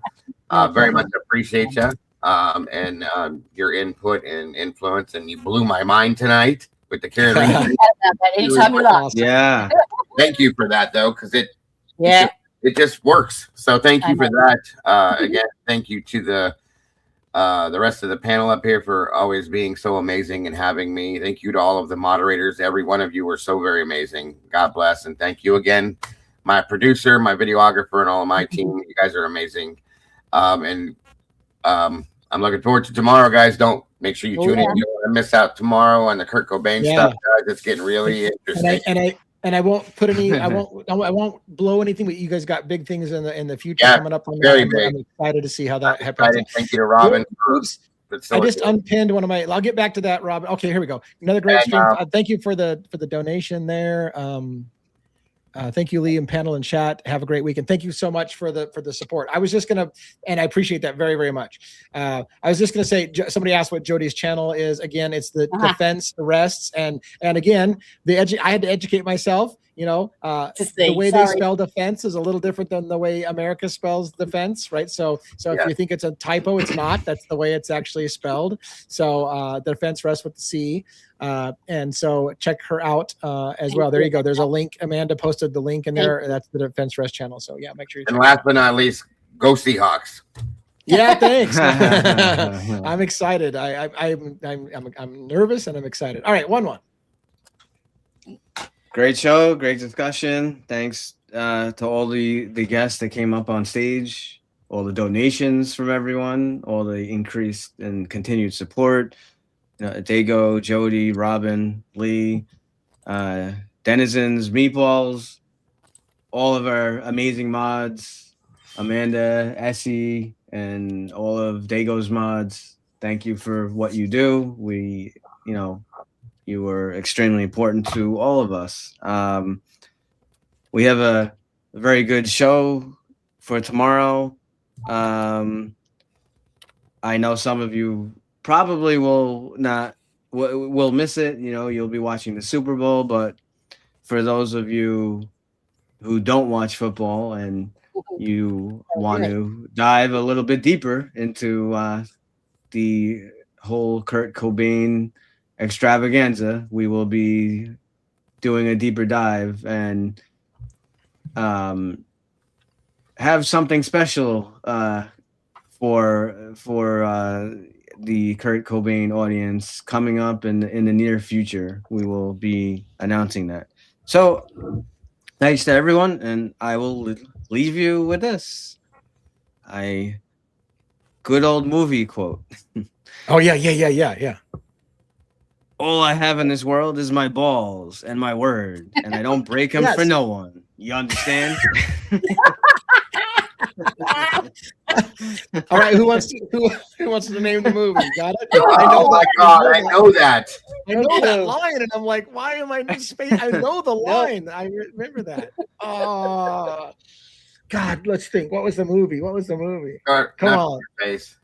Very much appreciate you and your input and influence. And you blew my mind tonight with the Carolina. Anytime you like. Yeah. Thank you for that, though, because it just works. So thank you for that. Again, thank you to the rest of the panel up here for always being so amazing and having me. Thank you to all of the moderators. Every one of you were so very amazing. God bless. And thank you again, my producer, my videographer, and all of my team. You guys are amazing. I'm looking forward to tomorrow, guys. Make sure you tune in. You don't want to miss out tomorrow on the Kurt Cobain stuff, guys. It's getting really interesting. And I won't put any. I won't blow anything. But you guys got big things in the future coming up. I'm excited to see how that happens. Thank you to Robin. Oops. I just unpinned one of my. I'll get back to that, Robin. Okay, here we go. Another great stream. Thank you for the donation there. Thank you, Lee and panel and chat. Have a great week, and thank you so much for the support. I was just gonna, and I appreciate that very, very much. I was just gonna say, somebody asked what Jody's channel is. Again, it's the Defense Arrests, and again, I had to educate myself. You know, the way they spell defense is a little different than the way America spells defense, right? So if you think it's a typo, it's not. That's the way it's actually spelled. So Defense Rest with the C. And so check her out as well. There you go. There's a link. Amanda posted the link in there. That's the Defense Rest channel. So yeah, make sure you check. And last but not least, go Seahawks. Yeah, thanks. I'm excited. I'm nervous and I'm excited. All right, 1-1. Great show, great discussion. Thanks to all the guests that came up on stage, all the donations from everyone, all the increased and continued support. Dago, Jody, Robin, Lee, Denizens, Meatballs, all of our amazing mods, Amanda, Essie, and all of Dago's mods. Thank you for what you do. You were extremely important to all of us. We have a very good show for tomorrow. I know some of you probably will not we'll miss it. You know, you'll be watching the Super Bowl, but for those of you who don't watch football and you want to dive a little bit deeper into the whole Kurt Cobain extravaganza, we will be doing a deeper dive and have something special for the Kurt Cobain audience coming up in the near future. We will be announcing that. So thanks to everyone, and I will leave you with this. A good old movie quote. Oh yeah. All I have in this world is my balls and my word, and I don't break them for no one. You understand? All right, who wants to name the movie? Got it? Oh my God, I know that. I know that line, and I'm like, why am I in space? I know the line. I remember that. Oh, God, let's think. What was the movie? Come on. Face.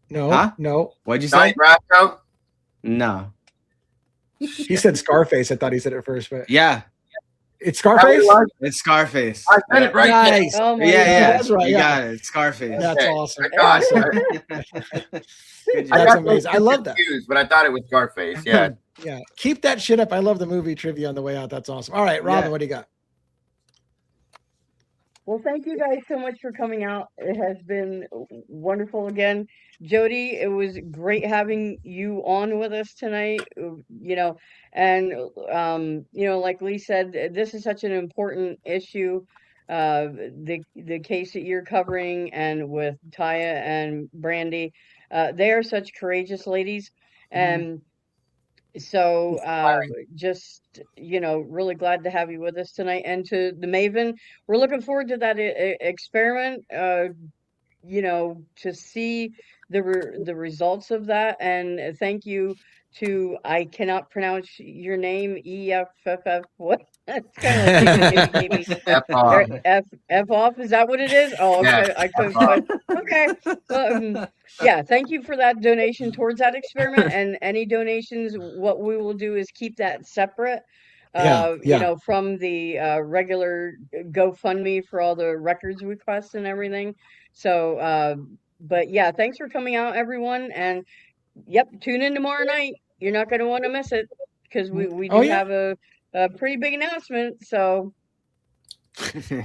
No, huh? No. What'd you say? Brasco? No. He said Scarface. I thought he said it first, but yeah. It's Scarface? It's Scarface. I said it right. Nice. Oh my Yeah. That's right. You Yeah. got it. It's Scarface. That's awesome. Gosh, That's amazing. I love that. But I thought it was Scarface. Yeah. Yeah. Keep that shit up. I love the movie trivia on the way out. That's awesome. All right, Robin, what do you got? Well, thank you guys so much for coming out. It has been wonderful again. Jody, it was great having you on with us tonight. You know, and you know, like Lee said, this is such an important issue. The case that you're covering, and with Taya and Brandy, they are such courageous ladies, and so just, you know, really glad to have you with us tonight. And to the Maven, we're looking forward to that experiment, you know, to see the results of that. And thank you to, I cannot pronounce your name, EFFF, what? That's kind of like F off. F off, is that what it is? Oh, okay. Yeah, I couldn't quite. Okay. Well, yeah, thank you for that donation towards that experiment. And any donations, what we will do is keep that separate, you know, from the regular GoFundMe for all the records requests and everything. So, but yeah, thanks for coming out, everyone. And yep, tune in tomorrow night. You're not going to want to miss it, because we do have a pretty big announcement. So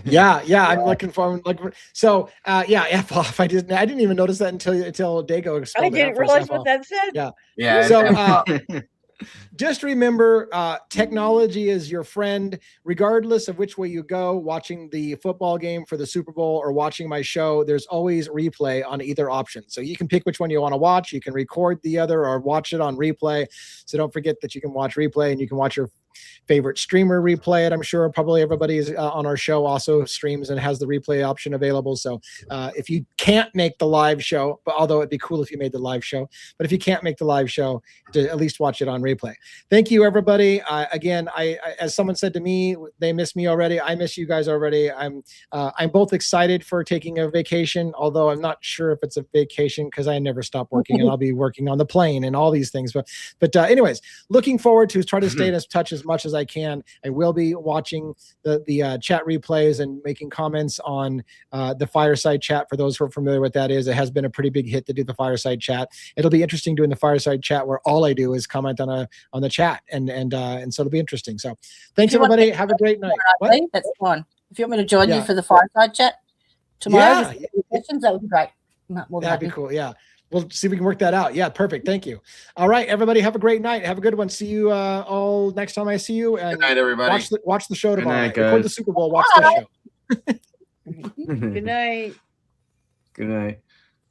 yeah, I'm looking forward. So F off. I didn't even notice that until Dago explained. I didn't realize what that said. Yeah. So just remember, technology is your friend, regardless of which way you go. Watching the football game for the Super Bowl or watching my show, there's always replay on either option. So you can pick which one you want to watch. You can record the other or watch it on replay. So don't forget that you can watch replay, and you can watch your favorite streamer replay it. I'm sure probably everybody is on our show also streams and has the replay option available. So if you can't make the live show, but although it'd be cool if you made the live show, but if you can't make the live show, to at least watch it on replay. Thank you, everybody. Again, I as someone said to me, they miss me already. I miss you guys already. I'm both excited for taking a vacation, although I'm not sure if it's a vacation because I never stop working, and I'll be working on the plane and all these things. But anyways, looking forward to try to stay in touch as much as I can. I will be watching the chat replays and making comments on the fireside chat. For those who are familiar with that, it has been a pretty big hit to do the fireside chat. It'll be interesting doing the fireside chat where all I do is comment on the chat, and so it'll be interesting. So thanks everybody. Have a great night. That's fine. If you want me to join you for the fireside chat tomorrow, questions, that would be great. That'd be cool. Yeah. We'll see if we can work that out. Yeah, perfect. Thank you. All right, everybody, have a great night. Have a good one. See you all next time I see you. And good night, everybody. Watch the show tomorrow. Night, Record the Super Bowl. Watch the show. Good night. Good night.